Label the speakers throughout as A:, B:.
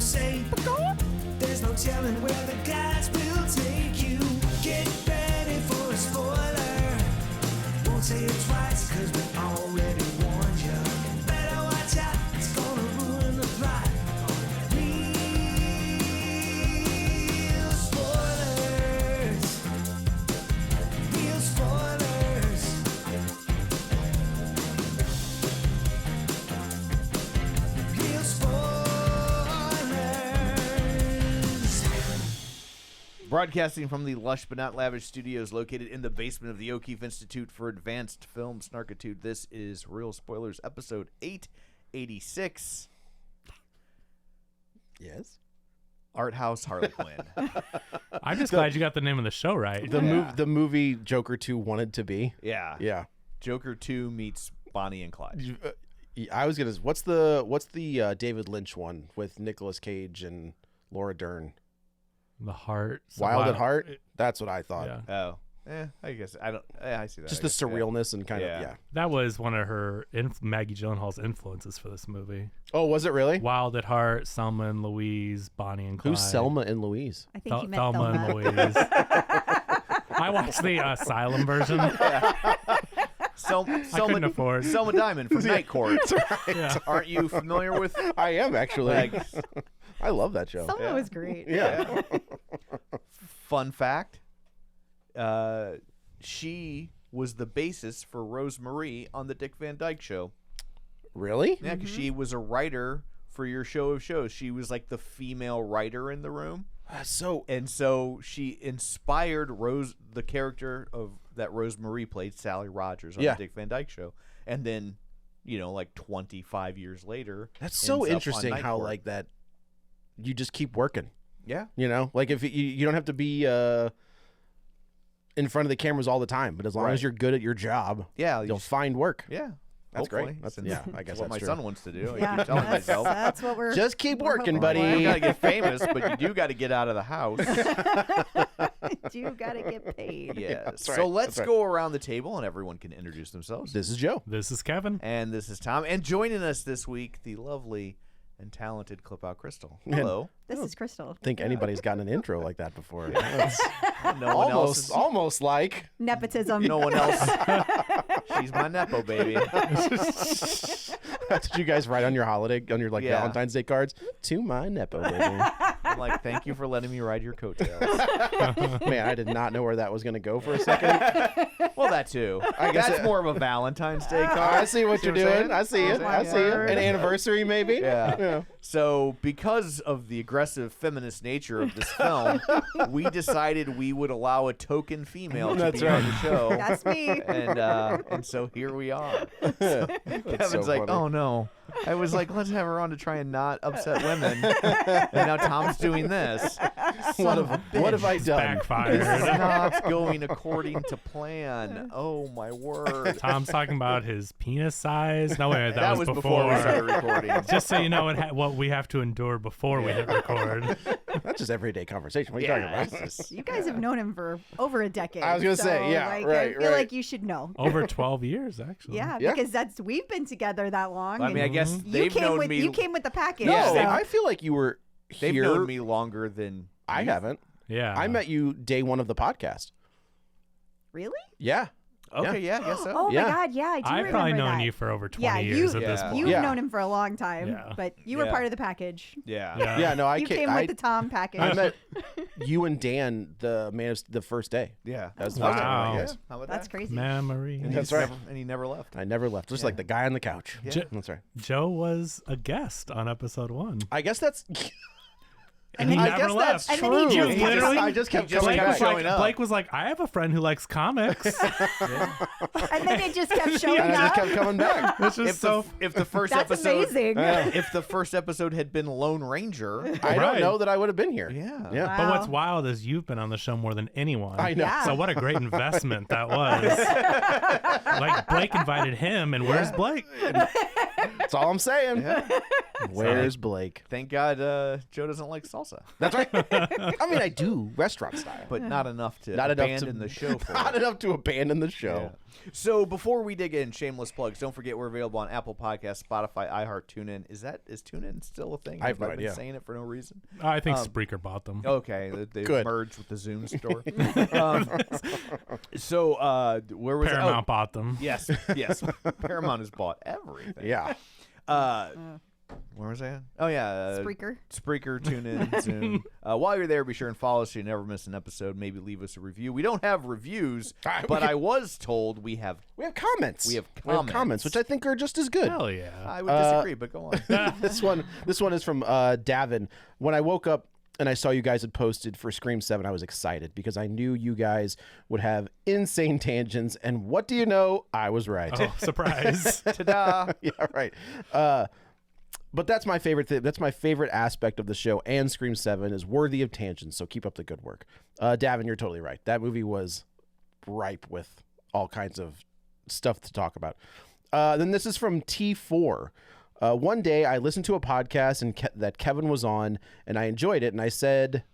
A: say. There's no telling where the guys will take you. Get ready for a spoiler. Won't say it twice, cause we already warned you. Better watch out, it's gonna ruin the plot. Real spoilers. Real spoilers. Real spoilers.
B: Broadcasting from the lush but not lavish studios located in the basement of the O'Keefe Institute for Advanced Film Snarkitude, this is Real Spoilers, episode 886.
C: Yes.
B: Art House Harley Quinn.
D: I'm just glad you got the name of the show right.
C: The movie Joker 2 wanted to be.
B: Yeah.
C: Yeah.
B: Joker 2 meets Bonnie and Clyde.
C: I was gonna. What's the David Lynch one with Nicolas Cage and Laura Dern?
D: The Heart.
C: Wild at Heart. That's what I thought.
D: Yeah.
B: Oh. I guess I don't. I see that.
C: Just
B: I
C: the
B: guess,
C: surrealness and kind of
B: Yeah.
C: yeah.
D: That was one of her Maggie Gyllenhaal's influences for this movie.
C: Oh, was it really?
D: Wild at Heart, Selma and Louise, Bonnie and Clyde.
C: Who's Selma and Louise?
E: I think you meant
D: Thelma and
E: Thelma.
D: Louise. I watched the Asylum version.
B: Selma
D: couldn't afford.
B: Selma Diamond from Night Court.
D: Yeah.
B: Aren't you familiar with?
C: I am actually.
B: Like,
C: I love that show.
E: Selma was great.
C: Yeah.
B: fun fact: she was the basis for Rosemarie on the Dick Van Dyke Show.
C: Really?
B: Yeah, because she was a writer for your show of shows. She was like the female writer in the room.
C: So
B: And so she inspired the character of that Rosemarie played, Sally Rogers, on
C: Yeah.
B: the Dick Van Dyke Show. And then, like 25 years later,
C: that's so
B: ends up on
C: interesting
B: Night
C: how
B: Court.
C: like that. You just keep working.
B: Yeah.
C: Like if you don't have to be in front of the cameras all the time, but as long
B: Right.
C: as you're good at your job,
B: Yeah.
C: you'll find work.
B: Yeah.
C: That's
B: Hopefully.
C: great.
B: Since
C: Yeah, I guess
B: what
C: that's
B: my
C: true.
B: son wants to do. I
E: Yeah,
B: keep telling myself.
E: that's what we're
C: Just keep
E: we're
C: working,
E: hoping
C: buddy.
B: You gotta get famous, but you do got to get out of the house.
E: You gotta get paid.
B: Yeah.
C: That's
B: So
C: right,
B: let's
C: that's right.
B: go around the table and everyone can introduce themselves.
C: This is Joe.
D: This is Kevin.
B: And this is Tom. And joining us this week, the lovely and talented Clip Out Crystal. Hello.
E: This is Crystal.
C: I think anybody's gotten an intro like that before.
B: No one else is,
C: almost like.
E: Nepotism.
B: no one else. She's my Nepo baby.
C: That's what you guys write on your
B: Yeah.
C: Valentine's Day cards. To my Nepo baby.
B: I'm like, thank you for letting me ride your coattails.
C: Man, I did not know where that was going to go for a second.
B: Well, that too.
C: I guess
B: That's
C: it-
B: more of a Valentine's Day card.
C: I see what you're
B: I'm
C: doing.
B: saying?
C: I see it.
E: my
C: I see it.
E: word.
C: An anniversary, maybe.
B: Yeah. So, because of the aggressive feminist nature of this film, we decided we would allow a token female to
C: That's
B: be on
C: right.
B: the show.
E: That's me.
B: And so here we are. Kevin's
C: so
B: like,
C: funny.
B: oh no. I was like, let's have her on to try and not upset women. And now Tom's doing this.
C: What have I done?
D: Backfired.
B: This is not going according to plan. Oh my word.
D: Tom's talking about his penis size. No, wait, that was
B: before we started recording.
D: Just so you know what we have to endure before we hit record.
C: That's just everyday conversation. What are you
B: Yeah,
C: talking about?
B: it's just-
E: You guys have known him for over a decade.
C: I was gonna say, yeah,
E: like,
C: right,
E: I feel
C: right.
E: like you should know.
D: Over 12 years, actually.
E: Yeah,
C: Yeah.
E: because we've been together that long.
B: I mean, I
E: and
B: guess
E: you
B: they've
E: came
B: known
E: with
B: me.
E: you came with the package.
C: No,
E: so-
C: I feel like you were
B: They've
C: here.
B: known me longer than
C: I haven't.
D: Yeah.
C: I met you day one of the podcast.
E: Really?
C: Yeah.
B: Okay, yeah, I guess so.
E: Oh
C: Yeah.
E: my God, yeah, I do
D: I've
E: remember
D: probably known
E: that.
D: you for over 20
E: Yeah,
D: years at this
B: Yeah.
D: point.
E: You've
C: Yeah.
E: known him for a long time,
D: Yeah.
E: but you were
B: Yeah.
E: part of the package.
B: Yeah.
D: Yeah.
C: Yeah. No, I
E: You came
C: I,
E: with the Tom package.
C: I met you and Dan the first day.
B: Yeah.
C: That was the
D: Wow.
C: first time.
B: Yeah.
C: Yes.
B: How about
E: That's
B: that?
E: crazy.
D: Memory.
B: And
C: That's
B: he's
C: right.
B: and he never left.
C: I never left. Just like the guy on the couch.
B: Yeah.
C: That's right.
D: Joe was a guest on episode 1.
C: I guess that's.
D: And he
C: I
D: never
C: guess
D: left.
C: that's
E: And then he
C: true.
E: just
D: kept literally-
C: I just kept
B: he just
C: coming
B: kept
C: back.
B: showing up.
D: Blake was like, I have a friend who likes comics.
E: And then it just kept showing
C: And I just
E: up.
C: kept coming back.
D: Which is so.
B: If the first
E: That's
B: episode
E: amazing.
B: if the first episode had been Lone Ranger,
C: I don't
D: Right.
C: know that I would have been here.
B: yeah.
C: Yeah.
D: But what's
E: Wow.
D: wild is you've been on the show more than anyone.
C: I know.
E: Yeah.
D: So what a great investment that was. Like Blake invited him, and where's Blake?
C: That's all I'm saying. Where's Blake?
B: Thank God Joe doesn't like salsa,
C: That's right. I mean, I do restaurant style,
B: but not enough to
C: Not enough to-
B: abandon the show for
C: not
B: it.
C: enough to abandon the show.
B: So before we dig in, shameless plugs. Don't forget we're available on Apple Podcasts, Spotify, iHeart, TuneIn. Is TuneIn still a thing?
C: I have no
B: I've been
C: idea.
B: saying it for no reason.
D: I think Spreaker bought them.
B: Okay, they
C: Good.
B: merged with the Zoom store. Where was
D: Paramount bought them.
B: Yes. Paramount has bought everything.
C: Yeah.
B: Where was I at? Oh, yeah.
E: Spreaker.
B: Spreaker, TuneIn, Zoom. While you're there, be sure and follow us so you never miss an episode. Maybe leave us a review. We don't have reviews, but I was told we have
C: comments.
B: We have
C: comments, which I think are just as good.
D: Hell yeah.
B: I would disagree, but go on.
C: This one is from Davin. When I woke up and I saw you guys had posted for Scream 7, I was excited because I knew you guys would have insane tangents. And what do you know? I was right.
D: Oh, surprise.
B: Ta-da!
C: Yeah, right. But that's my favorite thing. That's my favorite aspect of the show, and Scream 7 is worthy of tangents, so keep up the good work. Davin, you're totally right. That movie was ripe with all kinds of stuff to talk about. Then this is from T4. One day I listened to a podcast that Kevin was on, and I enjoyed it, and I said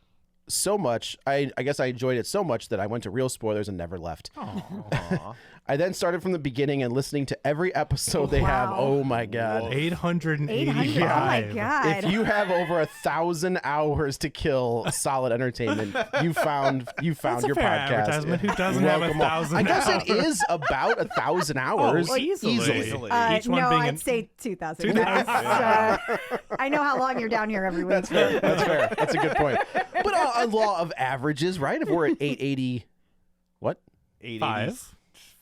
C: so much. I guess I enjoyed it so much that I went to Real Spoilers and never left.
B: Aw.
C: I then started from the beginning and listening to every episode they have.
E: Wow.
C: Oh my God.
D: 885.
E: Oh my God.
C: If you have over 1,000 hours to kill solid entertainment, you found
D: That's
C: your
D: a fair
C: podcast.
D: advertisement. Who doesn't have
C: Welcome on.
D: 1,000
C: I guess it
D: hours?
C: is about 1,000 hours.
D: Oh, easily. Each one
E: no,
D: being
E: I'd say 2,000.
D: 2,000.
E: I know how long you're down here every week.
C: That's fair. That's fair. That's a good point. But a law of averages, right? If we're at 880, what?
B: 885?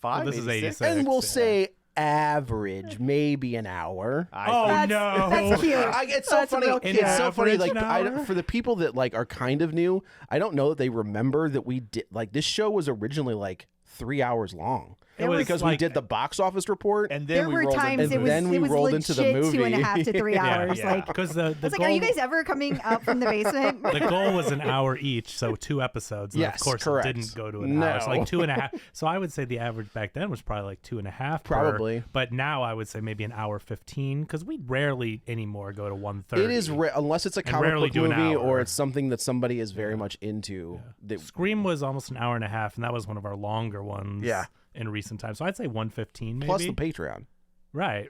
D: Well, this is 86.
C: And we'll
D: Yeah.
C: say average, maybe an hour.
D: Oh,
E: That's-
D: no.
E: That's cute.
C: It's so
E: That's
C: funny.
E: real
D: An
C: It's so funny.
D: average
C: Like
D: an
C: for the people that like are kind of new, I don't know that they remember that we did. Like this show was originally like 3 hours long.
D: It was
C: because we
D: like-
C: did the box office report.
B: And then
E: There
B: we
E: were
B: rolled
E: times
B: into
E: it was,
C: then we
E: it was
C: rolled
E: legit
C: into the movie.
E: 2.5 to 3 hours.
B: Yeah.
E: Like,
D: Because the
E: I was like,
D: goal,
E: are you guys ever coming out from the basement?
D: the goal was an hour each, so 2 episodes. And
C: Yes,
D: of course,
C: correct.
D: it didn't go to an hour. So
C: No.
D: like 2.5. So I would say the average back then was probably like 2.5.
C: Probably.
D: But now I would say maybe an hour 15, because we rarely anymore go to 1:30.
C: It is unless it's a
D: And
C: comic
D: rarely
C: book
D: do an
C: movie or
D: hour.
C: it's something that somebody is very much into. That,
D: Scream was almost an hour and a half, and that was one of our longer ones.
C: Yeah.
D: In recent times, so I'd say 1:15 maybe.
C: plus the Patreon.
D: Right.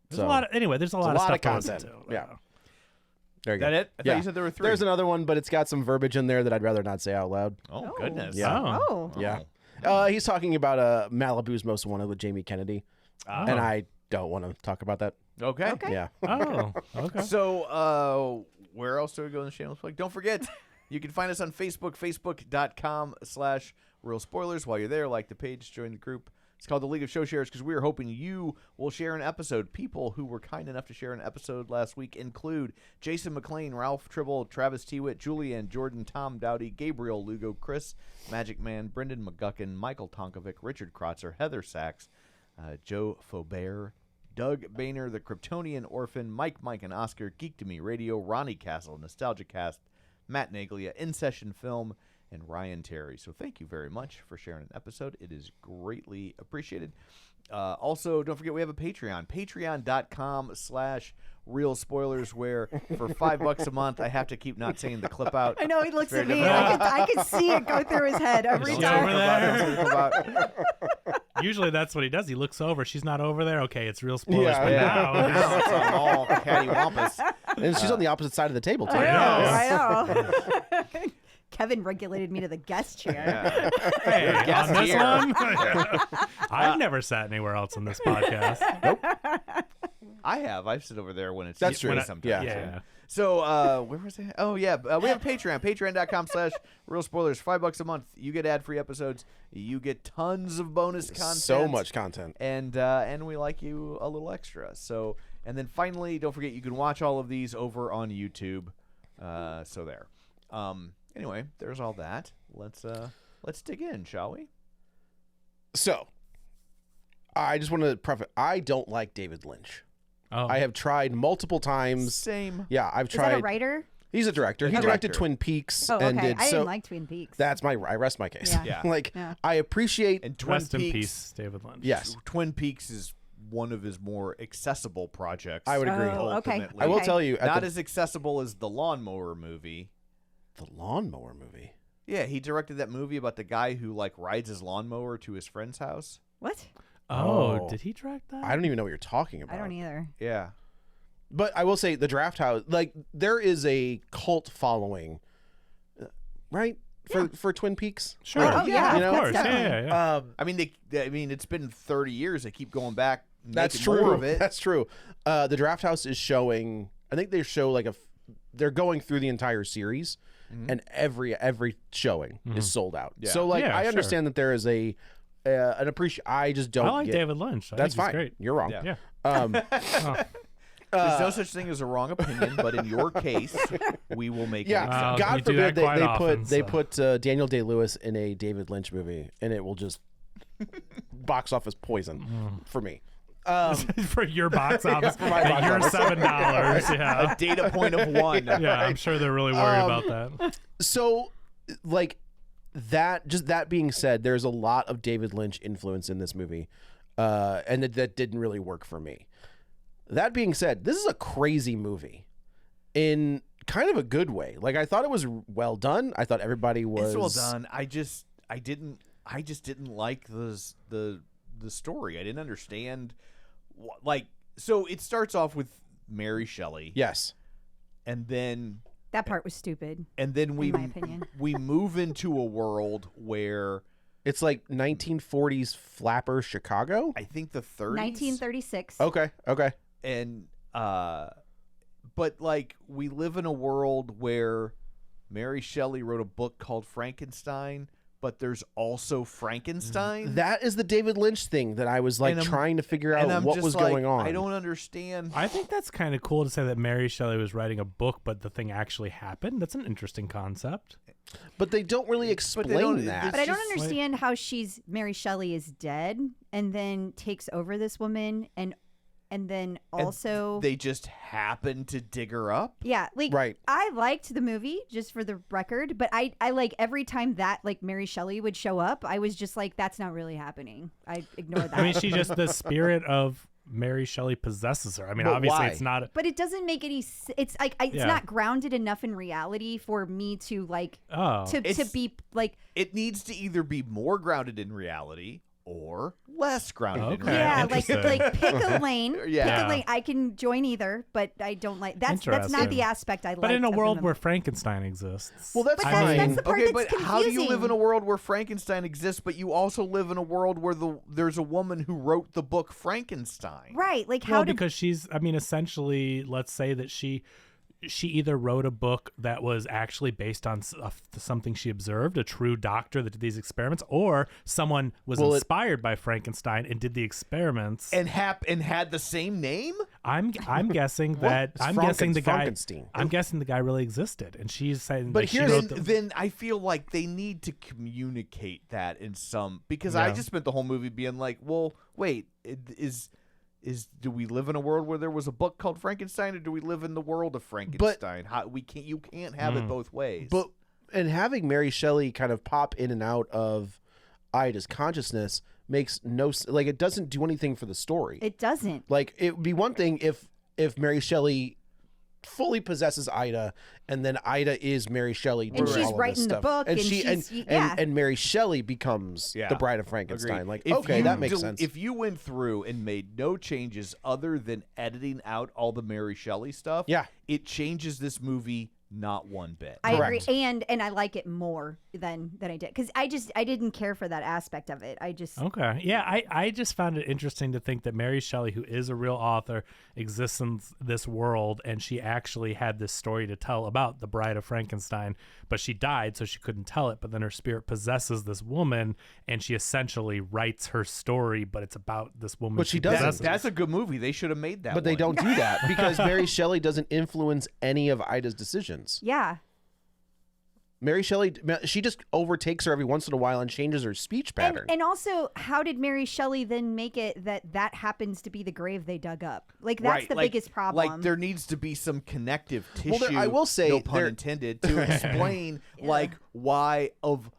D: There's
C: So,
D: a lot of, anyway, there's a lot,
C: a lot
D: of
C: of
D: stuff to listen
C: content.
D: to.
C: Yeah. There you
B: That
C: go.
B: it? I thought you said there were 3.
C: There's another one, but it's got some verbiage in there that I'd rather not say out loud.
B: Oh, goodness.
C: Yeah.
E: Oh.
C: Yeah. He's talking about Malibu's Most Wanted with Jamie Kennedy, and I don't want to talk about that.
B: Okay.
C: Yeah.
D: Oh, okay.
B: So, where else do we go in the shameless plug? Don't forget, you can find us on Facebook, facebook.com/Real Spoilers. While you're there, like the page, join the group. It's called the League of Show Sharers because we are hoping you will share an episode. People who were kind enough to share an episode last week include Jason McLean, Ralph Tribble, Travis Tewitt, Julianne Jordan, Tom Dowdy, Gabriel Lugo, Chris Magic Man, Brendan McGuckin, Michael Tonkovic, Richard Krotzer, Heather Sachs, Joe Faubert, Doug Boehner, The Kryptonian Orphan, Mike, and Oscar, Geek to Me Radio, Ronnie Castle, Nostalgia Cast, Matt Naglia, In Session Film, and Ryan Terry. So thank you very much for sharing an episode. It is greatly appreciated. Also, don't forget we have a Patreon, patreon.com/Real Spoilers, where for $5 a month, I have to keep not saying the clip out.
E: I know he looks
B: Very
E: at me.
B: difficult.
E: I could see it go through his head every
D: She's
E: time.
D: over there.
B: Clip out.
D: Usually that's what he does. He looks over. She's not over there. Okay, it's real spoilers.
C: Yeah,
D: but
C: yeah.
D: now,
B: Now it's on all cattywampus.
C: And she's on the opposite side of the table too.
E: I know. Kevin regulated me to the guest chair.
D: hey,
B: guest
D: on this
B: here.
D: one, I've never sat anywhere else on this podcast.
B: I have. I've sit over there when it's
C: That's true.
B: sometimes.
C: Yeah.
D: Yeah.
B: So, where was it? Oh, yeah. We have a Patreon. Patreon.com/Real Spoilers. $5 a month. You get ad-free episodes. You get tons of bonus content.
C: So much content.
B: And we like you a little extra. So, and then finally, don't forget you can watch all of these over on YouTube. So there. Anyway, there's all that. Let's dig in, shall we?
C: So, I just want to preface. I don't like David Lynch.
D: Oh,
C: I have tried multiple times.
B: Same.
C: Yeah, I've
E: Is
C: tried.
E: that a writer?
C: He's a director. He
B: He's a
C: directed
B: director.
C: Twin Peaks
E: Oh, okay.
C: and did
E: I
C: so.
E: didn't like Twin Peaks.
C: That's I rest my case.
E: Yeah.
B: Yeah.
C: Like
E: Yeah.
C: I appreciate.
B: And Twin
D: rest
B: Peaks.
D: in peace, David Lynch.
C: Yes,
B: Twin Peaks is one of his more accessible projects.
C: I would agree.
E: Oh, okay.
B: ultimately.
C: I will
E: Okay.
C: tell you. At
B: Not
C: the,
B: as accessible as the Lawnmower movie.
C: the Lawnmower movie.
B: Yeah, he directed that movie about the guy who like rides his lawnmower to his friend's house.
E: What?
D: Oh,
C: Oh.
D: did he direct that?
C: I don't even know what you're talking about.
E: I don't either.
B: Yeah.
C: But I will say the Draft House, like there is a cult following, right? For Twin Peaks.
D: Sure.
E: Oh, yeah,
C: You know?
D: of course.
E: that's
D: Yeah, yeah.
B: I mean, it's been 30 years. They keep going back.
C: That's
B: making
C: true.
B: More of it.
C: That's true. The Draft House is showing. I think they show like they're going through the entire series, and every showing is sold out.
B: Yeah.
C: So like
D: Yeah,
C: I
D: sure.
C: understand that there is an appreciation. I just don't.
D: I like
C: get,
D: David Lynch.
C: That's
D: think
C: fine.
D: He's great.
C: You're wrong.
B: Yeah.
D: Yeah.
C: Um,
B: There's no such thing as a wrong opinion, but in your case, we will make
C: yeah.
B: an exception.
D: you
C: God
D: do
C: forbid
D: that quite
C: they
D: often,
C: put
D: so.
C: Daniel Day-Lewis in a David Lynch movie, and it will just box office poison for me.
D: For your box office,
C: my box
D: your
C: office.
D: $7. Yeah.
B: A data point of 1.
D: Yeah, I'm sure they're really worried about that.
C: So, like that. Just that being said, there's a lot of David Lynch influence in this movie, and that didn't really work for me. That being said, this is a crazy movie, in kind of a good way. Like I thought it was well done. I thought everybody was
B: It's well done. I just didn't like the story. I didn't understand. Like, so it starts off with Mary Shelley.
C: Yes.
B: And then
E: That part was stupid.
B: we
E: in my opinion.
B: we move into a world where
C: It's like 1940s flapper Chicago.
B: I think the 30s.
E: 1936.
C: Okay.
B: And but like we live in a world where Mary Shelley wrote a book called Frankenstein, but there's also Frankenstein.
C: That is the David Lynch thing that I was like
B: And I'm-
C: trying to figure
B: and
C: out
B: I'm
C: what
B: just
C: was
B: like,
C: going on.
B: I don't understand.
D: I think that's kind of cool to say that Mary Shelley was writing a book, but the thing actually happened. That's an interesting concept.
C: But they don't really
B: But
C: explain
B: they don't-
C: that.
B: it's
E: But I don't
B: just
E: understand how Mary Shelley is dead and then takes over this woman and then
B: And
E: also
B: they just happen to dig her up.
E: yeah, like
C: Right.
E: I liked the movie just for the record, but I like every time that like Mary Shelley would show up, I was just like that's not really happening. I ignored that.
D: I mean, she just, the spirit of Mary Shelley possesses her. I mean,
C: But
D: obviously
C: why?
D: it's not.
E: But it doesn't make any. It's like it's
D: Yeah.
E: not grounded enough in reality for me to like
D: Oh.
E: to
B: It's-
E: be like
B: It needs to either be more grounded in reality or less grounded in
D: Okay.
B: reality.
E: yeah, like
D: interesting.
E: pick a lane.
B: Yeah.
E: Pick a lane. I can join either, but I don't like that's not
D: Interesting.
E: the aspect I like.
D: But in a world where Frankenstein exists.
C: Well, that's
E: But
C: fine.
E: that's the part
B: Okay,
E: that's
B: but how do you live
E: confusing.
B: in a world where Frankenstein exists, but you also live in a world where there's a woman who wrote the book Frankenstein?
E: right? Like how
D: Well,
E: did
D: because she's, I mean, essentially, let's say that she either wrote a book that was actually based on something she observed, a true doctor that did these experiments, or someone was
C: Well,
D: inspired by Frankenstein and did the experiments.
B: And had the same name?
D: I'm guessing that
C: It's
D: I'm guessing the guy
C: Frankenstein.
D: I'm guessing the guy really existed, and she's saying.
C: But
D: that she
C: here's-
D: wrote
B: Then I feel like they need to communicate that in some, because I
D: Yeah.
B: just spent the whole movie being like, well, wait, do we live in a world where there was a book called Frankenstein, or do we live in the world of Frankenstein? You can't have it both ways.
C: But and having Mary Shelley kind of pop in and out of Ida's consciousness makes like it doesn't do anything for the story.
E: it doesn't.
C: Like it would be one thing if Mary Shelley fully possesses Ida, and then Ida is Mary Shelley,
E: And
C: doing
E: she's
C: all of this
E: writing the
C: stuff.
E: book, and
C: she
E: she's- yeah.
C: and Mary Shelley becomes
B: Yeah.
C: the Bride of Frankenstein.
B: Agreed.
C: Like
B: If
C: okay,
B: you
C: that makes sense.
B: If you went through and made no changes other than editing out all the Mary Shelley stuff,
C: Yeah.
B: it changes this movie not one bit.
E: I
C: Correct.
E: agree, and I like it more than I did because I didn't care for that aspect of it. I just
D: Okay. Yeah, I just found it interesting to think that Mary Shelley, who is a real author, exists in this world, and she actually had this story to tell about the Bride of Frankenstein, but she died, so she couldn't tell it. But then her spirit possesses this woman, and she essentially writes her story, but it's about this woman.
C: But she doesn't.
D: possesses.
B: That's a good movie. They should have made that.
C: But they
B: one.
C: don't do that because Mary Shelley doesn't influence any of Ida's decisions.
E: yeah.
C: Mary Shelley, she just overtakes her every once in a while and changes her speech pattern.
E: And also, how did Mary Shelley then make it that happens to be the grave they dug up? Like that's
B: Right,
E: the
B: like-
E: biggest problem.
B: Like there needs to be some connective tissue.
C: Well, I will say
B: no pun
C: there-
B: intended, to explain like why of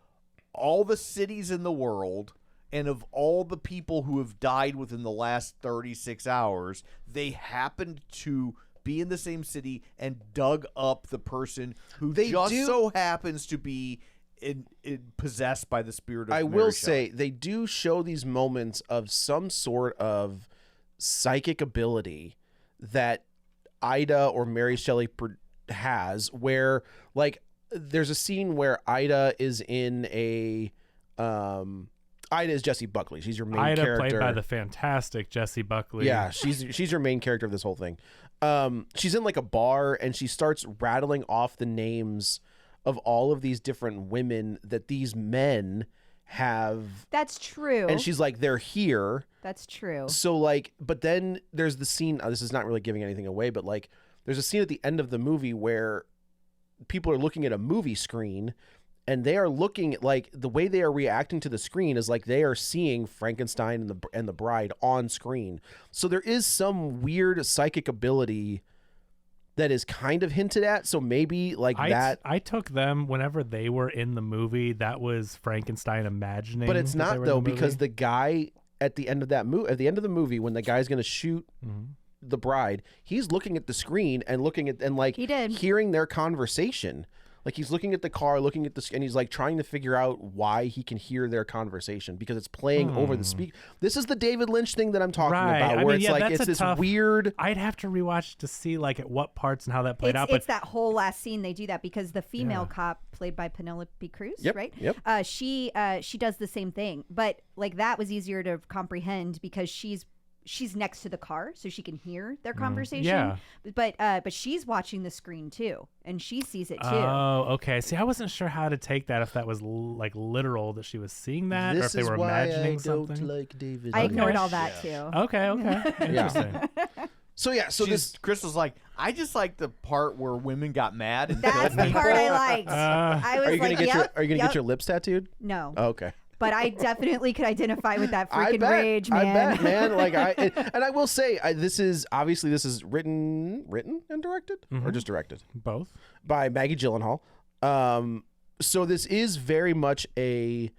B: all the cities in the world and of all the people who have died within the last 36 hours, they happened to be in the same city and dug up the person who
C: They
B: just
C: do-
B: so happens to be possessed by the spirit of
C: I
B: Mary
C: will
B: Shelley.
C: say they do show these moments of some sort of psychic ability that Ida or Mary Shelley has, where like there's a scene where Ida is in a Ida is Jessie Buckley. She's your main character.
D: Ida, played by the fantastic Jessie Buckley.
C: Yeah, she's your main character of this whole thing. She's in like a bar and she starts rattling off the names of all of these different women that these men have.
E: That's true.
C: And she's like, they're here.
E: That's true.
C: So like, but then there's the scene. This is not really giving anything away, but like, there's a scene at the end of the movie where people are looking at a movie screen. And they are looking at, like, the way they are reacting to the screen is like they are seeing Frankenstein and the bride on screen. So there is some weird psychic ability that is kind of hinted at. So maybe like that.
D: I took them whenever they were in the movie. That was Frankenstein imagining.
C: But it's
D: that they
C: not
D: were in
C: though,
D: the movie.
C: because the guy at the end of that movie, at the end of the movie, when the guy's going to shoot the bride, he's looking at the screen and looking at and like
E: He did.
C: hearing their conversation. Like he's looking at the car, looking at and he's like trying to figure out why he can hear their conversation because it's playing over the speak. This is the David Lynch thing that I'm talking
D: Right.
C: about,
D: I
C: where
D: mean,
C: it's
D: yeah,
C: like
D: that's
C: it's
D: a
C: this
D: tough-
C: weird.
D: I'd have to rewatch to see like at what parts and how that played out.
E: It's
D: But
E: that whole last scene they do that because the female cop played by Penelope Cruz,
C: Yep,
E: right?
C: yep.
E: She does the same thing, but like that was easier to comprehend because she's next to the car, so she can hear their conversation.
D: Yeah.
E: But she's watching the screen too, and she sees it too.
D: Oh, okay. See, I wasn't sure how to take that. If that was like literal that she was seeing that, or if they were imagining something.
C: like David.
E: I
C: Lynch.
E: ignored all that too.
D: Okay. Interesting.
C: So yeah, so this
B: Crystal's like, I just like the part where women got mad and
E: That's
B: killed
E: the
B: people.
E: part I liked. I was
C: are you gonna
E: like,
C: get
E: yep,
C: your
E: yep.
C: get your lips tattooed?
E: No,
C: Oh, okay.
E: but I definitely could identify with that
C: I
E: freaking
C: bet,
E: rage, man.
C: I bet, man. Like and I will say, this is written and directed, or just directed
D: Both.
C: by Maggie Gyllenhaal. So this is very much a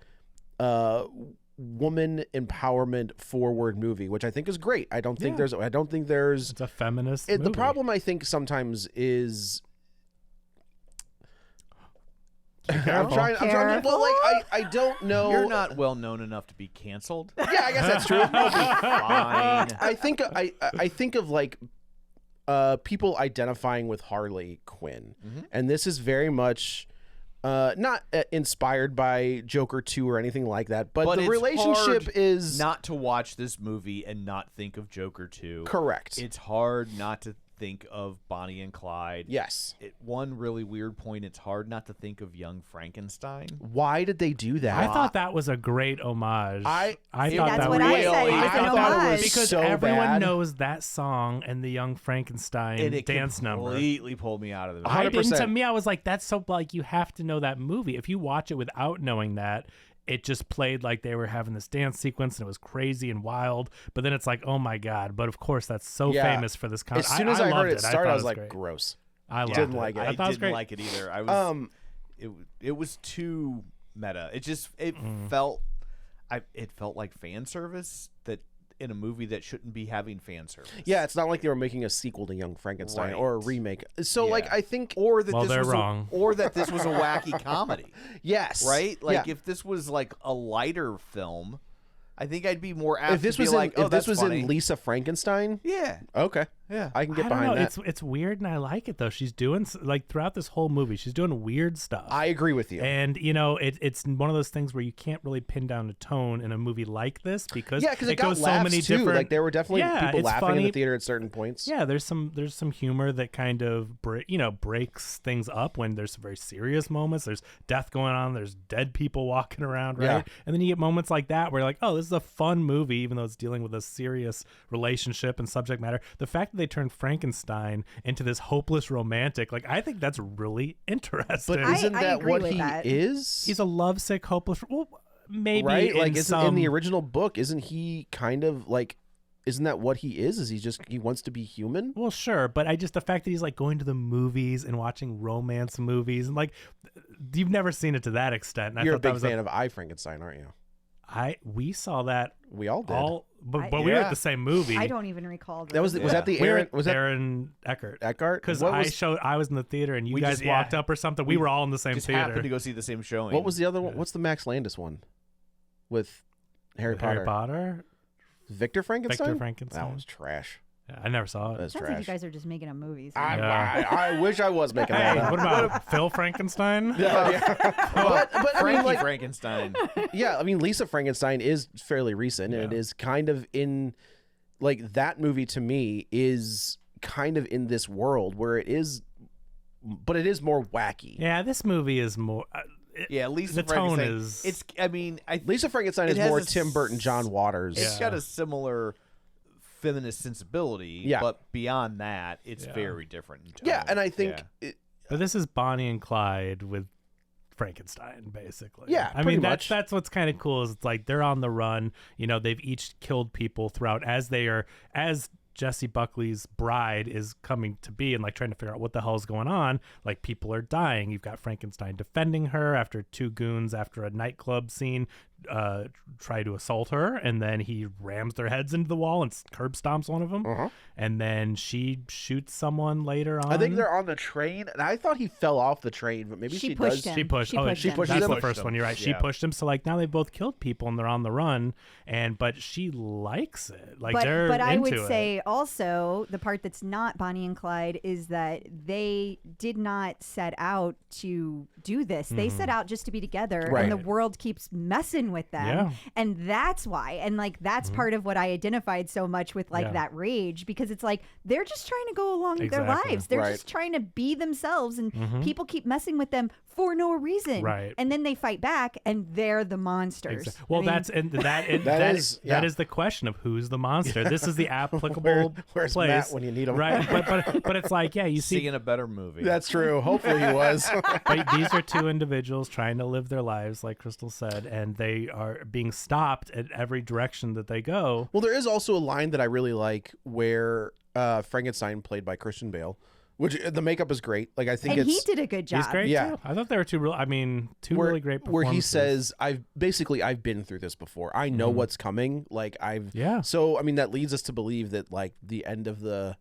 C: woman empowerment forward movie, which I think is great. I don't think there's.
D: It's a feminist.
C: The
D: movie.
C: problem I think sometimes is. I'm trying. Well, like I don't know.
B: You're not well known enough to be canceled.
C: Yeah, I guess that's true.
B: Fine.
C: I think of like people identifying with Harley Quinn, and this is very much not inspired by Joker 2 or anything like that, but the
B: it's
C: relationship
B: hard
C: is
B: not to watch this movie and not think of Joker 2.
C: correct.
B: It's hard not to think of Bonnie and Clyde.
C: Yes.
B: One really weird point, it's hard not to think of young Frankenstein.
C: Why did they do that?
D: I thought that was a great homage.
C: I
D: thought
E: That's
D: that
E: what
D: was
E: I said. It was
C: I
E: an
C: thought it
E: homage.
C: was
D: because
C: so
D: everyone
C: bad.
D: knows that song and the Young Frankenstein
B: And it
D: dance number.
B: completely pulled me out of the movie.
D: I didn't.
C: 100%.
D: To me, I was like, that's so like you have to know that movie. If you watch it without knowing that, it just played like they were having this dance sequence and it was crazy and wild. But then it's like, oh my god! But of course, that's so
C: Yeah.
D: famous for this concert.
C: As soon as I heard
D: loved
C: it start,
D: thought
C: I
D: it
C: was like,
D: great.
C: gross.
D: I loved
C: Didn't
D: it.
C: like it.
B: I
D: thought it was
B: didn't
D: great.
B: like it either. I was. It was too meta. It felt. It felt like fan service that in a movie that shouldn't be having fan service.
C: Yeah, it's not like they were making a sequel to Young Frankenstein
B: Right.
C: or a remake. So like
B: Yeah.
C: I think
B: Or that
D: Well,
B: this
D: they're
B: was
D: wrong.
B: or that this was a wacky comedy,
C: yes.
B: right? Like
C: Yeah.
B: if this was like a lighter film, I think I'd be more apt
C: if this
B: to be
C: was
B: like,
C: in,
B: oh,
C: if this
B: that's
C: was
B: funny.
C: in Lisa Frankenstein,
B: Yeah.
C: okay.
B: Yeah.
C: I can get
D: I don't
C: behind
D: know.
C: that.
D: It's weird and I like it though. She's doing like throughout this whole movie, she's doing weird stuff.
C: I agree with you.
D: And you know, it's one of those things where you can't really pin down a tone in a movie like this because
C: Yeah, because it got
D: goes so
C: laughs
D: many
C: too.
D: different.
C: Like there were definitely
D: Yeah,
C: people
D: it's
C: laughing in the
D: funny.
C: theater at certain points.
D: Yeah, there's some humor that kind of breaks things up when there's some very serious moments. There's death going on. There's dead people walking around, right?
C: Yeah.
D: And then you get moments like that where you're like, oh, this is a fun movie, even though it's dealing with a serious relationship and subject matter. The fact that they turned Frankenstein into this hopeless romantic, like I think that's really interesting.
C: But
E: I
C: isn't that
E: agree
C: what
E: with
C: he
E: that.
C: is?
D: He's a lovesick, hopeless. Well, maybe
C: right? Like
D: in
C: in the original book, isn't he kind of like? Isn't that what he is? Is he wants to be human?
D: Well, sure, but the fact that he's like going to the movies and watching romance movies and like you've never seen it to that extent. And
C: You're
D: I
C: a
D: thought that
C: big
D: was
C: fan of I, Frankenstein, aren't you?
D: We saw that
C: We all did.
D: but we were
B: Yeah.
D: at the same movie.
E: I don't even recall.
C: That was
E: those.
C: that the
D: We were
C: Aaron?
D: at
C: Was that
D: Aaron Eckhart?
C: Eckhart?
D: Because
C: What
D: I was in the theater and you
B: We
D: guys
B: just-
D: walked
B: yeah.
D: up or something. We were all in the same
B: Just
D: theater.
B: happened to go see the same showing.
C: What was the other one? What's the Max Landis one with Harry Potter?
D: Harry Potter?
C: Victor Frankenstein.
D: Victor Frankenstein.
C: That was trash.
D: Yeah, I never saw it.
C: That's
E: Sounds like you
C: trash.
E: guys are just making up movies.
C: I wish I was making
D: Hey,
C: that up.
D: what about Phil Frankenstein?
C: But I
B: Frankie
C: mean, like,
B: Frankenstein.
C: yeah, I mean, Lisa Frankenstein is fairly recent, and it is kind of in, like, that movie to me is kind of in this world where it is, but it is more wacky.
D: Yeah, this movie is more.
B: Yeah, Lisa
D: The tone
B: Frankenstein.
D: is-
B: It's. I mean,
C: Lisa Frankenstein
B: It
C: is
B: has
C: more
B: a
C: Tim Burton, John Waters.
B: It's got a similar feminist sensibility.
C: Yeah.
B: But beyond that, it's
D: Yeah.
B: very different. In tone.
C: Yeah, and I think
B: Yeah.
D: But this is Bonnie and Clyde with Frankenstein, basically.
C: Yeah,
D: I
C: pretty
D: mean
C: much.
D: that's what's kind of cool. Is it's like they're on the run. You know, they've each killed people throughout as Jessie Buckley's bride is coming to be and like trying to figure out what the hell is going on. Like people are dying. You've got Frankenstein defending her after two goons after a nightclub scene try to assault her, and then he rams their heads into the wall and curb stomps one of them, and then she shoots someone later on.
C: I think they're on the train, and I thought he fell off the train, but maybe she
E: pushed
C: does.
E: him.
D: She pushed.
E: She
D: Oh,
E: pushed
D: she
E: him.
D: pushed.
C: That's
D: That's
C: the
D: the
B: pushed
D: first one.
B: him.
D: You're right. She
B: Yeah.
D: pushed him. So like now they've both killed people and they're on the run. But she likes it. Like
E: but
D: they're
E: I
D: into
E: would
D: it.
E: say also the part that's not Bonnie and Clyde is that they did not set out to do this. They set out just to be together,
C: Right.
E: and the world keeps messing with them,
D: Yeah.
E: and that's why. And like that's part of what I identified so much with like
D: Yeah.
E: that rage, because it's like they're just trying to go along their
D: Exactly.
E: lives. They're
C: Right.
E: just trying to be themselves, and people keep messing with them for no reason.
D: Right.
E: And then they fight back, and they're the monsters.
D: Exactly. Well,
E: I mean,
D: that's and that
C: That is- yeah.
D: that is the question of who's the monster. This is the applicable
C: Where's
D: place,
C: Matt when you need him?
D: right? But it's like you see.
B: Seeing a better movie.
C: That's true. Hopefully he was.
D: But these are two individuals trying to live their lives, like Crystal said, and they are being stopped at every direction that they go.
C: Well, there is also a line that I really like where Frankenstein, played by Christian Bale, which the makeup is great. Like I think
E: and
C: it's
E: he did a good job.
D: He's great
C: Yeah.
D: too. I thought they were two really great
C: where he
D: performances.
C: says, "I've been through this before. I know what's coming. Like I've
D: Yeah.
C: So I mean that leads us to believe that like the end of the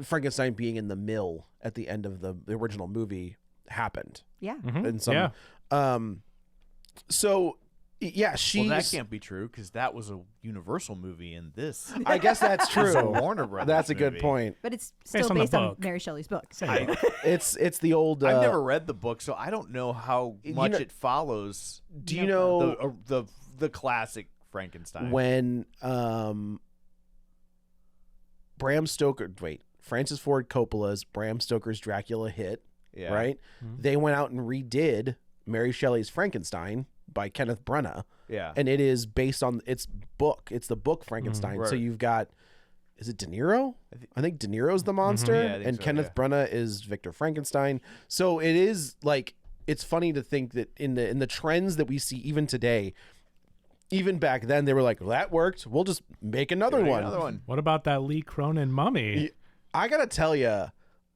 C: Frankenstein being in the mill at the end of the original movie happened.
E: Yeah.
C: And some
D: Yeah.
C: So yeah, she's.
B: Well, that can't be true because that was a Universal movie, and this
C: I guess that's
B: is a
C: true.
B: Warner Brothers.
C: That's a good
B: movie.
C: point.
E: But it's
D: Based
E: still
D: on the
E: based on
D: book.
E: Mary Shelley's book.
D: Same book.
C: It's the old.
B: I've never read the book, so I don't know how much
C: know-
B: it follows.
C: Do you know
B: the classic Frankenstein?
C: when Bram Stoker? Wait, Francis Ford Coppola's Bram Stoker's Dracula hit.
B: Yeah.
C: Right. They went out and redid Mary Shelley's Frankenstein by Kenneth Branagh.
B: Yeah.
C: And it is based on its book. It's the book Frankenstein. So
B: Right.
C: you've got, is it De Niro? I think De Niro's the monster,
B: Yeah, I think
C: and
B: so,
C: Kenneth
B: yeah.
C: Branagh is Victor Frankenstein. So it is like, it's funny to think that in the trends that we see even today, even back then they were like, well, that worked. We'll just make another one.
B: Another one.
D: What about that Lee Cronin Mummy?
C: I gotta tell you,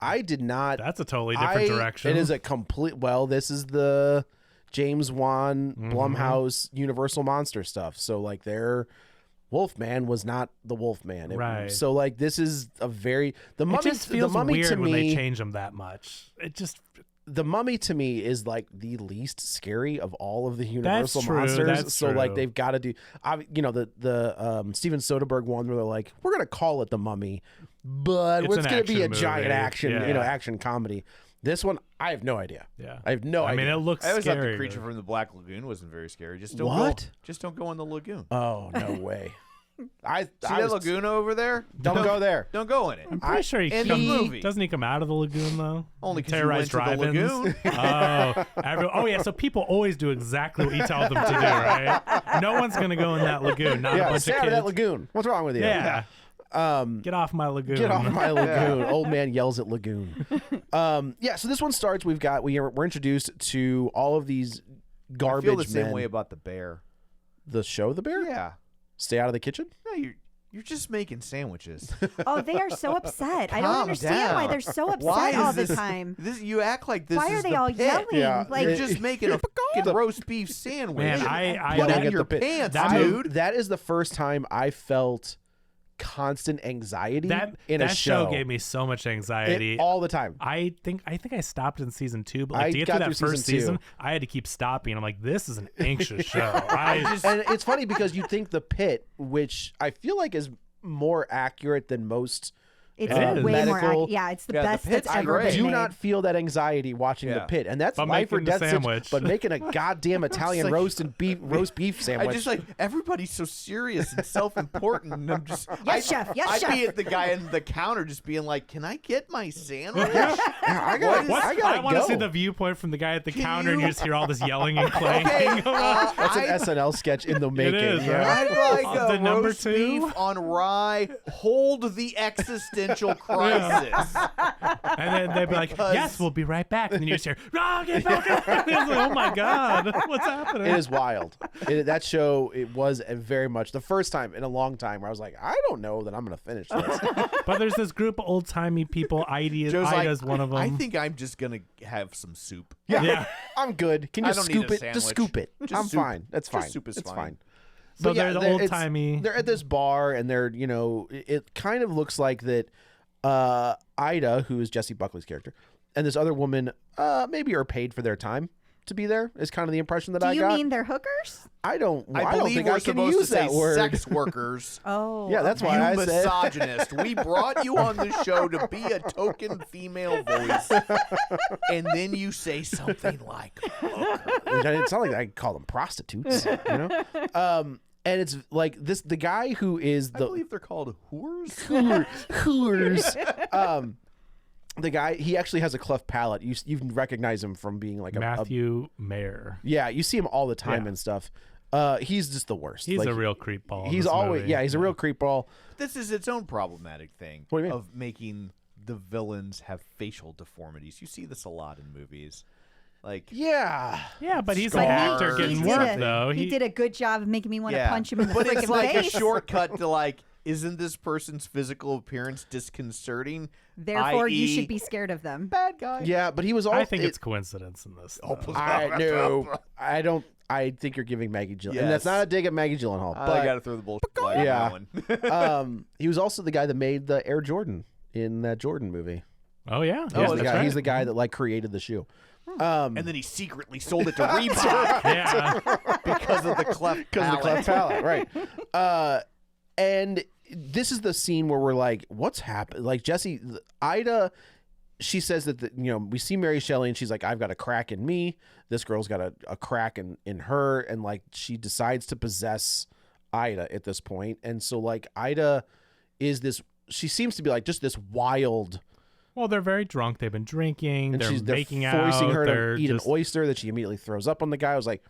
C: I did not.
D: That's a totally different direction.
C: It is a complete. Well, this is the James Wan Blumhouse Universal Monster stuff. So like their Wolfman was not the Wolfman.
D: Right.
C: So like this is a very the mummy.
D: It just feels
C: the mummy
D: weird
C: to
D: when they
C: me.
D: change them that much. It just
C: The Mummy to me is like the least scary of all of the Universal
D: true,
C: monsters.
D: that's
C: so like
D: true.
C: they've got to do, the Steven Soderbergh one where they're like, we're gonna call it The Mummy, but
D: It's
C: it's
D: an
C: gonna be a
D: action
C: giant
D: movie.
C: action,
D: Yeah.
C: action comedy. This one, I have no idea.
D: yeah.
C: I have no
D: I
C: idea.
D: mean, it looks
B: I always thought
D: scary.
B: the creature from the Black Lagoon wasn't very scary. Just don't
C: What?
B: Go, just don't go in the lagoon.
C: Oh no way! I
B: See that lagoon over there?
C: Don't go there.
B: Don't go in it.
D: I'm pretty sure he
B: in the movie.
D: doesn't he come out of the lagoon though?
B: Only 'cause you
D: Terrorize
B: went to the
D: drive-ins?
B: lagoon.
D: Oh yeah. So people always do exactly what you tell them to do, right? No one's gonna go in that lagoon. Not a
C: Yeah,
D: bunch
C: stay
D: of
C: out of
D: kids.
C: that lagoon. What's wrong with you?
D: Yeah. Get off my lagoon.
C: Get off my lagoon. Old man yells at lagoon. Yeah, so this one starts. We're introduced to all of these
B: I
C: garbage
B: feel the same
C: men.
B: way about the bear.
C: The show, The Bear?
B: Yeah.
C: Stay out of the kitchen?
B: No, you're just making sandwiches.
E: Oh, they are so upset. I don't
B: Calm
E: understand why
B: down.
E: they're so
B: Why
E: upset all
B: is
E: the
B: this
E: time.
B: You act like this
E: Why
B: is
E: are they
B: the
E: all
B: pit.
E: yelling?
C: Yeah.
E: Like
B: You're just making a fucking roast beef sandwich.
D: Man, I
B: put it
C: Yelling
B: in
C: at
B: your
C: the pit.
B: pants,
D: That
B: dude.
C: That is the first time I felt constant anxiety
D: that
C: in a
D: that show gave me so much anxiety.
C: all the time.
D: I think I stopped in season 2, but like
C: I
D: to get
C: got
D: through that
C: through
D: first
C: season 2.
D: season, I had to keep stopping. I'm like, this is an anxious show.
C: And it's funny because you think the pit, which I feel like is more accurate than most.
E: It's
D: is.
E: way more.
C: Medical-
E: Yeah, it's the
B: Yeah, The
E: best
B: Pit's
E: that's ever
B: great.
E: been
C: Do
E: made.
C: not feel that anxiety watching the
B: Yeah.
C: pit, and that's
D: But
C: life or
D: making the
C: death
D: sandwich.
C: But making a goddamn Italian
B: like-
C: roast beef
B: I
C: sandwich.
B: just like everybody's so serious and self-important, and I'm just
E: Yes, chef. Yes,
B: I'd
E: chef.
B: be at the guy in the counter just being like, "Can I get my sandwich?"
C: I gotta,
D: What?
C: I gotta
D: want to
C: go.
D: see the viewpoint from the guy at the
B: Can
D: counter, and
B: you-
D: you just hear all this yelling and clanking.
C: That's an
B: I-
C: SNL sketch in the making.
D: is,
C: yeah.
D: right?
B: I'd like
D: The
B: a
D: number
B: roast
D: 2?
B: beef on rye. Hold the existential crisis.
C: Uh-huh.
D: And then they'd be like,
B: Because-
D: yes, we'll be right back. And then you just hear, "Ah, get back up." It's like, oh my God, what's happening?
C: It is wild. That show, it was very much the first time in a long time where I was like, I don't know that I'm going to finish this.
D: But there's this group of old timey people.
B: Joe's
D: Ida's
B: like,
D: one of them.
B: I think I'm just gonna have some soup.
D: yeah.
C: I'm good. Can you
B: I don't need
C: scoop
B: a
C: it? Just
B: sandwich.
C: scoop it.
B: Just
C: I'm
B: soup.
C: fine. That's
B: Just
C: fine.
B: soup is
C: it's
B: fine.
D: So they're the old
C: it's-
D: timey.
C: They're at this bar and they're, it kind of looks like that Ida, who is Jessie Buckley's character, and this other woman maybe are paid for their time to be there, is kind of the impression that
E: Do
C: I
E: you
C: got.
E: mean they're hookers?
C: I don't
B: believe
C: think
B: we're
C: I can
B: supposed
C: use
B: to say
C: that word.
B: sex workers.
E: Oh,
C: Yeah, that's
E: okay.
C: why
B: You
C: I said
B: misogynist. We brought you on the show to be a token female voice, and then you say something like
C: it's not like I call them prostitutes, and it's like this, the guy who is
B: I
C: the
B: believe they're called whores.
C: Hooters. The guy, he actually has a cleft palate. You recognize him from being like a
D: Matthew Mayer.
C: yeah, you see him all the time
D: Yeah.
C: and stuff. He's just the worst.
D: He's
C: Like,
D: a real creep ball. in
C: He's
D: this
C: always
D: movie.
C: he's a real creep ball.
B: This is its own problematic thing
C: What do you mean?
B: of making the villains have facial deformities. You see this a lot in movies. Like,
C: Yeah.
D: Yeah, but he's
B: But
D: an
B: he-
D: actor
B: he
D: getting
B: did
D: work,
B: a-
D: though.
E: He did a good job of making me want to punch him in the
B: but it's
E: freaking
B: like
E: face.
B: a shortcut to like, isn't this person's physical appearance disconcerting?
E: Therefore, you
B: i.e.
E: should be scared of them.
B: bad guy.
C: Yeah, but he was all
D: I think it's coincidence in this. though.
C: I don't. I think you're giving Maggie Gyllenhaal, and that's
B: Yes.
C: not a dig at Maggie Gyllenhaal.
B: I
C: But
B: got to throw the bullshit flag
C: Yeah.
B: on that one.
C: he was also the guy that made the Air Jordan in that Jordan movie.
D: Oh yeah,
C: He's,
B: Oh,
C: the
B: that's
C: guy,
B: right.
C: he's the guy that like created the shoe.
B: And then he secretly sold it to Reebok
D: yeah.
B: because of the cleft
C: Because of the cleft
B: palate.
C: palate, right? And this is the scene where we're like, "What's happened?" Like Jessie, Ida, she says that we see Mary Shelley, and she's like, "I've got a crack in me. This girl's got a crack in her," and like she decides to possess Ida at this point, and so like Ida is this. She seems to be like just this wild.
D: Well, they're very drunk. They've been drinking.
C: And
D: They're
C: they're
D: making
C: forcing
D: out.
C: her
D: They're
C: to eat
D: just,
C: an oyster that she immediately throws up on the guy. I was like,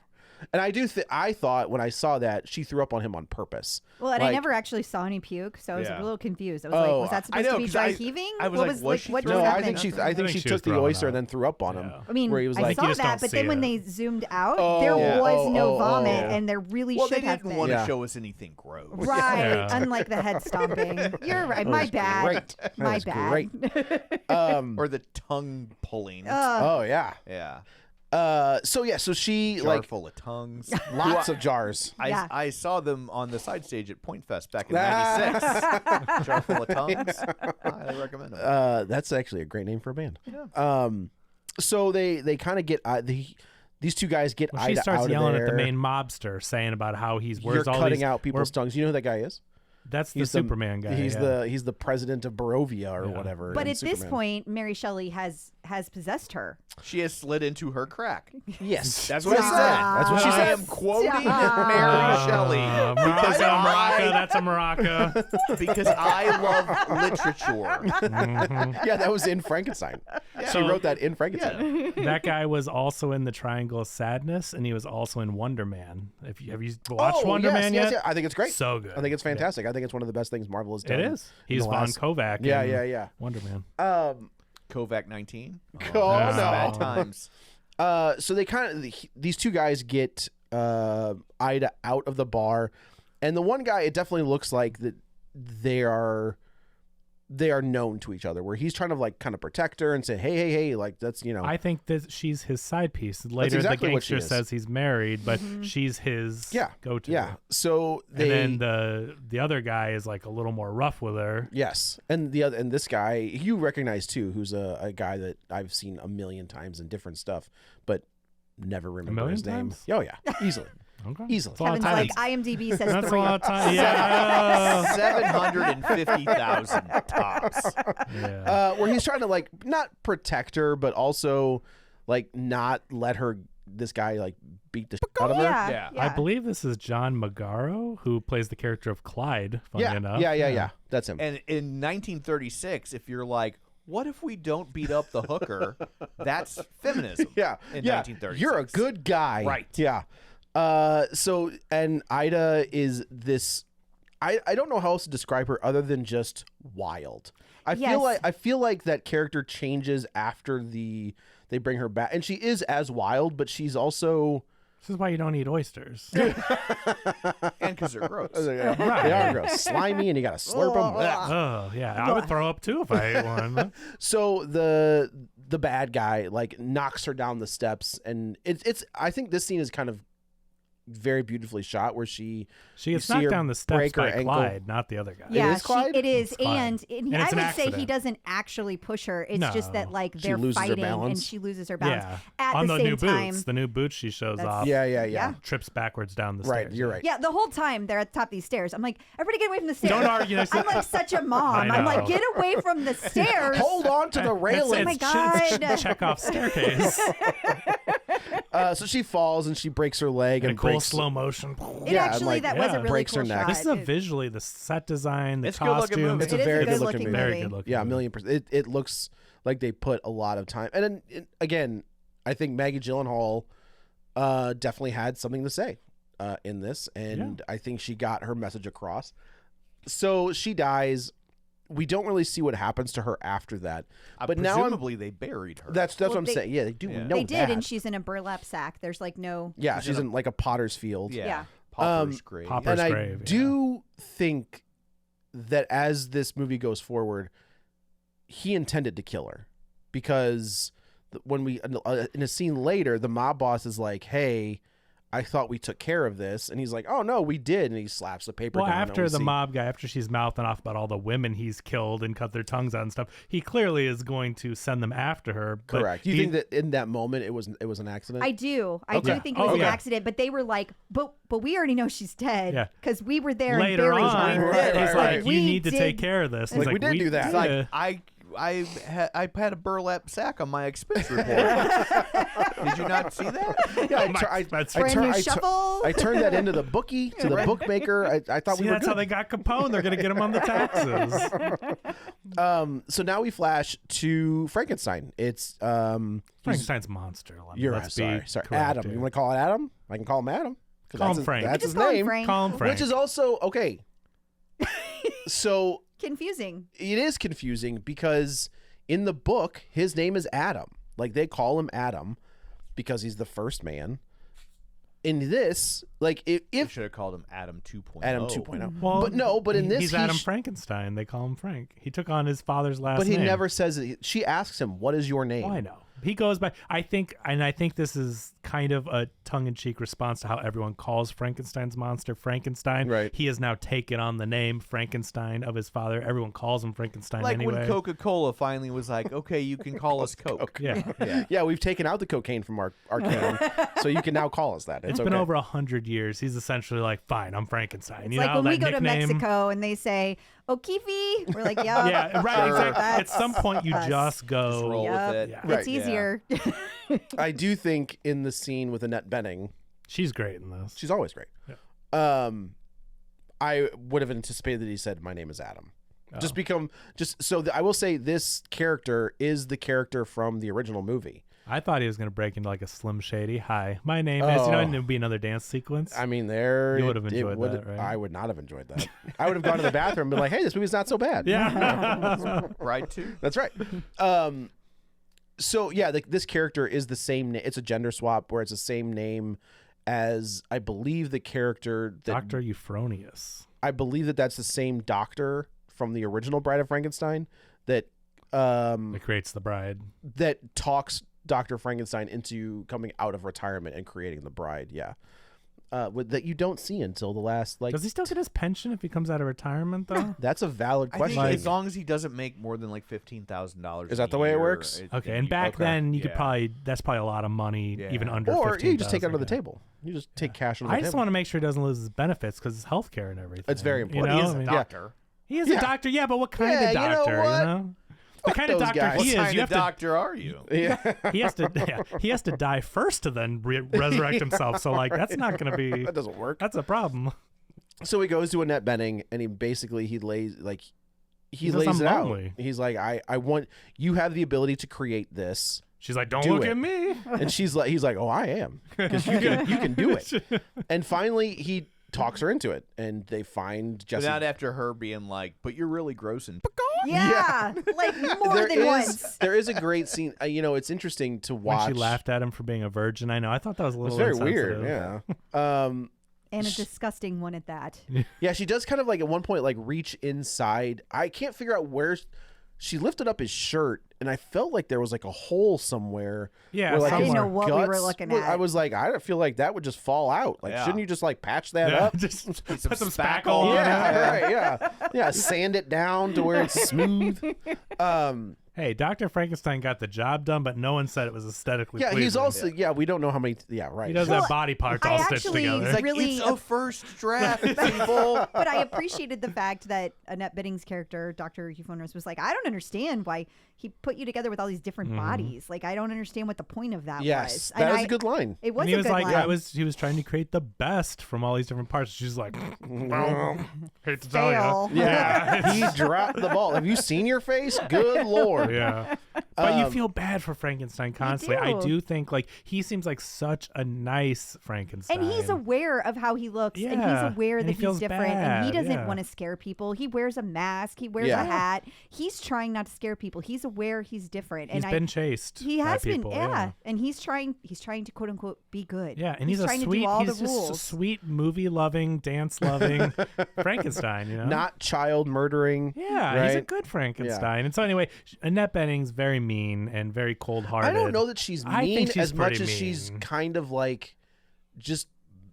C: and I thought when I saw that she threw up on him on purpose.
E: Well, and I
C: Like-
E: never actually saw any puke, so I was
B: Yeah.
E: a little confused. I was
C: Oh,
E: like, was that
B: I
E: supposed
B: know,
E: to be
B: 'cause
E: dry
B: I-
E: heaving?
B: I was
E: what
B: like,
E: was
B: was
E: like
B: she
E: what
B: throwing
E: just
C: No,
B: up?
C: I
E: happened?
C: think
D: I think
C: she
D: she
C: took
D: was
C: the
D: throwing
C: oyster
D: up.
C: and then threw up on him.
D: Yeah.
E: I mean,
C: where he was
E: I
C: like,
E: saw
D: You just
E: that,
D: don't
E: but then
D: see
E: when
D: it.
E: they zoomed out,
C: Oh,
E: there
C: yeah.
E: was no
C: Oh,
E: vomit,
C: yeah.
E: and there really
B: Well, they
E: should have
B: didn't
E: been.
B: want to
C: Yeah.
B: show us anything gross.
E: Right,
D: Yeah.
E: unlike the head stomping. You're right. My
C: was
E: bad.
C: great. That
E: My
C: was
E: bad.
C: great.
B: Or the tongue pulling.
C: Oh yeah.
B: Yeah.
C: So she
B: Jar
C: like
B: full of tongues.
C: lots of jars.
E: Yeah.
B: I saw them on the side stage at Point Fest back in '96. Jar full of tongues. I highly recommend them.
C: That's actually a great name for a band. So they kind of get these two guys get
D: Well, she
C: Ida
D: starts
C: out
D: yelling
C: of
D: at
C: there.
D: the main mobster, saying about how he's
C: You're
D: where's all
C: cutting
D: these,
C: out people's tongues. You know who that guy is?
D: That's the
C: He's
D: Superman guy.
C: He's
D: yeah.
C: he's the president of Barovia or
D: Yeah.
C: whatever.
E: But
C: in
E: at this
C: Superman.
E: point, Mary Shelley has possessed her.
B: She has slid into her crack.
C: yes,
B: That's what I said.
C: That's what she
B: I
C: said.
B: am quoting
E: Stop.
B: Mary Shelley
D: That's a
B: I-
D: maraca. That's a maraca.
B: because I love literature.
C: Yeah, that was in Frankenstein. She
D: So-
C: wrote that in Frankenstein.
D: That guy was also in the Triangle of Sadness, and he was also in Wonder Man. Have you watched Wonder Man yet?
C: Yes. I think it's great.
D: So good.
C: I think it's fantastic. I think it's one of the best things Marvel has done.
D: It is.
C: in
D: He's
C: the
D: Von
C: last-
D: Kovac.
C: Yeah,
D: in
C: yeah.
D: Wonder Man.
B: Kovac 19.
C: Oh,
B: Bad
C: no.
B: times.
C: So they kind of these two guys get Ida out of the bar, and the one guy, it definitely looks like that they are they are known to each other, where he's trying to like kind of protect her and say, hey, like that's, you know.
D: I think that she's his side piece. Later,
C: exactly
D: the
C: what she
D: gangster
C: is.
D: says he's married, but she's his go-to.
C: Yeah. So they.
D: And then the other guy is like a little more rough with her.
C: Yes, and this guy you recognize too, who's a guy that I've seen a million times in different stuff, but never remember his name.
D: times?
C: Oh yeah, easily.
D: Okay.
C: Easily.
D: That's a lot of
E: Kevin's
D: time.
E: like, IMDb says
D: That's a
E: 3.
D: lot of time. Yeah.
B: 750,000 tops.
D: Yeah.
C: Where he's trying to like not protect her, but also like not let this guy like beat the shit out of her.
E: Yeah.
D: I believe this is John Magaro, who plays the character of Clyde, funny enough.
C: Yeah. That's him.
B: And in 1936, if you're like, what if we don't beat up the hooker? That's feminism.
C: Yeah.
B: In
C: yeah.
B: 1936.
C: You're a good guy.
B: Right.
C: Yeah. So, and Ida is this, I don't know how else to describe her other than just wild. I feel like that character changes after they bring her back, and she is as wild, but she's also.
D: This is why you don't eat oysters.
B: And because they're gross.
C: They are gross, slimy, and you gotta slurp them.
D: Oh, yeah. I would throw up too if I ate one.
C: So the bad guy like knocks her down the steps, and it's. I think this scene is kind of very beautifully shot, where she
D: gets
C: see
D: knocked
C: her
D: down the steps
C: break her
D: by
C: ankle.
D: Clyde, not the other guy.
E: Yeah,
C: is Clyde?
E: it is,
D: It's Clyde.
E: and
D: And
E: I
D: it's an
E: would say he
D: accident.
E: doesn't actually push her. It's just
D: No.
E: that like
C: She
E: they're
C: loses her
E: fighting and
C: balance.
E: she loses her balance.
D: Yeah.
E: At
D: On
E: the
D: the
E: same
D: new
E: time,
D: boots. The new boots she shows
E: That's-
D: off.
C: Yeah.
D: Trips backwards down the
C: Right,
D: stairs.
C: you're right.
E: yeah, the whole time they're at the top of these stairs. I'm like, everybody get away from the stairs.
D: Don't argue.
E: I'm like such a mom.
D: I
E: I'm like,
D: know.
E: get away from the stairs.
C: Hold on to the railing.
E: Oh my
D: It's
E: God.
D: check off staircase.
C: So she falls and she breaks her leg
D: In
C: and
D: a cool
C: breaks.
D: slow motion.
E: It
C: Yeah,
E: actually,
C: like,
E: that was a
D: yeah.
E: really
C: breaks her
E: cool
C: neck.
E: shot.
D: This is visually the set design, the
B: It's a good-looking
D: costumes.
B: movie.
C: It's a
E: It is
C: very
E: a
C: good looking
E: good-looking
C: movie.
D: Very
E: movie.
D: good looking.
C: Yeah, a
D: movie.
C: $1,000,000%. It looks like they put a lot of time. And then again, I think Maggie Gyllenhaal definitely had something to say in this, and I think she got her message across. So she dies. We don't really see what happens to her after that. But now
B: presumably they buried her.
C: that's
E: Well,
C: what I'm
E: they-
C: saying. Yeah, they do
B: Yeah.
C: know
E: They did,
C: that.
E: and she's in a burlap sack. There's like no.
C: Yeah, she's in like a potter's field.
B: yeah.
E: Yeah.
B: Pauper's grave.
D: Pauper-
C: And I
D: grave,
C: do think that as this movie goes forward, he intended to kill her, because when we in a scene later, the mob boss is like, "Hey, I thought we took care of this," and he's like, "Oh no, we did," and he slaps the paper
D: Well,
C: down. and
D: after
C: we
D: the
C: see-
D: mob guy, after she's mouthing off about all the women he's killed and cut their tongues out and stuff, he clearly is going to send them after her. But
C: correct. You think that in that moment it was an accident?
E: I do. I
C: Okay.
E: do think it was an
D: yeah.
E: accident, but they were like, but we already know she's dead.
D: Yeah.
E: Because we were there
D: later
E: and buried
D: on,
E: her.
C: Right,
D: he's
C: right,
D: like,
C: right.
D: "You
E: We
D: need to take
E: did-
D: care of this." He's
C: Like, we did do that.
B: It's like I had a burlap sack on my expense report. Did you not see that?
C: Yeah,
E: Brand new shuffle.
C: I turned that into the bookie to the bookmaker. I thought
D: See,
C: we were
D: that's how
C: good.
D: they got Capone. They're going to get him on the taxes.
C: So now we flash to Frankenstein. It's
D: Frankenstein's monster.
C: You're
D: Let's
C: sorry,
D: be
C: sorry,
D: correct
C: Adam.
D: here.
C: You want to call it Adam? I can call him Adam. 'Cause
D: Call
C: that's
D: him
C: his-
D: Frank.
C: That's
E: Just
C: his
E: call him
C: name.
E: Frank.
D: Call him Frank.
C: Which is also okay. So
E: Confusing.
C: it is confusing because in the book his name is Adam. Like they call him Adam because he's the first man. In this, like
B: They
C: if
B: should have called him Adam 2.0.
C: Adam 2.0.
D: Well,
C: but no, but in this
D: he's
C: he
D: Adam
C: sh-
D: Frankenstein. They call him Frank. He took on his father's last
C: but he
D: name.
C: never says it. She asks him, "What is your name?"
D: Oh, I know. He goes by. I think this is kind of a tongue-in-cheek response to how everyone calls Frankenstein's monster Frankenstein.
C: Right.
D: He has now taken on the name Frankenstein of his father. Everyone calls him Frankenstein
B: Like
D: anyway.
B: when Coca-Cola finally was like, okay, you can call us Coke.
D: Yeah.
C: Yeah, we've taken out the cocaine from our can, so you can now call us that.
D: It's
C: okay.
D: been over 100 years. He's essentially like, fine, I'm Frankenstein.
E: It's
D: You
E: like
D: know,
E: when we
D: that
E: go to
D: nickname-
E: Mexico and they say, O'Keefe, we're like, yeah.
D: Yeah, right.
C: Sure.
D: Exactly. At some point, you
E: us.
D: just go.
B: Just roll
E: Yep.
B: with it.
D: Yeah.
C: Right,
E: It's
B: yeah.
E: easier.
C: I do think in the scene with Annette Bening,
D: She's great in this.
C: she's always great. I would have anticipated that he said, "My name is Adam." I will say this character is the character from the original movie.
D: I thought he was going to break into like a Slim Shady. Hi, my name is. You know, and it would be another dance sequence.
C: I mean,
D: You would have enjoyed that, right?
C: I would not have enjoyed that. I would have gone to the bathroom and been like, "Hey, this movie's not so bad."
D: Yeah.
B: Right, too?
C: That's right. So yeah, this character is the same. It's a gender swap where it's the same name as I believe the character that
D: Dr. Euphronius.
C: I believe that's the same doctor from the original Bride of Frankenstein that
D: It creates the bride.
C: that talks Dr. Frankenstein into coming out of retirement and creating the bride. Yeah. That you don't see until the last
D: Does he still get his pension if he comes out of retirement though?
C: That's a valid
B: I
C: question.
B: think as long as he doesn't make more than like $15,000.
C: Is that the way it works?
D: Okay, and back then you could
B: yeah.
D: probably that's probably a lot of money
B: Yeah.
D: even under.
C: Or
D: 15,000,
C: you just take it under the
D: yeah.
C: table. You just take cash under the
D: I just
C: table.
D: want to make sure he doesn't lose his benefits because it's healthcare and everything.
C: It's very important.
D: You know?
B: He is
D: I
B: a
D: mean,
B: doctor.
D: He is
C: Yeah.
D: a doctor, yeah, but what kind
C: Yeah,
D: of
C: you know
D: doctor?
C: what?
D: The kind of
C: those
D: doctor
C: guys.
B: What
D: he is,
B: kind
D: you
B: of
D: have to.
B: doctor are you?
C: Yeah.
D: He has to die first to then resurrect himself. So like that's not going to be.
C: That doesn't work.
D: That's a problem.
C: So he goes to Annette Bening and he lays like he
D: says,
C: lays
D: "I'm
C: it
D: lonely."
C: out. He's like, I want you have the ability to create this.
D: She's like, "Don't
C: Do
D: look
C: it.
D: at me."
C: And he's like, oh, I am, because you can do it. And finally, he talks her into it, and they find
B: But
C: Jessie.
B: not after her being like, but you're really gross and
E: Yeah, like more than once.
C: There is a great scene. It's interesting to watch.
D: When she laughed at him for being a virgin, I know. I thought that was a
C: It's
D: little
C: very weird.
D: insensitive.
C: Yeah.
E: And a disgusting one at that.
C: Yeah, she does kind of like at one point like reach inside. I can't figure out where she lifted up his shirt, and I felt like there was like a hole somewhere.
D: Yeah,
C: where, like,
E: I didn't
C: his
E: know what we were
C: guts
E: looking
C: was-
E: at.
C: I was like, I feel like that would just fall out. Like,
B: Yeah.
C: shouldn't you just like patch that
D: Yeah,
C: up?
D: just put some
B: spackle
D: spackle on
C: Yeah,
D: it.
C: right. Yeah, sand it down to where it's smooth.
D: Hey, Dr. Frankenstein got the job done, but no one said it was aesthetically
C: Yeah, he's
D: pleasing.
C: also we don't know how many. Yeah, right.
D: He doesn't
E: Well,
D: have body parts
E: I
D: all stitched
E: actually-
D: together.
B: He's like,
E: Really
B: it's a first draft, people.
E: But I appreciated the fact that Annette Bening's character, Dr. Euphonos, was like, I don't understand why he put you together with all these different bodies. Like, I don't understand what the point of that
C: Yes,
E: was.
C: that is a good line.
E: It was
D: And he
E: a
D: was
E: good
D: like,
E: line.
D: he was trying to create the best from all these different parts. She's like, well, hate to tell
E: Fail.
D: you.
C: Yeah, he dropped the ball. Have you seen your face? Good lord.
D: Yeah. But you feel bad for Frankenstein constantly. I
E: do.
D: do think like he seems like such a nice Frankenstein.
E: And he's aware of how he looks, and
D: Yeah,
E: he's aware
D: and
E: that
D: he feels
E: he's different, and he
D: bad,
E: doesn't
D: yeah.
E: want to scare people. He wears a mask, he wears
C: Yeah.
E: a hat. He's trying not to scare people. He's aware he's different,
D: He's
E: and
D: been chased.
E: he
D: by
E: has been,
D: people,
E: yeah. And he's trying to quote unquote be good.
D: Yeah, and he's a
E: trying
D: sweet,
E: to do all
D: he's
E: the
D: just a
E: rules.
D: sweet movie loving, dance loving Frankenstein. You know,
C: Not child murdering.
D: yeah, he's a
C: right?
D: good Frankenstein. And so anyway, Annette Bening's very mean and very cold hearted.
C: I don't know that she's
D: I
C: mean
D: think she's
C: as much
D: pretty
C: as she's
D: mean.
C: kind of like just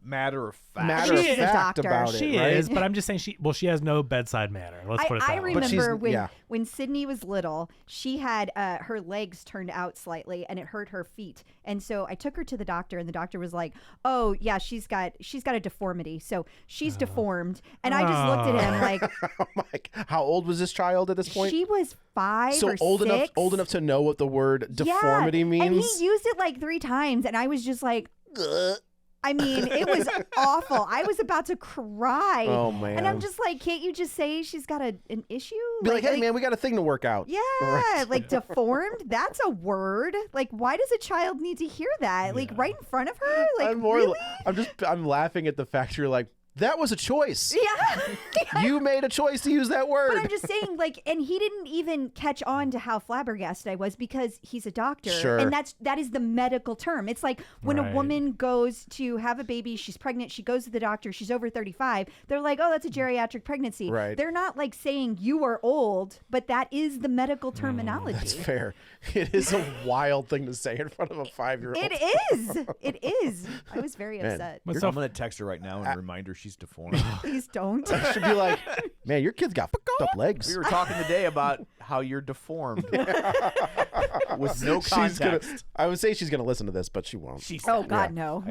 B: Matter of fact.
C: matter
E: She
C: of
E: is a
C: fact
E: doctor.
C: about it.
D: She
C: right?
D: is, but I'm just saying she has no bedside manner. Let's put it that
E: I
D: way.
C: But she's-
E: remember
C: yeah.
E: when Sydney was little, she had her legs turned out slightly, and it hurt her feet. And so I took her to the doctor, and the doctor was like, "Oh yeah, she's got a deformity, so she's deformed." And I just looked at him like,
C: I'm like, how old was this child at this point?
E: she was 5
C: so
E: or
C: old
E: 6.
C: enough to know what the word deformity
E: Yeah,
C: means.
E: and he used it like 3 times, and I was just like, ugh. I mean, it was awful. I was about to cry.
C: Oh, man.
E: And I'm just like, can't you just say she's got an issue?
C: Be like, hey man, we got a thing to work out.
E: Yeah,
C: Right.
E: like deformed. That's a word. Like, why does a child need to hear that? Like right in front of her? Like, really?
C: I'm laughing at the fact you're like, that was a choice.
E: Yeah.
C: You made a choice to use that word.
E: But I'm just saying, like, and he didn't even catch on to how flabbergasted I was because he's a doctor,
C: Sure.
E: and that is the medical term. It's like when a
D: Right.
E: woman goes to have a baby, she's pregnant, she goes to the doctor, she's over 35. They're like, oh, that's a geriatric pregnancy.
C: Right.
E: They're not like saying you are old, but that is the medical terminology.
C: That's fair. It is a wild thing to say in front of a 5-year-old.
E: It is. It is. I was very
C: Man.
E: upset.
D: What's
B: I'm
D: so
B: going to text her right now and remind her she's deformed.
E: Please don't.
C: Should be like, man, your kid's got fucked up legs.
B: We were talking today about how you're deformed with no
C: She's gonna,
B: context.
C: I would say she's going to listen to this, but she won't.
B: She
E: Oh
B: said.
E: God, no.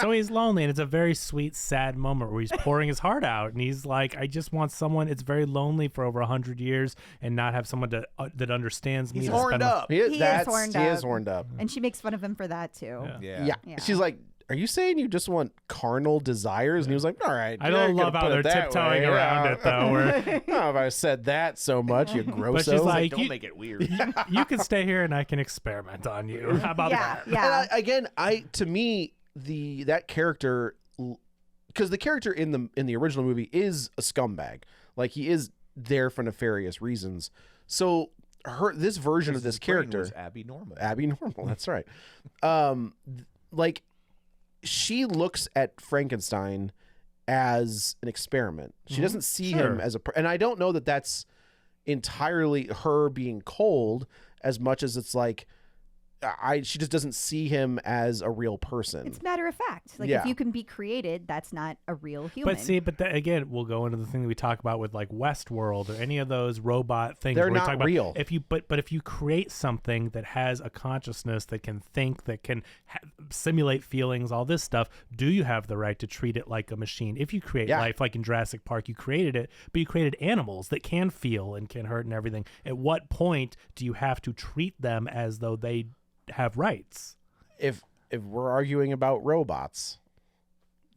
D: So he's lonely, and it's a very sweet, sad moment where he's pouring his heart out, and he's like, "I just want someone." It's very lonely for over 100 years, and not have someone that understands me.
B: He's
D: to spend
B: horned
D: my-
B: up.
C: He is,
E: He
C: that's,
E: is horned
C: he
E: up.
C: is horned up.
E: And she makes fun of him for that too.
D: Yeah.
C: Yeah.
E: Yeah.
C: She's like, are you saying you just want carnal desires? And he was like, all right.
D: I don't
C: you're
D: love
C: gonna
D: how
C: put
D: they're
C: it that
D: tiptoeing
C: way.
D: around
C: Yeah.
D: it, though. Where
C: I don't know if I said that so much, you grosso.
D: But she's like,
B: Don't
D: you,
B: make it weird.
D: you can stay here, and I can experiment on you. How about
E: Yeah,
D: that?
E: yeah.
C: And to me, that character, because the character in the original movie is a scumbag. Like, he is there for nefarious reasons. So this version of this
B: His brain
C: character,
B: was Abby Normal.
C: Abby Normal, that's right. Like, she looks at Frankenstein as an experiment. She doesn't see
D: Sure.
C: him as and I don't know that that's entirely her being cold as much as it's like she just doesn't see him as a real person.
E: It's matter of fact. Like
C: Yeah.
E: if you can be created, that's not a real human.
D: But see, again, we'll go into the thing that we talk about with like Westworld or any of those robot things.
C: They're
D: where we
C: not
D: talk about
C: real.
D: If you but if you create something that has a consciousness, that can think, that can simulate feelings, all this stuff, do you have the right to treat it like a machine? If you create
C: Yeah.
D: life, like in Jurassic Park, you created it, but you created animals that can feel and can hurt and everything. At what point do you have to treat them as though they have rights?
C: If we're arguing about robots,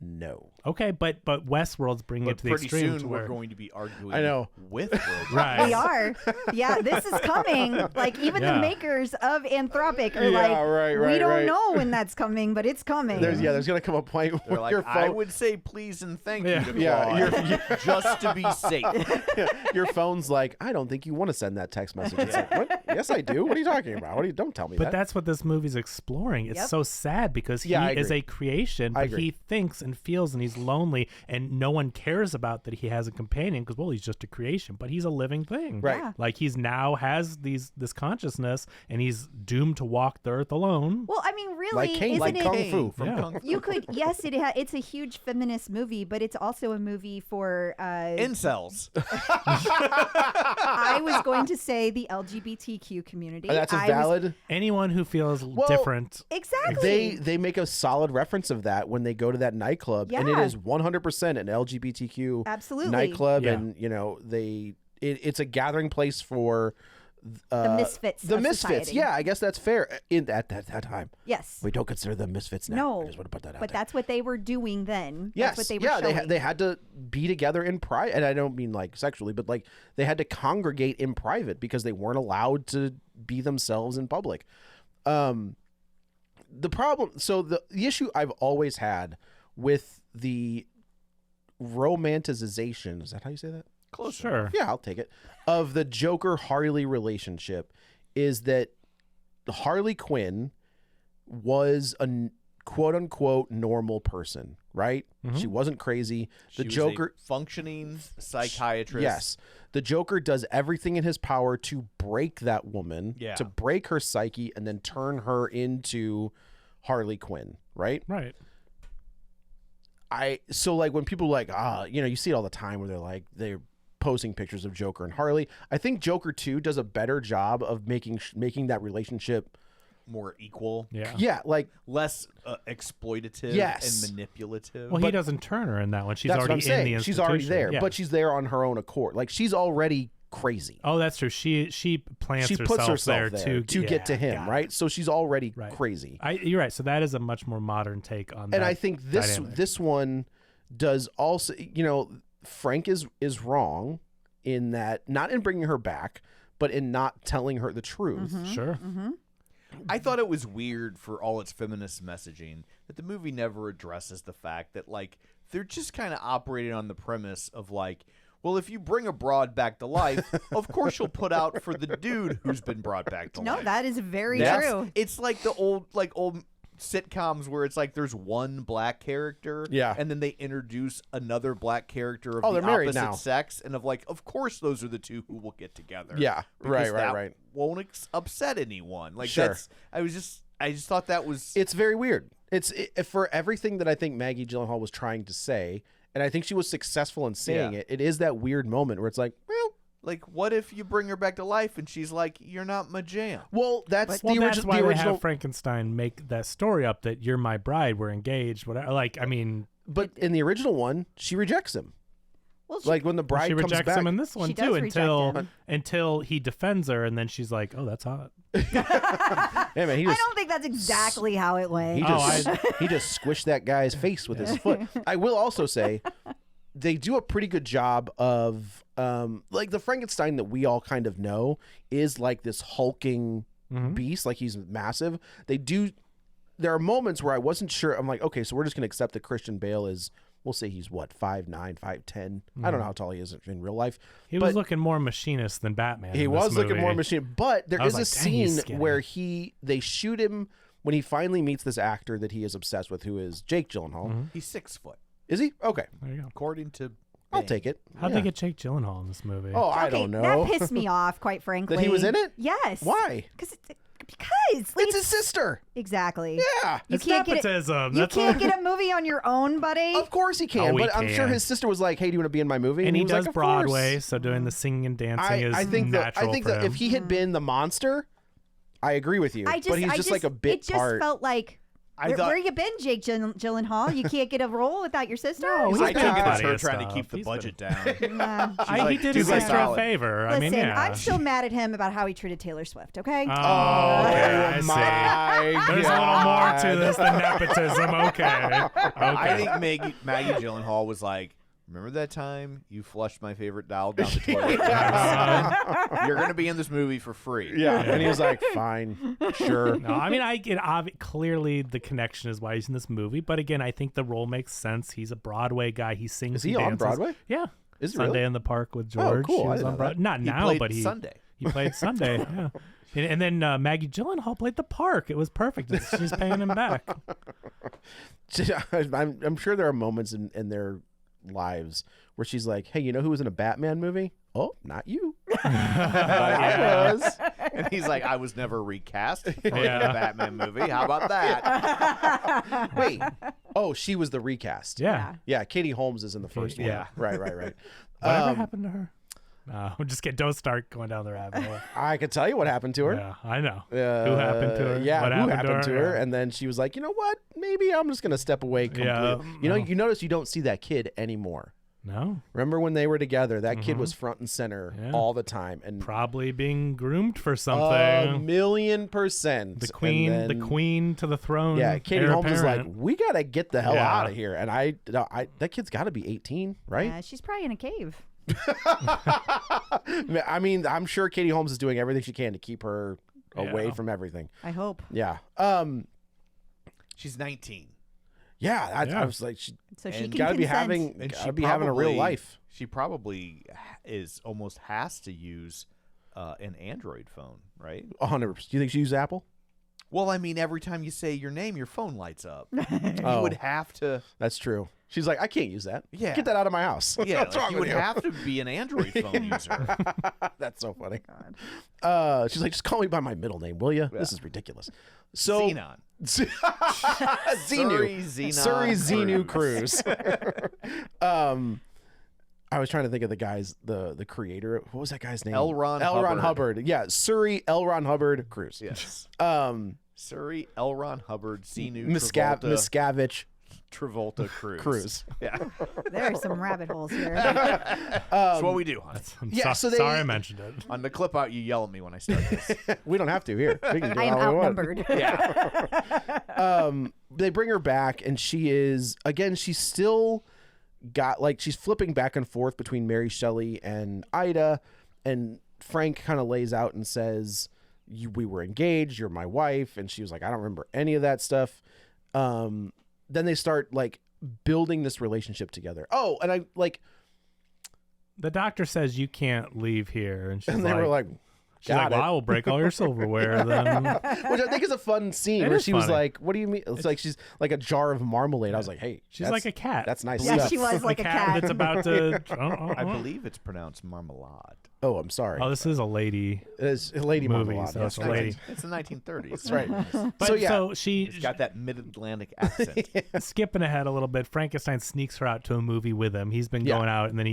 C: no.
D: Okay, but Westworld's bringing it
B: But
D: to the
B: pretty
D: extreme.
B: soon
D: to
B: we're
D: where,
B: going to be arguing
C: I know.
B: with robots.
D: right?
E: We are. Yeah, this is coming. Like even
D: Yeah.
E: the makers of Anthropic are
C: Yeah,
E: like,
C: right,
E: we don't
C: right.
E: know when that's coming, but it's coming.
C: There's gonna come a point
B: They're
C: where
B: like,
C: your
B: I
C: phone,
B: would say please and thank
D: Yeah.
B: you to
C: Yeah,
B: Claude, just to be safe.
C: your phone's like, I don't think you want to send that text message. It's like, what? Yes, I do. What are you talking about? Don't tell me
D: But
C: that.
D: that's what this movie's exploring. It's
E: Yep.
D: so sad because he
C: Yeah, I
D: is
C: agree.
D: a creation,
C: I
D: but
C: agree.
D: he thinks and feels and he's lonely, and no one cares about that he has a companion because, well, he's just a creation, but he's a living thing.
C: Right.
E: Yeah.
D: Like he's now has this consciousness and he's doomed to walk the earth alone.
E: Well, I mean, really,
C: Like Kane,
E: isn't
C: like
E: it?
C: Kung
B: Kane
C: Fu.
B: from
D: Yeah.
B: Kung Fu.
E: You could, yes, it's a huge feminist movie, but it's also a movie for.
B: Incels.
E: I was going to say the LGBTQ community.
C: That's a
E: I was-
C: valid.
D: Anyone who feels
C: Well,
D: different.
E: Exactly.
C: They make a solid reference of that when they go to that nightclub, and it
E: Yeah.
C: is 100% an LGBTQ
E: Absolutely.
C: nightclub,
D: Yeah.
C: and it's a gathering place for
E: the misfits.
C: The
E: of
C: misfits,
E: society.
C: yeah, I guess that's fair. In that time,
E: Yes.
C: we don't consider them misfits now.
E: No,
C: I just want to put that out
E: but
C: there.
E: that's what they were doing then.
C: Yes,
E: That's what they were
C: yeah,
E: showing.
C: they had to be together in private, and I don't mean like sexually, but like they had to congregate in private because they weren't allowed to be themselves in public. The problem, so the issue I've always had with the romanticization, is that how you say that?
B: Close.
D: Sure.
C: Yeah, I'll take it. Of the Joker Harley relationship is that Harley Quinn was a quote unquote normal person, right? She wasn't crazy.
B: She
C: The
B: was
C: Joker,
B: a functioning psychiatrist.
C: yes. The Joker does everything in his power to break that woman,
B: Yeah.
C: to break her psyche and then turn her into Harley Quinn, right?
D: Right.
C: So like when people like, you see it all the time where they're posting pictures of Joker and Harley. I think Joker 2 does a better job of making that relationship,
B: More equal.
D: Yeah.
C: like
B: Less exploitative
C: Yes.
B: and manipulative.
D: Well, he doesn't turn her in that one. She's
C: that's
D: already
C: what I'm saying.
D: in the
C: She's already
D: institution.
C: there,
D: Yeah.
C: but she's there on her own accord. Like she's already crazy.
D: Oh, that's true. She plants
C: She
D: herself,
C: puts herself
D: there
C: to get to him,
D: got it.
C: right? So she's already
D: Right.
C: crazy.
D: You're right. So that is a much more modern take on that.
C: And I think
D: dynamic.
C: this one does also, Frank is wrong in that, not in bringing her back, but in not telling her the truth.
D: Sure.
B: I thought it was weird, for all its feminist messaging, that the movie never addresses the fact that, like, they're just kind of operating on the premise of, like, well, if you bring a broad back to life, of course you'll put out for the dude who's been brought back to
E: no,
B: life.
E: that is very
B: That's-
E: true.
B: It's like the old sitcoms where it's like there's one black character,
C: Yeah.
B: and then they introduce another black character of
C: Oh,
B: the
C: they're married
B: opposite
C: now.
B: sex, and of course those are the two who will get together.
C: Yeah,
B: because
C: right.
B: that won't upset anyone. Like
C: Sure.
B: I just thought that was
C: It's very weird. It's for everything that I think Maggie Gyllenhaal was trying to say, and I think she was successful in saying
B: Yeah.
C: it is that weird moment where it's like,
B: like, what if you bring her back to life and she's like, you're not my jam?
C: well, that's
D: Well,
C: the
D: that's why
C: the
D: they
C: original.
D: have Frankenstein make that story up that you're my bride, we're engaged, whatever. Like, I mean,
C: But in the original one, she rejects him.
E: Well,
C: Like when the bride
D: she
C: comes
D: rejects
C: back.
D: him in this one
E: She
D: too
E: does reject him.
D: until he defends her, and then she's like, "Oh, that's hot."
C: Yeah, man, he
E: I
C: just
E: don't think that's exactly how it went.
C: he
D: Oh,
C: just he just squished that guy's face with his foot. I will also say they do a pretty good job of like the Frankenstein that we all kind of know is like this hulking beast, like he's massive. There are moments where I wasn't sure. I'm like, okay, so we're just gonna accept that Christian Bale is, we'll say he's what, 5'9", 5'10". I don't know how tall he is in real life.
D: He
C: but
D: was looking more machinist than Batman.
C: he
D: in this
C: was looking more
D: movie.
C: machine. But there
D: I was
C: is a
D: like, dang, he's
C: scene
D: skinny.
C: where they shoot him when he finally meets this actor that he is obsessed with, who is Jake Gyllenhaal.
B: He's 6 foot.
C: Is he? Okay.
D: There you go.
B: According to
C: I'll
B: Bing.
C: take it.
D: How'd
C: Yeah.
D: they get Jake Gyllenhaal in this movie?
C: Oh, I
E: Okay,
C: don't know.
E: That pissed me off, quite frankly.
C: That he was in it?
E: Yes.
C: Why?
E: Because
C: It's his sister.
E: exactly.
C: Yeah.
E: You
D: It's
E: can't
D: nepotism.
E: You
D: That's
E: can't
D: what-
E: get a movie on your own, buddy.
C: Of course he can,
D: Oh, he
C: but I'm sure
D: can.
C: his sister was like, "Hey, do you want to be in my movie?"
D: And he
C: was
D: does
C: like, "Of
D: Broadway,
C: course."
D: so doing the singing and dancing is
C: I think
D: natural
C: I think
D: for
C: that
D: him.
C: if he had been the monster, I agree with you. but he's just like a bit
E: It just
C: part.
E: felt like.
B: I thought
E: Where you been, Jake Gyllenhaal? You can't get a role without your sister?
D: No,
B: I
D: he's
B: think
D: been
B: it was
D: plenty
B: her
D: of
B: trying to
D: stuff.
B: keep the
D: He's
B: budget down.
E: Nah.
D: He did his
B: she's like
D: sister a
B: solid.
D: favor.
E: Listen,
D: I mean, yeah.
E: I'm still mad at him about how he treated Taylor Swift, okay?
D: Oh, okay, I see.
C: my
D: There's a little more to this than nepotism. Okay.
B: I think Maggie Gyllenhaal was like, remember that time you flushed my favorite doll down the toilet? You're going to be in this movie for free.
C: Yeah. And he was like, "Fine, sure."
D: No, I mean, I get clearly the connection is why he's in this movie, but again, I think the role makes sense. He's a Broadway guy. He sings.
C: Is he
D: and
C: on
D: dances.
C: Broadway?
D: Yeah.
C: Is he
D: Sunday
C: really?
D: in the Park with George.
C: cool.
D: He
C: I
D: was
C: didn't
D: on
C: know
D: Broadway. Not
B: He
D: now,
B: played
D: but
B: Sunday.
D: He played Sunday. Yeah. And then Maggie Gyllenhaal played the park. It was perfect. She's paying him back.
C: I'm sure there are moments in their lives where she's like, "Hey, you know who was in a Batman movie? Oh, not you." I was.
B: And he's like, I was never recast for
D: Yeah.
B: a Batman movie. How about that?
C: Wait. Oh, she was the recast.
D: Yeah.
C: Yeah, Katie Holmes is in the first one.
B: Yeah.
C: Right.
D: Whatever happened to her? No, just don't start going down the rabbit hole.
C: I could tell you what happened to her.
D: Yeah, I know. Who happened to her?
C: Yeah,
D: What
C: who happened to her?
D: Yeah.
C: And then she was like, "You know what? Maybe I'm just gonna step away completely." You know,
D: no.
C: you notice you don't see that kid anymore.
D: No,
C: Remember when they were together? That kid was front and center
D: Yeah.
C: all the time, and
D: probably being groomed for
C: a
D: something.
C: $1,000,000%.
D: The queen,
C: And
D: the
C: then-
D: queen to the throne.
C: Yeah, Katie
D: heir
C: Holmes is like,
D: apparent.
C: "We gotta get the hell
D: Yeah.
C: out of here." And I that kid's got to be 18, right?
E: Yeah, she's probably in a cave.
C: I mean, I'm sure Katie Holmes is doing everything she can to keep her away
D: Yeah.
C: from everything.
E: I hope.
C: Yeah.
B: She's 19.
C: Yeah.
D: Yeah.
C: I was like, she
E: So she
B: And
E: can
C: gotta be
E: consent.
C: having
B: And
C: gotta
B: she
C: be having a real
B: probably-
C: life.
B: She probably is almost has to use an Android phone, right?
C: 100%. Do you think she used Apple?
B: Well, I mean, every time you say your name, your phone lights up. You
C: Oh.
B: would have to.
C: That's true. She's like, "I can't use that.
B: Yeah.
C: Get that out of my house."
B: Yeah,
C: What's
B: like,
C: wrong
B: you would
C: with you?
B: have to be an Android phone user.
C: That's so funny. She's like, "Just call me by my middle name, will you?" This is ridiculous. So
B: Xenon.
C: Xenu.
B: Xenon
C: Surrey Xenu
B: Cruz.
C: Cruz. I was trying to think of the guys, the creator. What was that guy's name?
B: L. Ron Hubbard.
C: Hubbard. Yeah, Surrey L. Ron Hubbard Cruz.
B: Yes.
C: Um,
B: Surrey, L. Ron Hubbard, Xenu,
C: Miscavige
B: Travolta Cruz.
C: Cruz.
B: Yeah.
E: There are some rabbit holes here.
B: That's what we do, hon.
D: I'm
C: Yeah, so they-
D: sorry I mentioned it.
B: On the clip out, you yell at me when I start this.
C: We don't have to here. We can do
E: I am
C: all we want.
E: outnumbered.
B: Yeah.
C: They bring her back, and she is again. She's still got like she's flipping back and forth between Mary Shelley and Ida, and Frank kind of lays out and says, "We were engaged. You're my wife," and she was like, "I don't remember any of that stuff." Then they start like building this relationship together. Oh, and I like,
D: The doctor says you can't leave here, and she's
C: and they
D: like,
C: were like,
D: she's like,
C: "Got
D: well,
C: it."
D: I will break all your silverware then.
C: Which I think is a fun scene
D: It
C: where
D: is
C: she was
D: funny.
C: like, "What do you mean?" It's like she's like a jar of marmalade. I was like, "Hey,
D: She's
C: that's-
D: like a cat.
C: That's nice
E: Yeah,
C: stuff."
E: she was like
D: the
E: a
D: cat
E: cat.
D: that's about to.
B: I believe it's pronounced marmalade.
C: Oh, I'm sorry.
D: Oh, this is a lady
C: It's a lady
D: movie,
C: marmalade.
D: so it's a
C: That's right.
D: lady.
B: It's the 1930s.
C: That's right.
D: But
C: So, yeah.
D: so she
B: It's got that mid-Atlantic accent.
D: skipping ahead a little bit. Frankenstein sneaks her out to a movie with him. He's been
C: Yeah.
D: going out, and then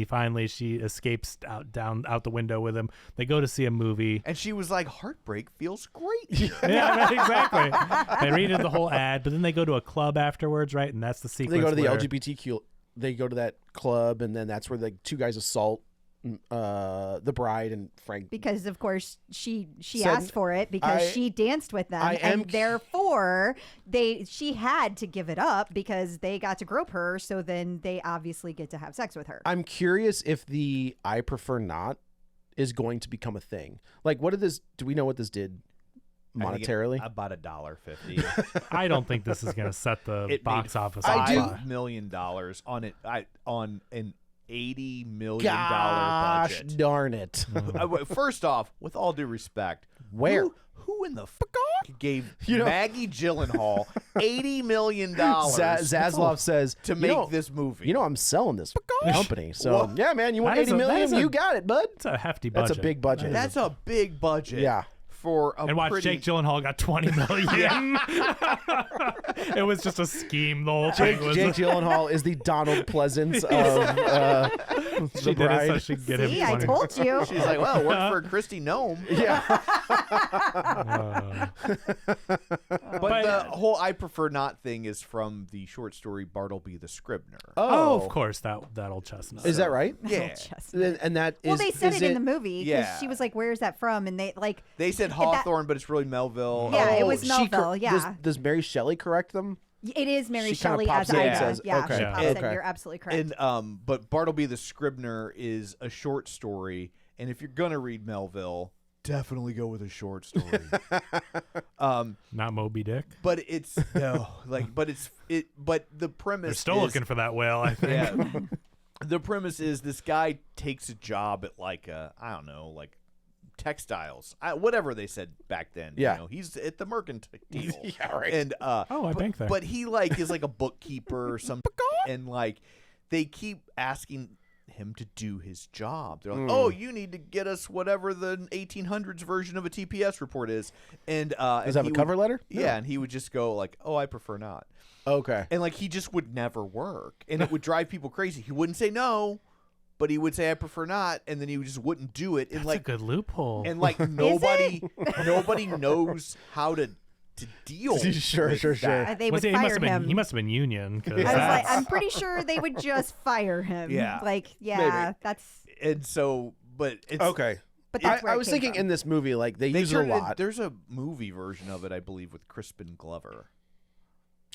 D: she escapes out the window with him. They go to see a movie.
B: And she was like, heartbreak feels great.
D: Yeah, exactly. They read the whole ad, but then they go to a club afterwards, right? And that's the sequence.
C: They go to the
D: where-
C: LGBTQ. They go to that club, and then that's where the two guys assault the bride and Frank.
E: Because of course she
C: Said,
E: asked for it because
C: I-
E: she danced with them,
C: I am
E: and therefore she had to give it up because they got to grope her. So then they obviously get to have sex with her.
C: I'm curious if the "I prefer not" is going to become a thing. Like, what did this? Do we know what this did
B: I think
C: monetarily?
B: about $1.50.
D: I don't think this is going to set the
B: It
D: box
B: made
D: office.
C: I
D: on
C: do-
D: fire.
B: $5 million on it. On an $80 million
C: Gosh
B: budget.
C: darn it!
B: First off, with all due respect,
C: Where?
B: Who in the gave
C: You know-
B: Maggie Gyllenhaal $80 million
C: Zaslav says
B: to make this movie.
C: You know, I'm selling this company. So
B: What?
C: yeah, man, you want
D: That is
C: $80 million?
D: that is
C: You got it, bud.
D: It's a hefty budget.
C: That's a big budget.
B: That's a big budget.
C: Yeah.
B: For a
D: And watch,
B: pretty...
D: Jake Gyllenhaal got $20 million. It was just a scheme. The whole thing was.
C: Jake Gyllenhaal is the Donald Pleasance of the
D: She did it
C: bride.
D: so she could get him.
E: See, I
D: 20.
E: told you.
B: She's like, well, it worked for Christy Nome.
C: Yeah.
B: But the whole I prefer not thing is from the short story Bartleby the Scribner.
D: Oh, of course, that old chestnut.
C: Is that right?
B: Yeah.
C: And that is.
E: Well, they said
C: is
E: it in the movie because
B: Yeah.
E: she was like, "Where's that from?" And they like,
B: They said Hawthorne, but it's really Melville.
E: Yeah, it was
C: she
E: Melville, yeah.
C: Does Mary Shelley correct them?
E: it is Mary
C: She kinda
E: Shelley
C: pops
E: as
B: in
E: Ida.
B: and says,
E: Yeah,
C: okay.
E: she
D: Yeah.
E: pops in.
C: Okay.
E: You're absolutely correct.
B: And but Bartleby the Scribner is a short story, and if you're gonna read Melville, definitely go with a short story.
D: Not Moby Dick.
B: But it's no, like, but the premise
D: They're still
B: is,
D: looking for that whale, I think.
B: Yeah, the premise is this guy takes a job at like I don't know, like textiles, whatever they said back then.
C: Yeah.
B: You know, he's at the mercantile.
C: Yeah, right.
B: And
D: I bank there.
B: But he like is like a bookkeeper or something, and like they keep asking him to do his job. They're like, "Oh, you need to get us whatever the 1800s version of a TPS report is." And
C: Does it have a cover letter?
B: Yeah, and he would just go like, "Oh, I prefer not."
C: Okay.
B: And like he just would never work, and it would drive people crazy. He wouldn't say no, but he would say I prefer not, and then he just wouldn't do it. And
D: That's
B: like
D: a good loophole.
B: and like nobody knows how to deal.
C: Sure,
B: with
C: sure,
B: that.
C: sure.
E: they would
D: he must
E: fire
D: have been,
E: him.
D: He must have been union. 'Cause
E: I was like,
D: that's-
E: I'm pretty sure they would just fire him.
B: Yeah.
E: Like, yeah,
C: Maybe.
E: that's.
B: And so, but it's
C: Okay.
E: But that's where
C: I
E: it
C: was
E: came
C: thinking
E: from.
C: in this movie, like they
B: They
C: use it a
B: turned it-
C: lot.
B: There's a movie version of it, I believe, with Crispin Glover.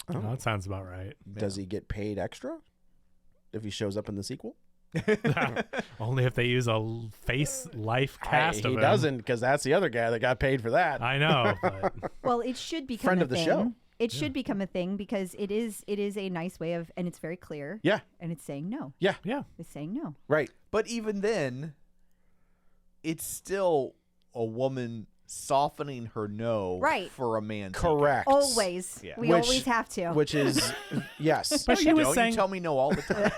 D: Oh, that sounds about right.
C: Does he get paid extra if he shows up in the sequel?
D: Only if they use a face life cast of
C: He
D: him.
C: doesn't, because that's the other guy that got paid for that.
D: I know. But
E: Well, it should become
C: Friend
E: a
C: of the
E: thing.
C: show.
E: It should become a thing because it is a nice way of, and it's very clear.
C: Yeah.
E: And it's saying no.
C: Yeah.
D: yeah.
E: It's saying no.
C: Right.
B: But even then, it's still a woman softening her no
E: Right.
B: for a man.
C: Correct.
E: Always.
B: Yeah.
E: We
C: Which-
E: always have to.
C: Which is, yes.
D: But she was
B: Don't
D: saying,
B: you tell me no all the time.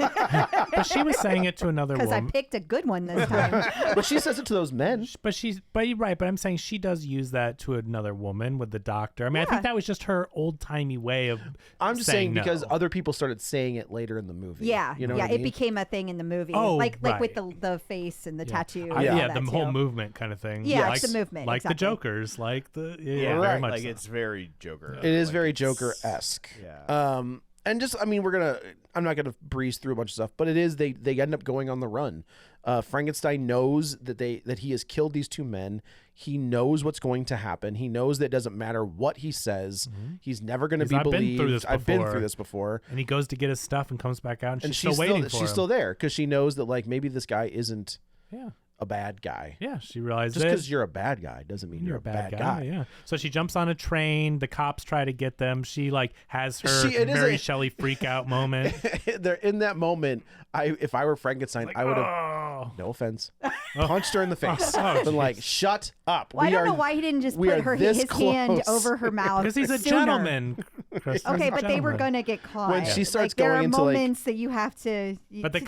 D: but she was saying it to another
E: Because I
D: woman.
E: picked a good one this time.
C: But she says it to those men.
D: But you're right. But I'm saying she does use that to another woman with the doctor. I mean, I
E: Yeah.
D: think that was just her old timey way of.
C: I'm just saying
D: no.
C: because other people started saying it later in the movie.
E: Yeah.
C: You know
E: yeah.
C: what I mean?
E: It became a thing in the movie.
D: Oh,
E: like with
D: right.
E: the face and the tattoo.
D: I-
E: and all
D: yeah,
E: that
D: the whole
E: too.
D: movement kind of thing.
E: Yeah,
D: like,
E: it's the movement,
D: like the
E: exactly.
D: Jokers, like the yeah,
C: Right.
D: very much.
B: Like
D: so.
B: it's very Joker.
C: It is
B: Like,
C: very
B: it's-
C: Joker-esque.
B: Yeah.
C: And just, I mean, I'm not gonna breeze through a bunch of stuff, but it is they end up going on the run. Frankenstein knows that he has killed these two men. He knows what's going to happen. He knows that it doesn't matter what he says. He's never going to be
D: I've been
C: believed.
D: through this
C: I've been
D: before.
C: through this before.
D: And he goes to get his stuff and comes back out, and,
C: And
D: she's still waiting for
C: she's
D: him.
C: still there because she knows that like maybe this guy isn't
D: Yeah,
C: a bad guy.
D: yeah. She realizes
C: Just because you're a bad guy doesn't mean
D: you're a bad guy. Yeah. So she jumps on a train. The cops try to get them. She like has her
C: It is
D: Mary
C: a-
D: Shelley freak out moment.
C: They're in that moment. If I were Frankenstein, I would have.
D: Oh.
C: No offense. Punched her in the face.
D: Oh,
C: Been like, shut up.
E: Well, I
C: We
E: don't
C: are-
E: know why he didn't just
C: we
E: put
C: are
E: his
C: this
E: hand
C: close.
E: over her mouth.
D: Because he's a
E: sooner.
D: gentleman. Chris. He's
E: Okay,
D: a
E: but they were
D: gentleman.
E: gonna get caught.
C: When she starts
E: like, there
C: going
E: are
C: into, like-
E: moments that you have to.
D: But the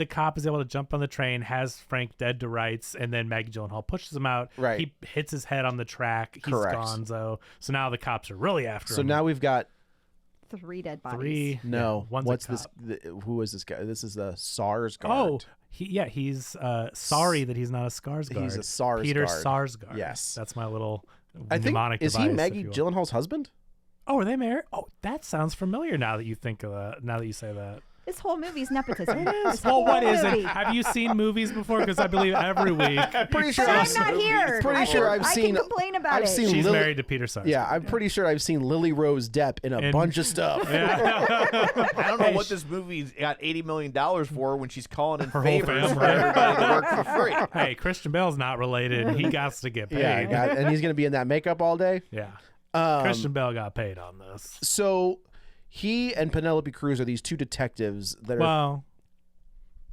D: cop is able to jump on the train, has Frank dead to rights, and then Maggie Gyllenhaal pushes him out.
C: Right.
D: He hits his head on the track. He's
C: Correct.
D: gonzo. So now the cops are really after
C: So
D: him.
C: now we've got
E: 3 dead bodies.
D: 3.
C: no.
D: Yeah, one's
C: What's
D: a
C: this?
D: cop.
C: Who is this guy? This is the Sarsgaard.
D: Oh, he's sorry that he's not a Skarsgård.
C: He's a Sarsgaard.
D: Peter Sarsgaard.
C: Yes.
D: That's my little
C: I think
D: mnemonic
C: is
D: device.
C: he
D: if
C: Maggie
D: you will.
C: Gyllenhaal's husband?
D: Oh, are they married? Oh, that sounds familiar now that you think of that. Now that you say that.
E: This whole movie's nepotism.
D: Yes.
E: This
D: Well,
E: whole
D: what is
E: movie.
D: it? Have you seen movies before? Because I believe every week.
C: Pretty sure
E: But
C: I've
E: I'm not here.
C: Pretty
E: I
C: sure
E: can,
C: I've
E: I
C: seen.
E: can complain about
C: I've
E: it.
C: seen
D: She's
C: Lily,
D: married to Peter Sarsgaard.
C: Yeah, I'm pretty sure I've seen Lily Rose Depp in a bunch of stuff.
B: I don't know what this movie's got $80 million for when she's calling in
D: Her whole
B: favors for
D: family.
B: everybody to work for free.
D: Hey, Christian Bale's not related. He got to get paid.
C: Yeah, and he's gonna be in that makeup all day.
D: Yeah.
C: Um,
D: Christian Bale got paid on this.
C: So he and Penelope Cruz are these two detectives that are.
D: Well,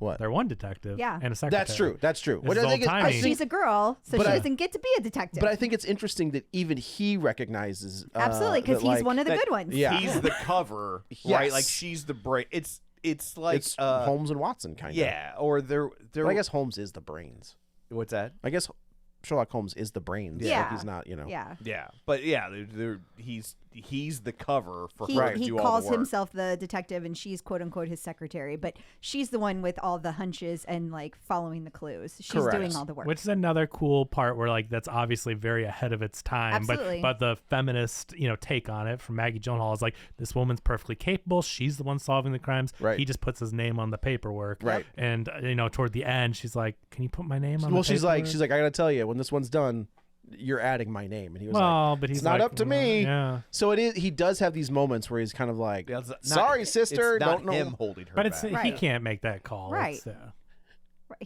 C: What?
D: They're one detective
E: Yeah.
D: and a secretary.
C: That's true.
D: This
C: What
D: is
C: I think is,
D: old-timey.
C: I think,
E: She's a girl, so
C: But
E: she
C: I-
E: doesn't get to be a detective.
C: but I think it's interesting that even he recognizes
E: Absolutely, because
C: that,
E: he's
C: like,
E: one of the
B: that
E: good ones.
C: Yeah.
B: He's the cover, right?
C: Yes.
B: Like she's the brain. It's like
C: it's Holmes and Watson kind of.
B: yeah, or they're
C: But I guess Holmes is the brains.
B: what's that?
C: I guess Sherlock Holmes is the brains.
E: Yeah.
C: Like he's not, you know.
E: Yeah.
B: Yeah, but yeah, he's the cover for
E: He,
B: her to
E: he
B: do all
E: calls
B: the work.
E: himself the detective, and she's quote unquote his secretary. But she's the one with all the hunches and like following the clues. She's
C: Correct.
E: doing all the work.
D: Which is another cool part where like that's obviously very ahead of its time.
E: Absolutely.
D: But the feminist, take on it from Maggie Gyllenhaal is like, this woman's perfectly capable. She's the one solving the crimes.
C: Right.
D: He just puts his name on the paperwork.
C: Right.
D: And toward the end, she's like, can you put my name on
C: Well,
D: the
C: she's
D: paperwork?
C: like, I gotta tell you, when this one's done, you're adding my name. And he was
D: well,
C: like,
D: but he's
C: it's not
D: like,
C: up to me.
D: Yeah.
C: So it is. He does have these moments where he's kind of like,
B: Yeah, it's not-
C: sorry, sister,
B: it's not
C: don't know.
B: him holding her
D: But it's
B: back.
D: he
E: Right.
D: can't make that call.
E: Right.
D: It's,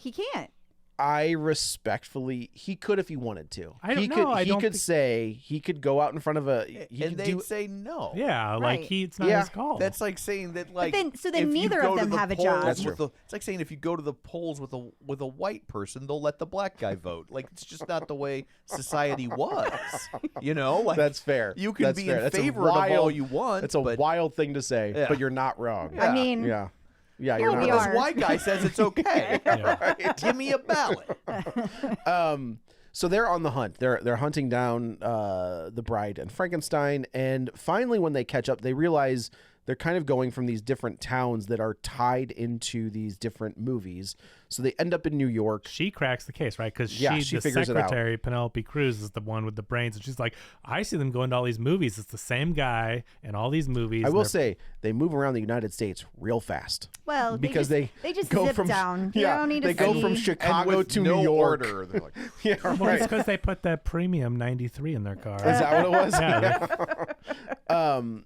E: He can't.
C: I respectfully, he could if he wanted to.
D: I don't
C: he
D: know,
C: could.
D: I
C: He
D: don't
C: could
D: think-
C: say he could go out in front of a. He
B: and
C: could
B: they
C: do.
B: say no.
D: yeah, like
E: Right.
D: it's not
C: Yeah.
D: his call.
B: That's like saying that, like.
E: then
B: if you
E: neither
B: go
E: of
B: to
E: them
B: the
E: have a
B: polls
E: job.
C: That's
B: with
C: true.
B: it's like saying if you go to the polls with a white person, they'll let the black guy vote. Like it's just not the way society was. Like
C: That's fair. You can
B: That's
C: be
B: fair.
C: in
B: That's a
C: favor of all
B: wild-
C: you want.
B: It's
C: It's a
B: but-
C: wild thing to say,
B: Yeah.
C: but you're not wrong.
E: I mean,
C: Yeah. Yeah,
E: Yeah,
C: you're
E: we
C: not.
E: are.
B: This white guy says it's okay. Give me a ballot.
C: So they're on the hunt. They're hunting down the bride and Frankenstein, and finally, when they catch up, they realize they're kind of going from these different towns that are tied into these different movies. So they end up in New York.
D: she cracks the case, right? Because
C: Yeah,
D: she's
C: she
D: the
C: figures it out.
D: secretary. Penelope Cruz is the one with the brains, and she's like, I see them going to all these movies. It's the same guy in all these movies.
C: I
D: and
C: will
D: they're-
C: say they move around the United States real fast.
E: Well,
C: Because
E: they
C: they
E: just
C: go
E: zip
C: from
E: down. You
C: yeah,
E: don't need to
C: they go
E: see.
C: from
B: And
C: Chicago
B: with
C: to
B: no
C: New York.
B: order, they're like,
C: Yeah,
D: Well, it's
C: right.
D: because they put that premium 93 in their car.
C: Is that what it was?
D: Yeah,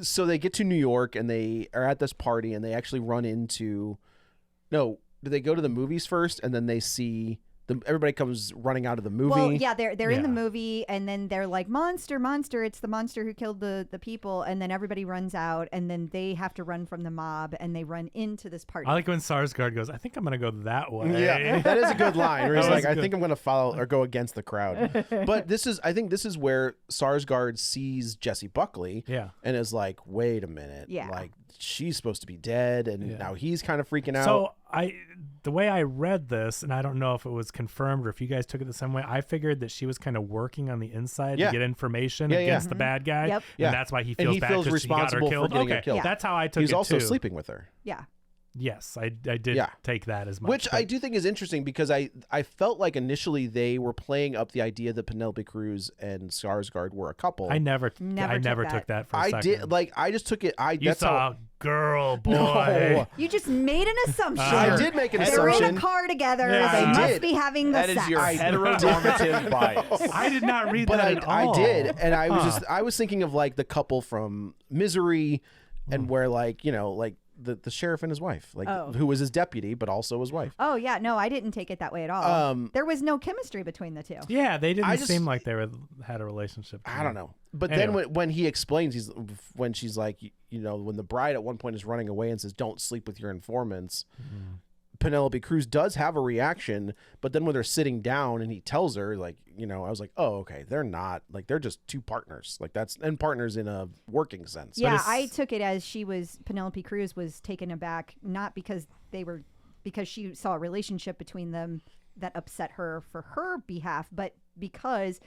C: So they get to New York and they are at this party and they actually run into. No, do they go to the movies first and then they see everybody comes running out of the movie?
E: Well, yeah, they're in the
D: Yeah.
E: movie, and then they're like, monster, it's the monster who killed the people, and then everybody runs out, and then they have to run from the mob, and they run into this party.
D: I like when Sarsgaard goes, I think I'm going to go that way.
C: Yeah, that is a good line. Where he's
D: That was
C: like, I
D: good.
C: think I'm going to follow or go against the crowd. But I think this is where Sarsgaard sees Jessie Buckley.
D: Yeah.
C: And is like, wait a minute.
E: Yeah.
C: Like she's supposed to be dead, and
D: Yeah.
C: now he's kind of freaking out.
D: So the way I read this, and I don't know if it was confirmed or if you guys took it the same way, I figured that she was kind of working on the inside
C: Yeah.
D: to get information
C: Yeah, yeah.
D: against the bad guy.
E: Yep.
D: And
C: Yeah.
D: that's why he
C: And
D: feels
C: he
D: bad
C: feels
D: 'cause he got her
C: responsible for
D: killed.
C: getting her
D: Okay,
C: killed.
D: that's how I took
C: he's
D: it
C: also
D: too.
C: sleeping with her.
E: Yeah.
D: Yes, I did
C: Yeah.
D: take that as much.
C: Which I
D: but-
C: do think is interesting because I felt like initially they were playing up the idea that Penelope Cruz and Sarsgaard were a couple.
D: I never
E: Never took
D: took that for a
C: I
D: second.
C: did like I just took it.
D: You
C: That's
D: saw
C: how
D: a girl, boy.
C: No.
E: You just made an assumption.
C: I did make an
E: They're in
C: assumption.
E: a car together.
D: Yeah.
E: They
C: I
E: must
C: did.
E: be having the
B: that
E: sex.
B: is your
C: I
B: heteronormative bias.
D: I did not read
C: But
D: that at
C: I
D: all.
C: did, and I was
D: Huh.
C: I was thinking of like the couple from Misery,
D: Hmm.
C: and where like like the sheriff and his wife, like
E: Oh.
C: who was his deputy but also his wife.
E: Oh yeah, no, I didn't take it that way at all. There was no chemistry between the two.
D: Yeah, they didn't
C: I just-
D: seem like they had a relationship. to
C: I
D: me.
C: don't know. But
D: Anyway.
C: then when he explains, when she's like, when the bride at one point is running away and says, "Don't sleep with your informants," Penelope Cruz does have a reaction. But then when they're sitting down and he tells her, like, I was like, oh, okay, they're not like they're just two partners, like and partners in a working sense.
E: Yeah,
D: it's-
E: I took it as Penelope Cruz was taken aback, not because she saw a relationship between them that upset her for her behalf, but because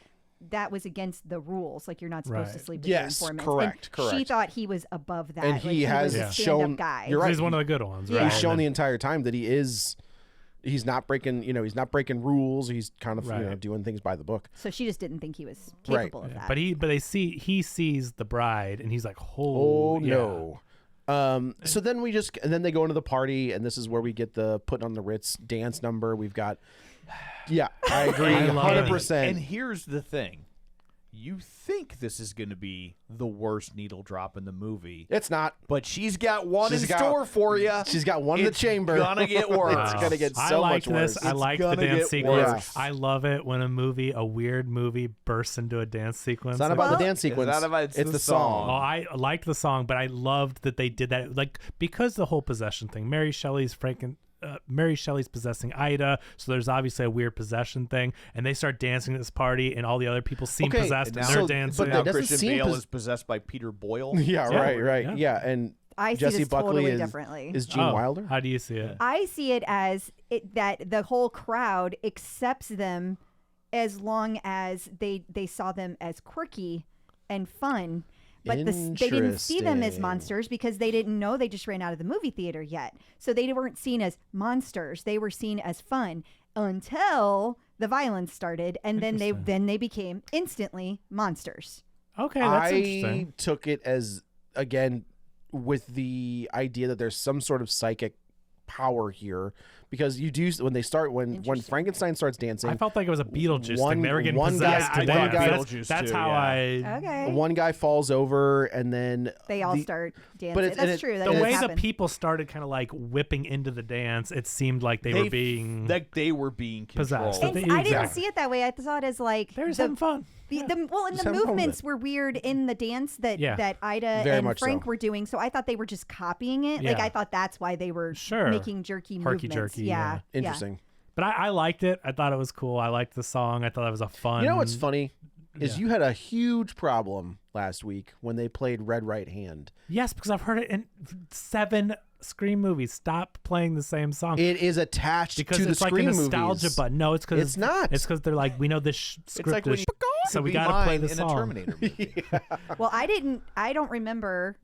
E: that was against the rules. Like, you're not supposed to
D: Right.
E: sleep with
C: Yes,
E: your informants.
C: correct,
E: And She
C: correct.
E: thought he was above that.
C: And
E: like,
C: he has
E: was a
D: Yeah.
E: stand-up
C: shown.
E: guy.
C: You're right.
D: He's one of the good ones,
E: Yeah.
D: right?
C: He's shown
D: And
C: the
D: then-
C: entire time that he's not breaking, he's not breaking rules. He's kind of
D: Right.
C: doing things by the book.
E: So she just didn't think he was
C: Right.
E: capable of that.
D: But he sees the bride and he's like,
C: Oh
D: yeah.
C: no. So then and then they go into the party, and this is where we get the put on the Ritz dance number. We've got, yeah, I agree,
D: I love it.
C: 100%.
B: And here's the thing. You think this is going to be the worst needle drop in the movie,
C: It's not.
B: but she's got one
C: She's
B: in
C: got-
B: store for you.
C: She's got one in the chamber.
B: Gonna get worse.
C: It's gonna get
D: I
C: so
D: like
C: much worse.
D: this. I
B: It's
D: like the
B: gonna
D: dance
B: get
D: sequence.
C: worse.
D: I love it when a weird movie bursts into a dance sequence.
C: It's not about the dance sequence.
B: not about- it's
C: it's
B: the
C: the
B: song.
D: Oh, I liked the song, but I loved that they did that. Like, because the whole possession thing, Mary Shelley's Mary Shelley's possessing Ida, so there's obviously a weird possession thing, and they start dancing at this party, and all the other people seem
C: Okay,
D: possessed, and
B: now-
D: they're
C: so-
D: dancing.
C: but
B: Now
C: that doesn't
B: Christian
C: seem
B: Bale is possessed by Peter Boyle.
C: Yeah,
D: Yeah.
C: right.
D: Yeah.
C: And
E: I see
C: Jessie
E: this
C: Buckley
E: totally
C: is
E: differently.
C: is Gene Wilder.
D: How do you see it?
E: I see it as that the whole crowd accepts them as long as they saw them as quirky and fun. But they didn't see them as
C: Interesting.
E: monsters because they didn't know they just ran out of the movie theater yet. So they weren't seen as monsters. They were seen as fun until the violence started, and then they became instantly monsters.
D: Okay, that's
C: I
D: interesting.
C: took it as, again, with the idea that there's some sort of psychic power here, because you do when
E: Interesting.
C: Frankenstein starts dancing,
D: I felt like it was a Beetlejuice
C: one-
D: thing. They were getting
C: one guy-
D: possessed to
C: one
D: death.
C: guy-
B: Beetlejuice
D: That's
B: too,
D: how
B: yeah.
E: Okay.
C: one guy falls over, and then
E: They all
C: the-
E: start dancing.
C: but it's- and
E: That's true. That
D: the
E: does
D: way the
E: happen.
D: people started kind of like whipping into the dance, it seemed like they were being
B: they were being
D: possessed.
B: controlled.
E: And I didn't
D: Exactly.
E: see it that way. I saw it as like
D: they're just
E: the-
D: having fun.
E: and
C: Just
E: the
C: having fun with
E: movements
C: it.
E: were weird in the dance that
D: Yeah.
E: that Ida
C: Very
E: and
C: much
E: Frank
C: so.
E: were doing. So I thought they were just copying it. Like
D: Yeah.
E: I thought that's why they were
D: Sure.
E: making jerky
D: Herky
E: movements.
D: jerky,
E: Yeah.
C: interesting.
D: But I liked it. I thought it was cool. I liked the song. I thought that was a fun.
C: You know what's funny is
D: Yeah.
C: you had a huge problem last week when they played Red Right Hand.
D: Yes, because I've heard it in 7 Scream movies. Stop playing the same song.
C: It is attached
D: because
C: to the
D: it's like a
C: Scream
D: nostalgia
C: movies.
D: button. No, it's because
C: It's not.
D: It's because they're like, we know this
B: It's
D: script
B: like when
D: is
B: you
D: so we
B: be
D: got to play
B: mine
D: the
B: in
D: song.
B: a Terminator movie.
E: Well, I don't remember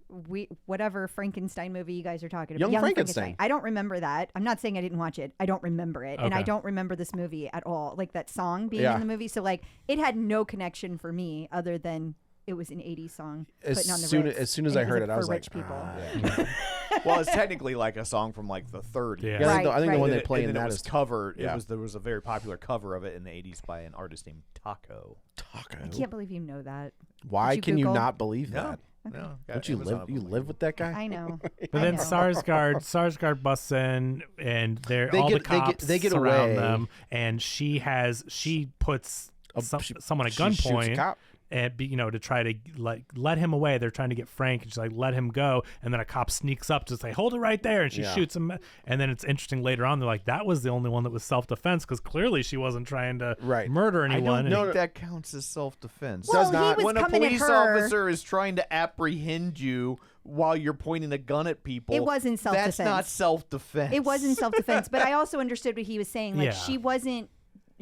E: whatever Frankenstein movie you guys are talking about.
C: Young Frankenstein.
E: I don't remember that. I'm not saying I didn't watch it. I don't remember it, and I
D: Okay.
E: don't remember this movie at all. Like that song being
C: Yeah.
E: in the movie. So like it had no connection for me other than it was an 80s song.
C: As
E: putting on the
C: soon-
E: Ritz,
C: as soon as
E: and
C: I heard it, I
E: for
C: was
E: rich
C: like,
E: people.
B: Well, it's technically like a song from like the 30s.
D: Yeah.
C: Yeah, I think the one
B: And
C: they
B: then
C: play
B: and
C: in
B: then
C: that
B: it was
C: is
B: covered.
C: yeah.
B: There was a very popular cover of it in the 80s by an artist named Taco.
C: Taco.
E: I can't believe you know that.
C: Why
E: Did
C: can you
E: Google?
C: not believe
B: No,
C: that?
B: no.
C: Don't you live? You live with that guy?
E: I know.
D: But
E: I
D: then
E: know.
D: Sarsgaard busts in, and all the cops
C: they get
D: surround
C: away.
D: them, and she puts someone at
C: She shoots a
D: gunpoint,
C: cop.
D: and to try to let him away. They're trying to get Frank, and she's like, let him go, and then a cop sneaks up to say, hold it right there, and she
C: Yeah.
D: shoots him. And then it's interesting later on, they're like, that was the only one that was self-defense, because clearly she wasn't trying to
C: Right.
D: murder
B: I
D: anyone.
B: don't
D: and-
B: think that counts as self-defense.
E: Well,
C: Does not.
E: he was
B: When a
E: coming
B: police
E: at her.
B: officer is trying to apprehend you while you're pointing a gun at people,
E: It wasn't self-defense.
B: That's not self-defense.
E: It wasn't self-defense, but I also understood what he was saying. Like
D: Yeah.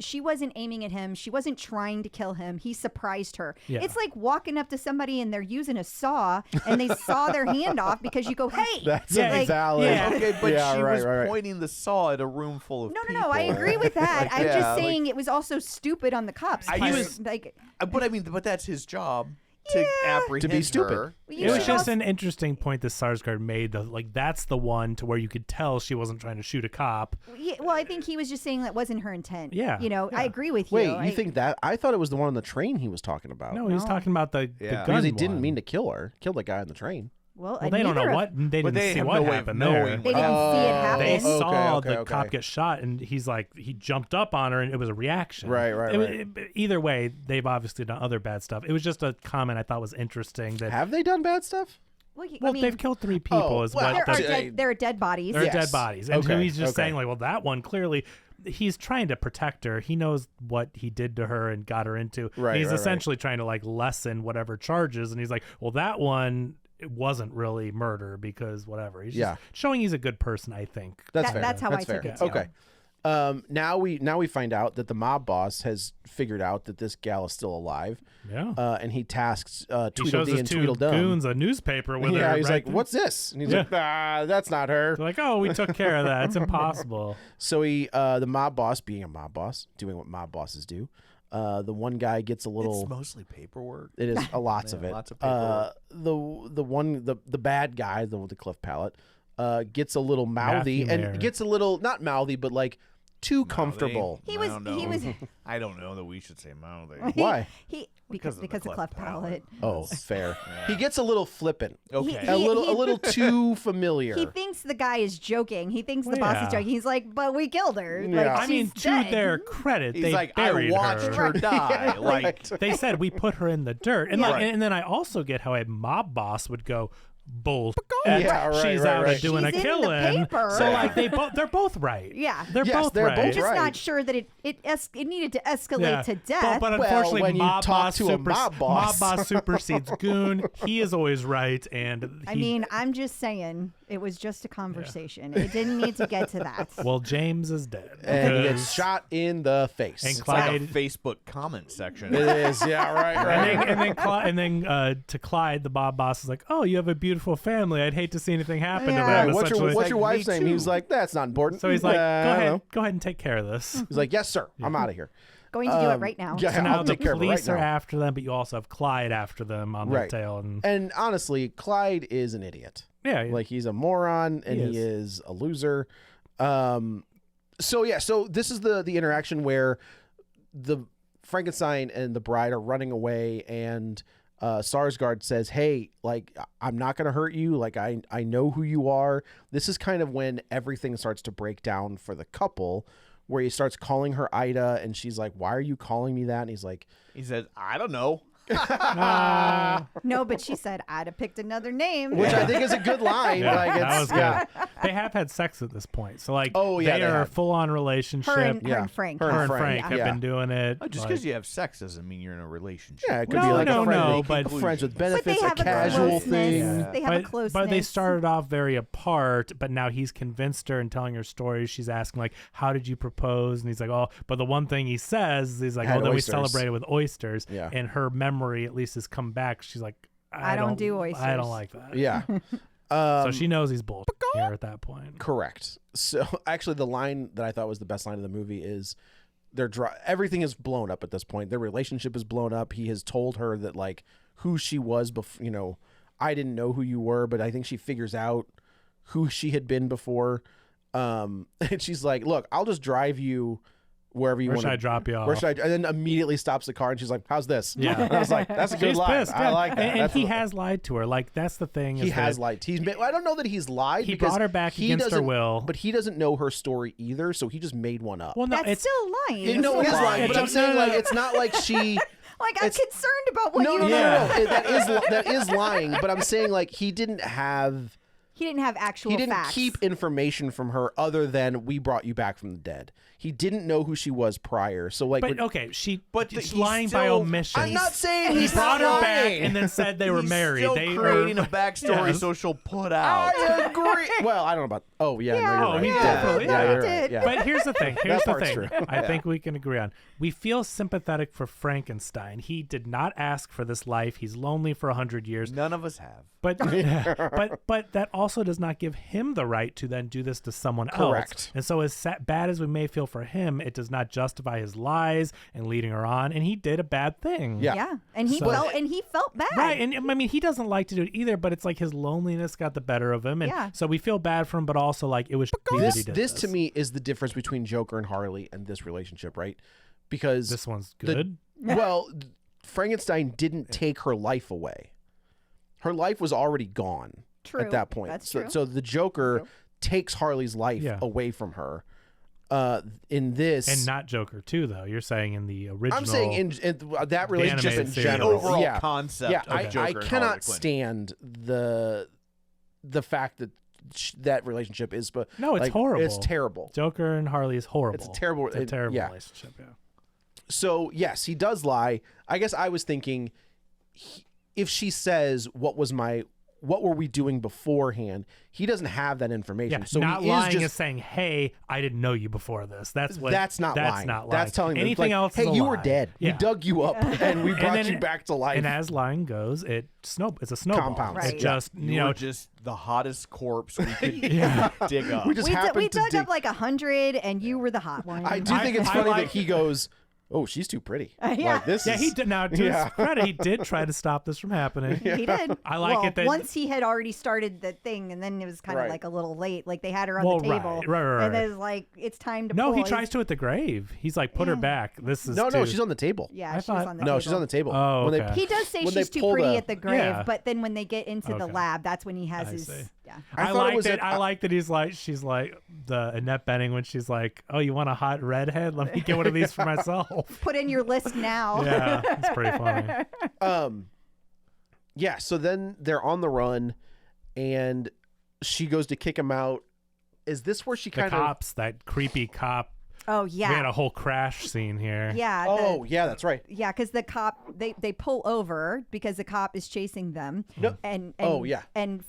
E: she wasn't aiming at him. She wasn't trying to kill him. He surprised her.
D: Yeah.
E: It's like walking up to somebody and they're using a saw and they saw their hand off because you go, hey.
C: That's
D: Yeah,
C: a
D: like-
C: valid.
D: yeah.
B: Okay, but
C: Yeah,
B: she
C: right,
B: was
C: right.
B: pointing the saw at a room full of
E: No,
B: people.
E: I agree with that. I'm
B: Yeah,
E: just
B: like-
E: saying it was also stupid on the cops'
B: He
E: part.
B: was-
E: like,
B: But that's his job to apprehend
C: To be stupid.
B: her.
E: you
D: It was
E: should
D: just
E: also-
D: an interesting point that Sarsgaard made. That's the one to where you could tell she wasn't trying to shoot a cop.
E: Yeah, well, I think he was just saying that wasn't her intent.
D: Yeah,
E: I agree with you.
C: Wait, you
E: I-
C: think that? I thought it was the one on the train he was talking about.
D: No, he was talking about the
B: Yeah.
D: gun
C: because he didn't
D: one.
C: mean to kill her. Killed the guy on the train.
E: Well,
D: Well, they don't know
E: neither of-
D: what they
B: But
D: didn't
B: they
D: see
B: have
D: what
B: no way of
D: happened
B: knowing
D: there.
B: what
E: They didn't see it happen.
D: They
C: Okay,
D: saw
C: okay,
D: the
C: okay.
D: cop get shot, and he's like, he jumped up on her, and it was a reaction.
C: Right, right.
D: Either way, they've obviously done other bad stuff. It was just a comment I thought was interesting. That
C: Have they done bad stuff?
E: Well,
D: well,
E: I mean,
D: they've killed 3 people. Is
C: well,
D: what
E: there are dead bodies.
D: there are
C: Yes.
D: dead bodies, and
C: Okay,
D: he's just
C: okay.
D: saying like, well, that one clearly. He's trying to protect her. He knows what he did to her and got her into.
C: Right,
D: And he's
C: right, right.
D: essentially trying to lessen whatever charges. And he's like, well, that one it wasn't really murder because whatever. He's
C: Yeah.
D: just showing he's a good person, I think.
C: That's
E: That-
C: fair.
E: that's how I
C: fair.
E: took it, too.
C: Okay. Now we find out that the mob boss has figured out that this gal is still alive,
D: Yeah.
C: and he tasks
D: He shows
C: Tweedledee
D: his
C: and
D: 2
C: Tweedledum.
D: goons a newspaper with her.
C: Yeah, he's
D: right
C: like,
D: there.
C: "What's this?" And he's
D: Yeah.
C: like, "That's not her."
D: They're like, oh, we took care of that. It's impossible.
C: So the mob boss, being a mob boss, doing what mob bosses do, the one guy gets a little.
B: It's mostly paperwork.
C: It is lots of
B: Yeah,
C: it.
B: lots of paperwork.
C: The bad guy, the cleft palate, gets a little mouthy
D: Matthew Mayer.
C: and gets a little not mouthy, but like too comfortable.
E: He
B: I
E: was-
B: don't
E: he
B: know.
E: was-
B: I don't know that we should say mouthy.
C: Why?
E: Because
B: Because
E: of cleft palate.
C: Oh, fair. He gets a little flippant,
B: Okay.
C: a little too familiar.
E: He thinks the guy is joking. He thinks the
D: Well,
E: boss
D: yeah.
E: is joking. He's like, but we killed her.
C: Yeah.
E: Like,
D: I mean,
E: she's
D: to
E: dead.
D: their credit,
B: He's
D: they
B: like,
D: buried
B: I watched her die. Like,
D: They said we put her in the dirt, and
E: Yeah.
D: and then I also get how a mob boss would go, bull.
C: Yeah, right,
D: She's
C: right,
D: out
C: right.
D: doing
E: She's
D: a
E: in the
D: killing.
E: paper.
D: So like they're both right.
E: Yeah.
D: They're
C: Yes,
D: both
C: they're
D: right.
C: both
E: I'm just
C: right.
E: not sure that it needed to escalate
D: Yeah.
E: to death.
D: But
C: Well,
D: unfortunately,
C: when you
D: mob
C: talk
D: boss
C: to a mob boss.
D: supersedes goon. He is always right, and
E: I mean, I'm just saying it was just a conversation. It didn't need to get to that.
D: well, James is dead.
C: And he gets
D: because-
C: shot in the face.
D: And
B: It's like a
D: Clyde.
B: Facebook comment section.
C: It is, yeah, right.
D: And then to Clyde, the mob boss is like, "Oh, you have a beautiful family. I'd hate to see anything happen to
E: Yeah.
D: them."
C: What's
D: essentially.
C: your
B: Like,
C: wife's
B: me
C: name?
B: too.
C: He's like, that's not important.
D: So he's like,
C: I don't know.
D: go ahead and take care of this.
C: He's like, yes, sir. I'm out of here.
E: Going to do it right now.
C: Yeah,
D: So now
C: I'll
D: the
C: take care of it
D: police
C: right
D: are
C: now.
D: after them, but you also have Clyde after them on their
C: Right.
D: tail.
C: And honestly, Clyde is an idiot.
D: Yeah,
C: Like he's a moron and he is a loser. So this is the interaction where the Frankenstein and the bride are running away, and Sarsgaard says, "Hey, like I'm not gonna hurt you. Like I know who you are." This is kind of when everything starts to break down for the couple, where he starts calling her Ida, and she's like, "Why are you calling me that?" And he's like,
B: He says, I don't know.
E: No, but she said I'd have picked another name.
C: which I think is a good line.
D: Yeah,
C: like
D: that
C: it's
D: was good.
C: yeah.
D: They have had sex at this point, so like,
C: Oh, yeah,
D: they
C: they
D: are a
C: have.
D: full-on relationship.
E: her and
C: Yeah.
E: Frank.
C: Her
D: Her
C: and
D: and Frank
C: yeah.
D: have
C: Yeah.
D: been doing it.
B: Just
D: like-
B: because you have sex doesn't mean you're in a relationship.
C: Yeah, it could
D: No,
C: be like
D: no,
C: a friend,
D: no,
C: with-
D: but-
C: friends with
E: But they
C: benefits,
E: have
C: a
E: a
C: casual
E: closeness.
C: thing.
D: Yeah.
E: They have a
D: but
E: closeness.
D: they started off very apart, but now he's convinced her and telling her stories. She's asking like, "How did you propose?" And he's like, "Oh," but the one thing he says is like,
C: Had
D: "Oh, then we
C: oysters."
D: celebrated with oysters."
C: Yeah.
D: And her memory at least has come back. She's like,
E: I don't do
D: I
E: oysters."
D: don't like that."
C: Yeah.
D: So she knows he's bullshit here at that point.
C: Correct. So actually, the line that I thought was the best line of the movie is everything is blown up at this point. Their relationship is blown up. He has told her that like who she was before. I didn't know who you were, but I think she figures out who she had been before. And she's like, "Look, I'll just drive you wherever you
D: Where
C: want.
D: should I drop you off?
C: Where should I?" And then immediately stops the car, and she's like, "How's this?"
D: Yeah.
C: And I was like, "That's a good
D: She's
C: line.
D: pissed.
C: I
D: yeah.
C: like that."
D: And
C: That's
D: he
C: a-
D: has lied to her. Like that's the thing.
C: He
D: is
C: has
D: that
C: lied. I don't know that he's lied.
D: He
C: because
D: brought her back
C: he
D: against her
C: doesn't-
D: will.
C: but he doesn't know her story either, so he just made one up.
D: Well, no,
E: That's
D: it's
E: still lying.
C: No, it is
D: lying.
C: lying, but I'm
D: It's-
C: saying
D: no, no,
C: like
D: no.
C: it's not like she.
E: Like I'm
C: It's-
E: concerned about what
C: No,
E: you
C: no,
E: know.
C: no, no. That is lying. But I'm saying like he didn't have.
E: He didn't have actual
C: He didn't
E: facts.
C: keep information from her other than we brought you back from the dead. He didn't know who she was prior. So like,
D: But okay, she's
B: he's
D: lying by
B: still-
D: omission.
C: I'm not saying
D: He
C: he's
D: brought
C: not
D: her back
C: lying.
D: and then said they were
B: He's
D: married.
B: Still
D: They
B: creating
D: were,
B: a backstory
D: Yes.
B: so she'll put out.
C: I agree. Well, I don't know about. Oh yeah,
E: Yeah,
C: no, you're right.
D: he
C: Yeah,
D: definitely-
C: yeah,
D: no,
C: you're
E: he
C: right.
E: did.
C: Yeah.
D: But here's the thing. Here's the
C: part's
D: thing.
C: true.
D: I think we can agree on. We feel sympathetic for Frankenstein. He did not ask for this life. He's lonely for 100 years.
B: None of us have.
D: But but that also does not give him the right to then do this to someone
C: Correct.
D: else. And so as bad as we may feel for him, it does not justify his lies and leading her on. And he did a bad thing.
C: Yeah.
E: Yeah, and he
D: So-
E: felt bad.
D: Right, and I mean he doesn't like to do it either, but it's like his loneliness got the better of him, and
E: Yeah.
D: so we feel bad for him, but also like it was shitty that he did
C: This to me is the difference between Joker and Harley and this relationship, right? Because
D: This one's
C: the-
D: good.
C: well, Frankenstein didn't take her life away. Her life was already gone
E: True.
C: at that point.
E: That's
C: so,
E: true.
C: so the Joker takes Harley's life
D: Yeah.
C: away from her. In this,
D: And not Joker too, though. You're saying in the original.
C: I'm saying in that relationship in
D: animated series.
C: general,
B: The overall
C: yeah,
B: concept
C: yeah.
B: of
C: I
B: Joker and Harley
C: cannot
B: Quinn.
C: stand the fact that that relationship is, but
D: No, it's
C: like,
D: horrible.
C: It's terrible.
D: Joker and Harley is horrible.
C: It's a terrible-
D: It's a terrible
C: yeah.
D: relationship. Yeah.
C: So yes, he does lie. I guess I was thinking, if she says what were we doing beforehand? He doesn't have that information.
D: Yeah,
C: so
D: not
C: he
D: lying
C: is
D: is
C: just
D: saying, "Hey, I didn't know you before this." That's what.
C: that's not
D: That's
C: lying.
D: not lying.
C: That's telling them,
D: anything
C: like,
D: else.
C: Hey,
D: is a
C: you were
D: lie.
C: dead.
D: Yeah.
C: We dug you up and we brought
D: then
C: you
D: it-
C: back to life.
D: And as lying goes, it's a snowball.
C: Compounds.
E: Right.
D: It just
B: You were just the hottest corpse we could dig up.
C: we just
E: we
C: happened to
E: dug
C: dig.
E: up like 100, and you were the hot one.
C: I do think it's
D: I
C: funny
D: like-
C: that he goes, "Oh, she's too pretty."
E: Yeah.
C: Like this
D: Yeah,
C: is
D: he did. Now, to
C: Yeah.
D: his credit, he did try to stop this from happening.
E: He did.
D: I like
E: well,
D: it that-
E: once he had already started the thing, and then it was kind of
C: Right.
E: like a little late. Like they had her on
D: Well,
E: the table,
D: right.
E: and then it's like it's time to.
D: No,
E: pull.
D: he
E: He's-
D: tries to at the grave. He's like, "Put her back. This is
C: No,
D: too...
C: she's on the table.
E: Yeah,
D: I
E: she's
D: thought-
E: on the
C: No,
E: table.
C: she's on the table.
D: Oh,
C: When they-
D: okay.
E: He does say
C: when they
E: she's too
C: pull
E: pretty
C: the-
E: at the grave,
D: Yeah.
E: but then when they get into the
D: Okay.
E: lab, that's when he has
D: I
E: his.
D: see.
E: Yeah.
C: I
D: I
C: thought it
D: like
C: was
D: that.
C: at-
D: I like that she's like the Annette Bening when she's like, "Oh, you want a hot redhead? Let me get one of these for myself."
E: Put in your list now.
D: Yeah, it's pretty funny.
C: Yeah, so then they're on the run, and she goes to kick him out. Is this where she
D: The
C: kind of?
D: cops, that creepy cop.
E: Oh
D: We had
E: yeah.
D: a whole crash scene here.
E: Yeah.
C: Oh yeah, that's right.
E: Yeah, because the cop they pull over because the cop is chasing them.
C: No.
E: And
C: Oh, yeah.
E: And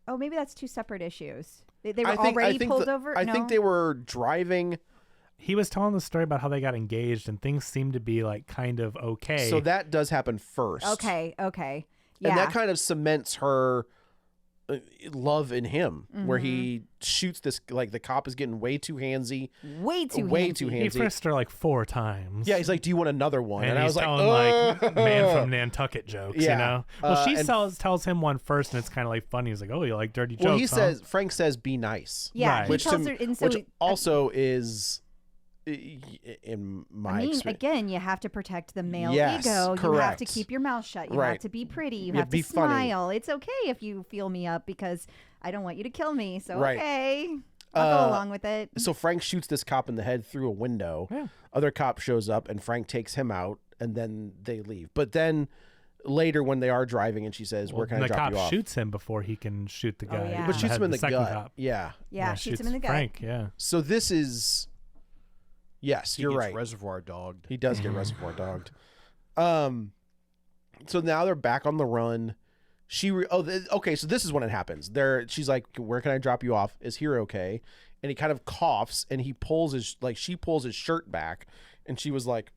E: oh, maybe that's two separate issues. They were
C: I think
E: already pulled
C: the-
E: over.
C: I
E: no?
C: think they were driving.
D: He was telling the story about how they got engaged and things seemed to be like kind of okay.
C: So that does happen first.
E: Okay. Yeah.
C: And that kind of cements her love in him, where
E: Mm-hmm.
C: he shoots this, like the cop is getting way too handsy.
E: way too handsy.
D: he frisked her like 4 times.
C: Yeah, he's like, "Do you want another one?"
D: And
C: I
D: he's
C: was like,
D: telling like man from Nantucket jokes,
C: Yeah.
D: you know. Well, she
C: and-
D: tells him one first, and it's kind of like funny. He's like, "Oh, you like dirty jokes?"
C: Well, he
D: huh?"
C: says, Frank says, "Be nice."
E: Yeah,
D: Right.
E: he
C: Which
E: tells
C: to-
E: her, and so
C: which also is, in my
E: I mean,
C: experience,
E: again, you have to protect the male
C: Yes,
E: ego. You have to
C: correct.
E: keep your mouth shut. You
C: Right.
E: have to be pretty. You
C: You
E: have
C: have to be
E: to
C: funny.
E: smile. It's okay if you feel me up because I don't want you to kill me. So
C: Right.
E: okay, I'll go along with it.
C: so Frank shoots this cop in the head through a window.
D: Yeah.
C: Other cop shows up and Frank takes him out, and then they leave. But then later, when they are driving, and she says, "Where can I
D: the
C: drop
D: cop
C: you off?"
D: shoots him before he can shoot the guy.
E: yeah.
C: But shoots him in the
D: second
C: gut.
D: Cop.
C: Yeah.
E: Yeah, shoots him in the gut.
D: Frank, yeah.
C: So this is, yes,
B: He
C: you're
B: gets
C: right.
B: Reservoir dogged.
C: He does get reservoir dogged. So now they're back on the run. Okay. So this is when it happens. She's like, "Where can I drop you off? Is here okay?" And he kind of coughs, and she pulls his shirt back, and she was like,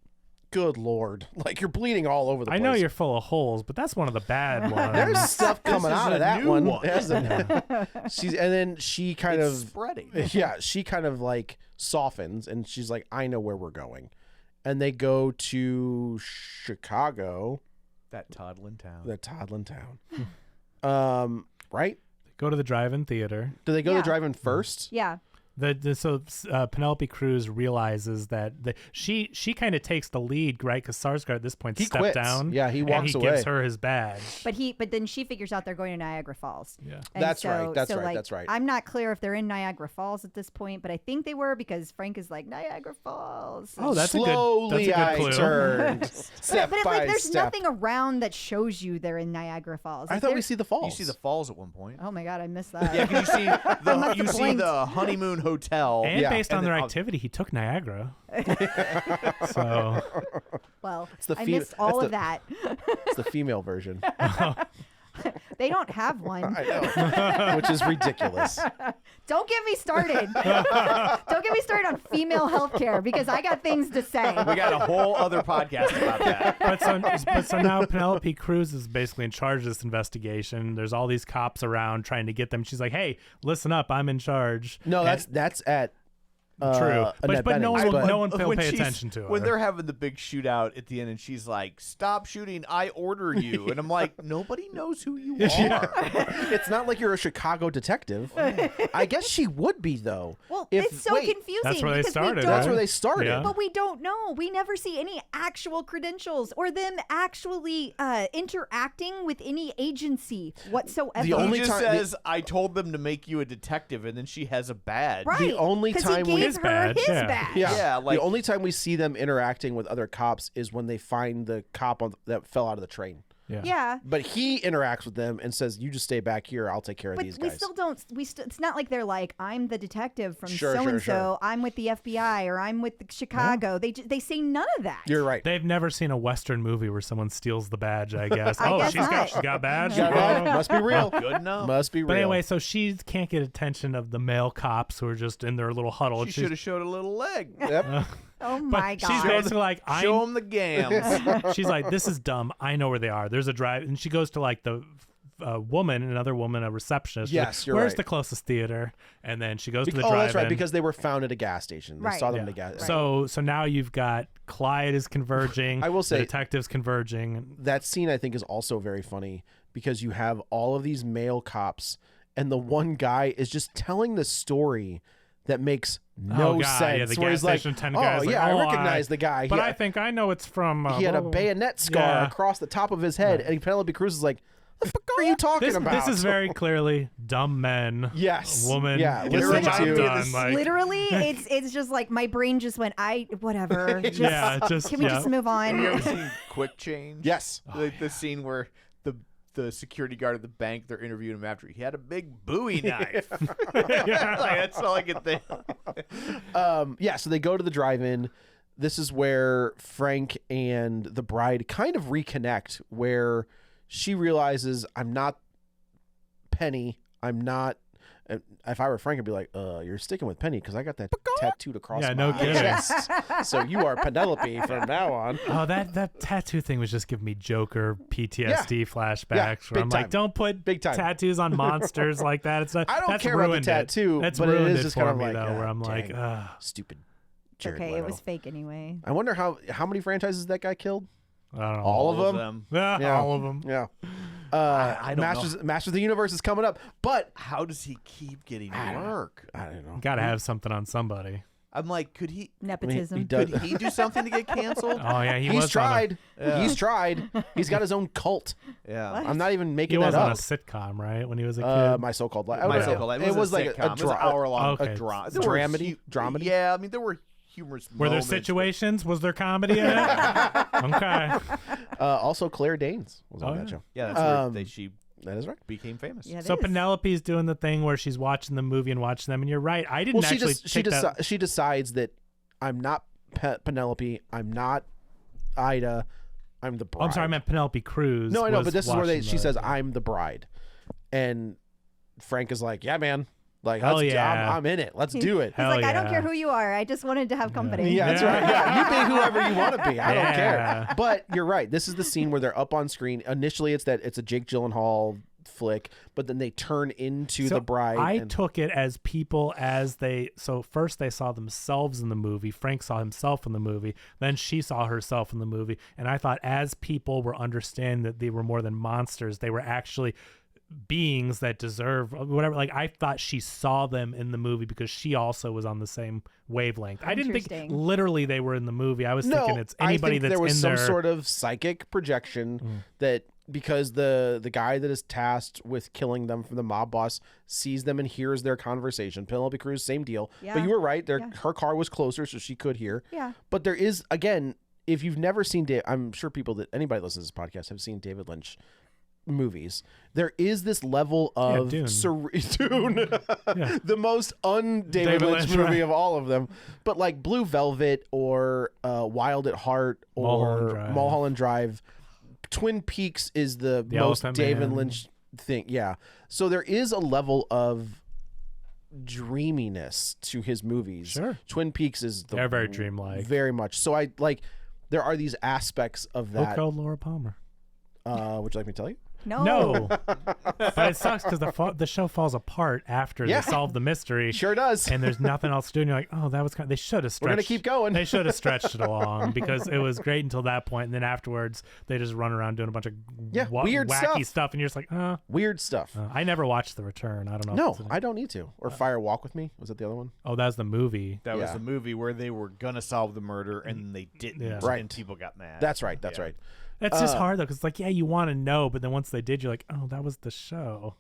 C: "Good Lord, like you're bleeding all over the
D: I
C: place."
D: know you're full of holes, but that's one of the bad ones.
C: There's stuff coming
B: is
C: out
B: a
C: of that
B: new
C: one.
B: one.
C: There's a- and then she kind
B: It's
C: of
B: spreading.
C: yeah, she kind of like softens, and she's like, "I know where we're going," and they go to Chicago,
B: That toddling town.
C: the Toddlin town. Right?
D: Go to the drive-in theater.
C: Do they go to
E: Yeah.
C: the drive-in first?
E: Yeah.
D: So Penelope Cruz realizes that she kind of takes the lead, right? Because Sarsgaard at this point
C: He
D: stepped
C: quits.
D: down.
C: Yeah, he
D: and
C: walks
D: he gives
C: away.
D: her his badge.
E: But then she figures out they're going to Niagara Falls.
D: Yeah.
E: And
C: That's right, that's
E: so,
C: right,
E: like,
C: that's right.
E: I'm not clear if they're in Niagara Falls at this point, but I think they were because Frank is like Niagara Falls.
D: Oh, that's
C: Slowly
D: a good clue.
C: I turned. Step
E: but
C: by
E: like, there's
C: step.
E: nothing around that shows you they're in Niagara Falls.
C: I
E: Like,
C: thought we
E: there's-
C: see the falls.
B: You see the falls at one point.
E: Oh my god, I missed that.
B: Yeah, because you
E: must have
B: see
E: blinked.
B: the honeymoon hotel.
D: And
C: Yeah.
D: based on
B: And
D: their
B: then
D: activity, he took Niagara. So
E: Well,
C: the
E: I
C: fe-
E: missed all
C: that's
E: of that.
C: It's the female version.
E: They don't have one.
C: I know, which is ridiculous.
E: Don't get me started. Don't get me started on female healthcare because I got things to say.
B: We got a whole other podcast about that.
D: but so now Penelope Cruz is basically in charge of this investigation. There's all these cops around trying to get them. She's like, "Hey, listen up, I'm in charge."
C: No,
D: And-
C: that's at
D: true.
C: Annette
D: But no
C: Bening's,
D: one,
C: but-
D: no one will
B: When
D: pay
B: she's-
D: attention to her.
B: When they're having the big shootout at the end, and she's like, "Stop shooting! I order you." And I'm like, nobody knows who you are.
C: It's not like you're a Chicago detective. I guess she would be though.
E: Well,
C: If-
E: it's so
C: wait,
E: confusing.
D: That's where they
E: because
D: started,
E: We don't,
C: That's
D: right?
C: where they started.
D: Yeah.
E: But we don't know. We never see any actual credentials or them actually interacting with any agency whatsoever.
C: The only
B: He just
C: time-
B: says, "I told them to make you a detective," and then she has a badge.
E: right.
C: the only
E: 'cause
C: time
E: he
C: we-
E: gave
D: His
E: her
D: badge,
E: his
D: yeah.
E: badge.
B: Yeah, like-
C: the only time we see them interacting with other cops is when they find the cop that fell out of the train.
E: Yeah.
C: But he interacts with them and says, "You just stay back here. I'll take care of
E: But
C: these
E: we
C: guys."
E: still don't. It's not like they're like, I'm the detective from
C: Sure,
E: so
C: sure,
E: and so.
C: sure.
E: I'm with the FBI or I'm with the Chicago. They say none of that.
C: You're right.
D: They've never seen a Western movie where someone steals the badge, I guess.
E: I guess
D: she's
E: not.
D: got a badge.
C: Got
D: Oh.
C: that? Must be real.
B: Good enough.
C: Must be real.
D: But anyway, so she can't get attention of the male cops who are just in their little huddle.
B: She
D: She's-
B: should have showed a little leg.
C: Yep.
E: Oh
D: but
E: my
D: she's
E: god.
D: basically like,
B: Show them the gams.
D: she's like, this is dumb. I know where they are. There's a drive, and she goes to like the another woman, a receptionist. She's
C: Yes,
D: like,
C: you're
D: Where's
C: right.
D: the closest theater? And then she goes to the
C: Oh,
D: drive-in.
C: that's right. Because they were found at a gas station. They
E: Right.
C: saw them
D: Yeah.
C: at a gas.
D: So now you've got Clyde is converging.
C: I will say-
D: the detectives converging.
C: That scene I think is also very funny because you have all of these male cops, and the one guy is just telling the story that makes no
D: Oh, God,
C: sense.
D: yeah, the
C: where
D: gas
C: he's like,
D: station attendant
C: "Oh
D: guy's like,
C: yeah,
D: "Oh,
C: I recognize the guy.
D: But
C: he,
D: I think I know it's from.
C: he had a
D: blah, blah, blah."
C: bayonet scar
D: Yeah.
C: across the top of his head," and Penelope Cruz is like, "The fuck are you talking
D: This,
C: about?"
D: this is very clearly dumb men.
C: Yes.
D: Woman.
C: Yeah,
D: Gets the
C: literally
D: job
C: too.
D: done. Like,
E: Literally, it's just like my brain just went. Whatever. Just,
D: Yeah, just-
E: can we
D: yeah.
E: just move
B: Have you ever
E: on?
B: seen Quick Change?
C: Yes.
B: Like the scene where the security guard at the bank, they're interviewing him after he had a big Bowie knife. Like, that's all I can think.
C: So they go to the drive-in. This is where Frank and the bride kind of reconnect, where she realizes, I'm not Penny. I'm not. If I were Frank, I'd be like, you're sticking with Penny because I got that tattooed across my
D: kidding.
C: chest. So you are Penelope from now on.
D: Oh, that tattoo thing was just giving me Joker PTSD flashbacks. Where
C: big
D: I'm
C: time.
D: like, don't put
C: Big time.
D: tattoos on monsters like that. It's not.
C: I don't
D: that's
C: care about the
D: ruined
C: tattoo,
D: That's
C: but it
D: ruined
C: is just
D: for
C: kind of
D: me
C: like,
D: though. Where I'm like,
C: dang, stupid. Jared
E: Okay, it
C: Leto.
E: was fake anyway.
C: I wonder how many franchises that guy killed.
D: I don't know.
C: All of them.
D: Yeah, all of them.
C: Yeah.
B: I don't
C: Masters of the Universe is coming up, but
B: How does he keep getting work?
C: I don't know.
D: Got to have something on somebody.
B: I'm like, could he
E: Nepotism.
C: he does-
B: could he do something to get canceled?
D: Oh yeah, he
C: He's
D: was
C: tried.
B: Yeah.
C: He's tried. He's got his own cult.
B: Yeah.
E: What?
C: I'm not even
D: He
C: making
D: was
C: that
D: on a
C: up.
D: sitcom, right? When he was a kid.
C: My so-called life.
B: My so-called life.
C: It was like
B: sitcom. It was an hour-long
D: Okay.
B: drama.
C: Dramedy?
B: Yeah, I mean, there were humorous
D: Were there
B: moments.
D: situations? Was there comedy in it? Okay.
C: Also, Claire Danes was on
D: Oh,
C: that
D: yeah.
C: show.
B: Yeah, that's where
C: Um,
B: she
C: That is right.
B: became famous.
E: Yeah, it
D: So
E: is.
D: Penelope's doing the thing where she's watching the movie and watching them, and you're right. I didn't
C: Well, she
D: actually
C: just she,
D: take that.
C: she decides that I'm not Penelope. I'm not Ida. I'm the bride.
D: Oh, I'm sorry, I meant Penelope Cruz.
C: No, I know,
D: was
C: but this is where
D: watching
C: she
D: the-
C: says I'm the bride, and Frank is like, "Yeah, man, like,
D: Hell
C: let's,
D: yeah.
C: I'm in it. Let's do it."
E: He's
D: Hell
E: like, I don't
D: yeah.
E: care who you are. I just wanted to have company.
C: Yeah, that's
D: Yeah.
C: right. Yeah, you be whoever you want to be. I don't
D: Yeah.
C: care. But you're right. This is the scene where they're up on screen. Initially, it's a Jake Gyllenhaal flick, but then they turn into
D: So
C: the bride.
D: I
C: and-
D: took it as people as they. So first they saw themselves in the movie. Frank saw himself in the movie. Then she saw herself in the movie. And I thought as people were understanding that they were more than monsters, they were actually beings that deserve whatever. Like I thought she saw them in the movie because she also was on the same wavelength. I didn't think
E: Interesting.
D: literally they were in the movie. I was
C: no,
D: thinking it's
C: I
D: anybody
C: think
D: that's
C: there was
D: in
C: some
D: there.
C: sort of psychic projection that because the guy that is tasked with killing them from the mob boss sees them and hears their conversation. Penelope Cruz, same deal.
E: Yeah.
C: But you were right.
E: Yeah.
C: Her car was closer, so she could hear.
E: Yeah.
C: But there is, again, if you've never seen I'm sure anybody that listens to this podcast have seen David Lynch movies. There is this level of
D: Dune.
C: Dune,
D: Yeah.
C: the most un-David
D: David
C: Lynch
D: Lynch,
C: movie
D: right.
C: of all of them. But like Blue Velvet or Wild at Heart
D: Mulholland
C: or
D: Drive.
C: Mulholland Drive, Twin Peaks is the most
D: Elephant
C: David
D: Man.
C: Lynch thing. Yeah. So there is a level of dreaminess to his movies.
D: Sure.
C: Twin Peaks is
D: They're very dreamlike.
C: very much. So I like there are these aspects of
D: Who
C: that.
D: killed Laura Palmer?
C: Would you like me to tell you?
D: No, but it sucks because the show falls apart after
C: Yeah.
D: they solve the mystery.
C: Sure does.
D: And there's nothing else to do, and you're like, oh, that was kind of, they should have stretched.
C: We're gonna keep going.
D: They should have stretched it along because it was great until that point, and then afterwards they just run around doing a bunch of
C: weird
D: wacky stuff, and you're just like,
C: Weird stuff.
D: I never watched The Return. I don't know. if
C: No,
D: it's in it.
C: I don't need to. Or Fire Walk with Me. Was that the other one?
D: Oh, that was the movie.
B: That was
C: Yeah.
B: the movie where they were gonna solve the murder and they didn't,
D: Yeah.
C: Right.
B: and people got mad.
C: That's right. That's
B: Yeah.
C: right.
D: It's just hard though, because it's like, yeah, you want to know, but then once they did, you're like, oh, that was the show.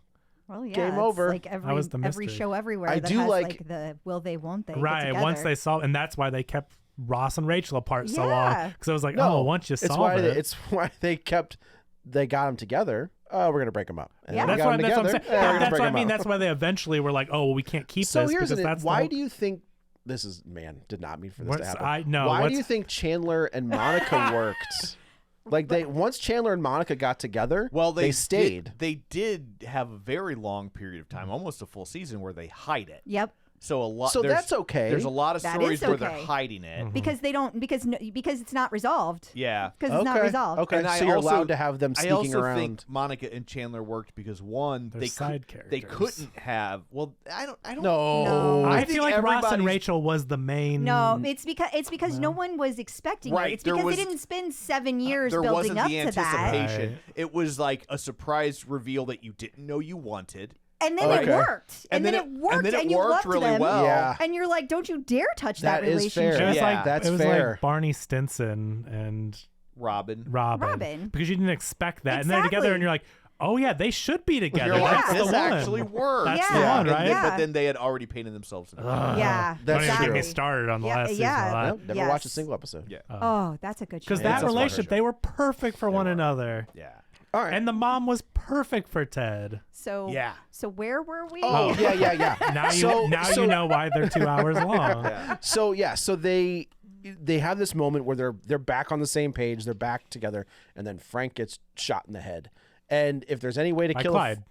E: Well, yeah.
C: Game
E: it's
C: over.
E: Like
D: That was the
E: every
D: mystery.
E: show everywhere
C: I
E: that
C: do
E: has
C: like-
E: the will they won't they. get
D: Right. Once
E: together.
D: they saw, and that's why they kept Ross and Rachel apart so long,
E: Yeah.
D: because it was like,
C: No,
D: oh, once you
C: it's
D: solve
C: why
D: it.
C: it's why they got them together. Oh, we're gonna break them up. And
E: Yeah.
C: then we
D: That's
C: got
D: what
C: 'em
D: I'm saying.
C: together. We're gonna
D: That's
C: break
D: what I
C: 'em
D: mean.
C: up.
D: That's why they eventually were like, oh, well, we can't keep
C: So
D: this
C: here's
D: because
C: the
D: that's
C: why
D: the
C: do you think this is did not mean for this to
D: What's-
C: happen? Why do you think Chandler and Monica worked? Like once Chandler and Monica got together,
B: Well, they
C: stayed.
B: They did have a very long period of time, almost a full season, where they hide it.
E: Yep.
B: So a lot.
C: So
B: there's-
C: that's okay.
B: There's a lot of
E: That
B: stories
E: is
B: where they're
E: okay.
B: hiding it.
E: Because they don't because it's not resolved.
B: Yeah.
E: Because it's not resolved.
C: Okay,
B: And I
C: so you're
B: also-
C: allowed to have them
B: I
C: sneaking
B: also
C: around.
B: think Monica and Chandler worked because one,
D: They're
B: they
D: side
B: they
D: characters.
B: couldn't have. Well, I don't.
C: No.
E: No.
D: I
B: think
D: feel like Ross and
B: everybody's-
D: Rachel was the main.
E: No, it's because no one was expecting
B: Right,
E: it. It's
B: there
E: because
B: was-
E: they didn't spend 7 years
B: There
E: building
B: wasn't
E: up
B: the
E: to that.
B: anticipation.
D: Right.
B: It was like a surprise reveal that you didn't know you wanted.
E: And then
C: Okay.
E: it worked.
B: And then
E: it worked.
B: and then it
E: you
B: worked
E: loved
B: really
E: them.
B: well.
C: Yeah.
E: And you're like, don't you dare touch that
C: That is fair.
E: relationship.
D: It was
B: Yeah.
D: like
C: That's
D: it was
C: fair.
D: like Barney Stinson and
B: Robin.
D: Robin. Because you didn't expect that, and they're together,
E: Exactly.
D: and you're like, oh yeah, they should be together.
B: You're like,
D: That's
B: this
D: the one.
B: actually works.
D: That's
E: Yeah.
D: the one,
B: And
D: right?
B: then-
E: Yeah.
B: But then they had already painted themselves in the corner.
E: Yeah.
C: That's
D: Don't even get me
C: true.
D: started on the
E: Yeah,
D: last season.
E: yeah.
C: Nope, never
E: Yes.
C: watched a single episode.
B: Yeah.
E: Oh, that's a good show.
D: Because
C: Yeah,
D: that
C: it's a fun
D: relationship,
C: show.
D: they were perfect for one
B: were.
D: another.
B: Yeah.
C: All right.
D: And the mom was perfect for Ted.
E: So
B: Yeah.
E: So where were we?
C: Oh, yeah.
D: Now you know why they're 2 hours long.
C: So they have this moment where they're back on the same page, they're back together, and then Frank gets shot in the head. And if there's any way to
D: By
C: kill
D: Clyde.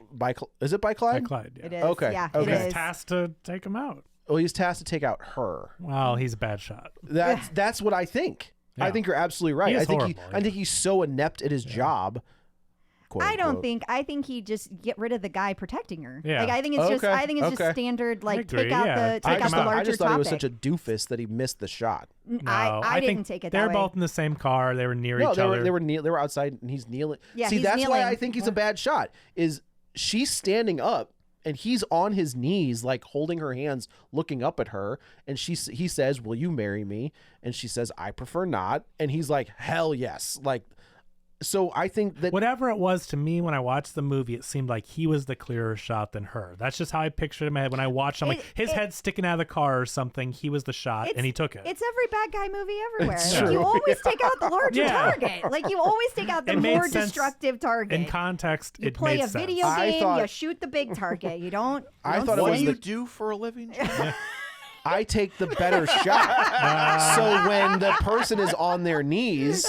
C: Is it by
D: By
C: Clyde?
D: Clyde, yeah.
E: It is.
C: Okay,
E: Yeah,
C: okay.
E: it
D: He's
E: is.
D: tasked to take him out.
C: Well, he's tasked to take out her.
D: Well, he's a bad shot.
C: That's what I think.
D: Yeah.
C: I think you're absolutely right.
D: He is
C: I think
D: horrible,
C: I think he's so inept at his job. quote
E: I don't
C: unquote.
E: think. I think he just get rid of the guy protecting her.
D: Yeah.
E: Like I think it's just.
C: Okay,
E: I think it's
C: okay.
E: just standard. Like
D: agree,
E: take out
D: yeah.
E: the take out the larger
C: I just thought he was
E: topic.
C: such a doofus that he missed the shot.
D: No,
E: I didn't
D: think
E: take it
D: They
E: that
D: were
E: way.
D: both in the same car. They were near
C: No,
D: each
C: they
D: other.
C: were outside and he's kneeling.
E: Yeah,
C: See,
E: he's
C: that's why
E: kneeling.
C: I think he's a bad shot. Is she's standing up and he's on his knees, like holding her hands, looking up at her, and he says, "Will you marry me?" And she says, "I prefer not." And he's like, "Hell yes!" Like, so I think that
D: Whatever it was, to me, when I watched the movie, it seemed like he was the clearer shot than her. That's just how I pictured it in my head when I watched him. Like his head sticking out of the car or something. He was the shot, and he took it.
E: It's every bad guy movie everywhere.
C: It's
E: Like,
C: true.
E: you always take out the larger
D: Yeah.
E: target. Like you always take out the
D: It made
E: more
D: sense
E: destructive target.
D: in context,
E: you
D: it
E: play
D: made
E: a
D: sense.
E: video
C: I
E: game,
C: thought-
E: you shoot the big target. You don't.
C: I
E: don't
C: thought it
B: What
C: was
B: do
E: say-
B: you do for a living? John?
C: I take the better shot. So when the person is on their knees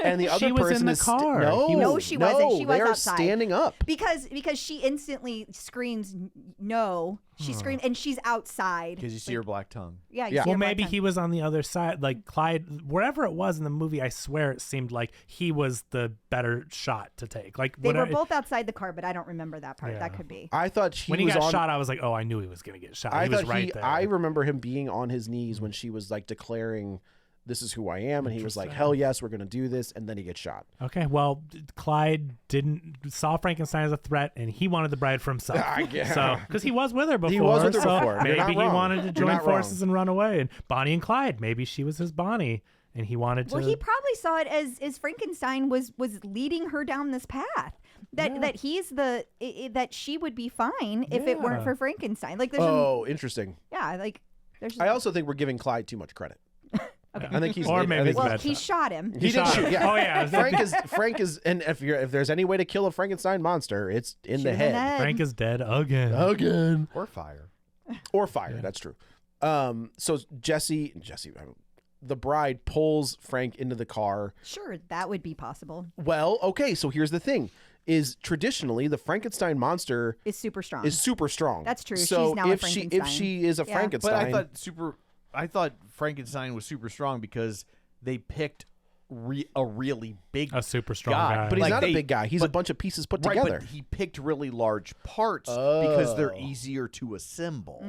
C: and the other
D: She was
C: person
D: in the
C: is
D: car.
C: no,
D: He
E: No, she wasn't. She was
C: they're
E: outside.
C: standing up.
E: because she instantly screams no. She screams and she's outside.
B: Because you see her black tongue.
E: Yeah. You
C: Yeah.
E: see
D: Well,
E: her black
D: maybe
E: tongue.
D: he was on the other side. Like Clyde, wherever it was in the movie, I swear it seemed like he was the better shot to take. Like
E: They
D: when
E: were
D: I-
E: both outside the car, but I don't remember that part.
D: Yeah.
E: That could be.
C: I thought he
D: when he
C: was
D: got
C: on.
D: shot, I was like, oh, I knew he was going to get shot.
C: I
D: he was
C: thought
D: right there.
C: I remember him being on his knees when she was like declaring, "This is who I am," and he was like, "Hell yes, we're gonna do this," and then he gets shot.
D: Okay, well, Clyde saw Frankenstein as a threat, and he wanted the bride for himself.
C: Yeah.
D: So, because he was with her before,
C: He was with her
D: so
C: before. You're not
D: maybe he
C: wrong.
D: wanted to
C: You're
D: join
C: not wrong.
D: forces and run away. And Bonnie and Clyde, maybe she was his Bonnie, and he wanted to.
E: Well, he probably saw it as Frankenstein was leading her down this path. That he's the that she would be fine if it weren't
D: Yeah.
E: for Frankenstein. Like there's
C: Interesting.
E: like there's
C: I also think we're giving Clyde too much credit.
E: Okay.
C: I think he's
D: Or
C: I
D: maybe
C: think
D: it's
E: well
D: bad
E: he
D: shot.
E: shot him.
C: he did
D: shot
C: shoot.
D: him.
C: Yeah.
D: Oh, yeah.
C: Frank is, and if there's any way to kill a Frankenstein monster, it's in
E: Shoot
C: the
E: him
C: head.
D: Frank is dead again.
C: Again.
B: Or fire.
C: Or fire. That's true. So Jessie, the bride pulls Frank into the car.
E: Sure, that would be possible.
C: Well, okay. So here's the thing: is traditionally the Frankenstein monster
E: It's super strong.
C: is super strong.
E: That's true.
C: So
E: She's now a
C: if she
E: Frankenstein.
C: is a
E: Yeah.
C: Frankenstein,
B: But I thought Frankenstein was super strong because they picked a really big
D: A super strong guy.
C: but he's
B: Like
C: not a
B: they-
C: big guy. He's a
B: but-
C: bunch of pieces put
B: right,
C: together.
B: but he picked really large parts because they're
C: Oh.
B: easier to assemble.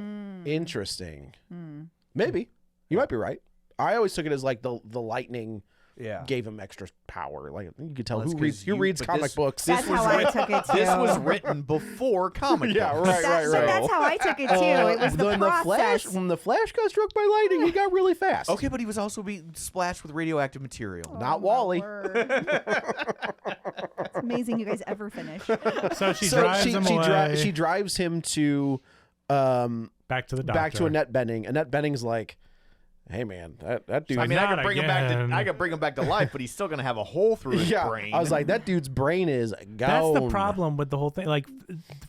C: Interesting.
E: Hmm.
C: Maybe you might be right. I always took it as like the lightning
B: Yeah.
C: gave him extra power. Like you could tell
B: Well, that's
C: who reads
B: 'cause
C: who
B: you-
C: reads
B: but
C: comic
B: this-
C: books.
E: That's how I took it too.
B: This was written before comic
C: Yeah,
B: books.
C: right, right,
E: But
C: right.
E: that's how I took it too. It was the
C: when
E: process.
C: when the Flash got struck by lightning, he got really fast.
B: Okay, but he was also being splashed with radioactive material.
C: Not
E: Oh, my
C: Wally.
E: word. It's amazing you guys ever finish.
D: So she
C: So
D: drives him away.
C: she drives him to
D: back to the doctor.
C: back to Annette Bening. Annette Bening's like, "Hey man, that dude."
B: I mean, I
D: Not
B: can bring him back
D: again.
B: to bring him back to life, but he's still gonna have a hole through his
C: yeah,
B: brain.
C: I was like, that dude's brain is gone.
D: That's the problem with the whole thing. Like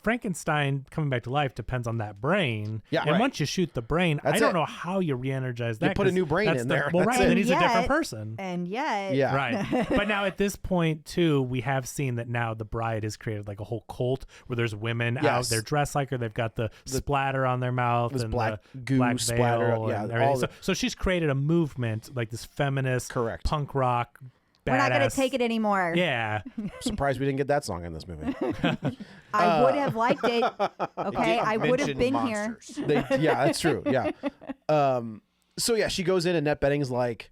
D: Frankenstein coming back to life depends on that brain.
C: Yeah,
D: and
C: right.
D: once you shoot the brain,
C: That's
D: I don't
C: it.
D: know how you re-energize that.
C: put a
D: 'cause
C: new brain
D: that's
C: in
D: the-
C: there.
D: Well,
C: That's
D: right,
C: it.
D: then he's a different
E: Yet-
D: person.
E: And yet,
C: Yeah.
D: Right. But now at this point too, we have seen that now the bride has created like a whole cult where there's women out,
C: Yes.
D: they're dressed like her, they've got the splatter on their mouth
C: this
D: and
C: black
D: the
C: goo
D: black
C: splatter,
D: veil
C: yeah,
D: and
C: all
D: everything.
C: the-
D: So she's created a movement, like this feminist
C: Correct.
D: punk rock
E: we're not going
D: badass-
E: to take it anymore.
D: Yeah.
C: Surprised we didn't get that song in this movie.
E: I would have liked it. Okay,
B: Didn't
E: I would have
B: mention
E: been
B: monsters.
C: Yeah, that's true. Yeah. So yeah, she goes in and Annette Bening's like,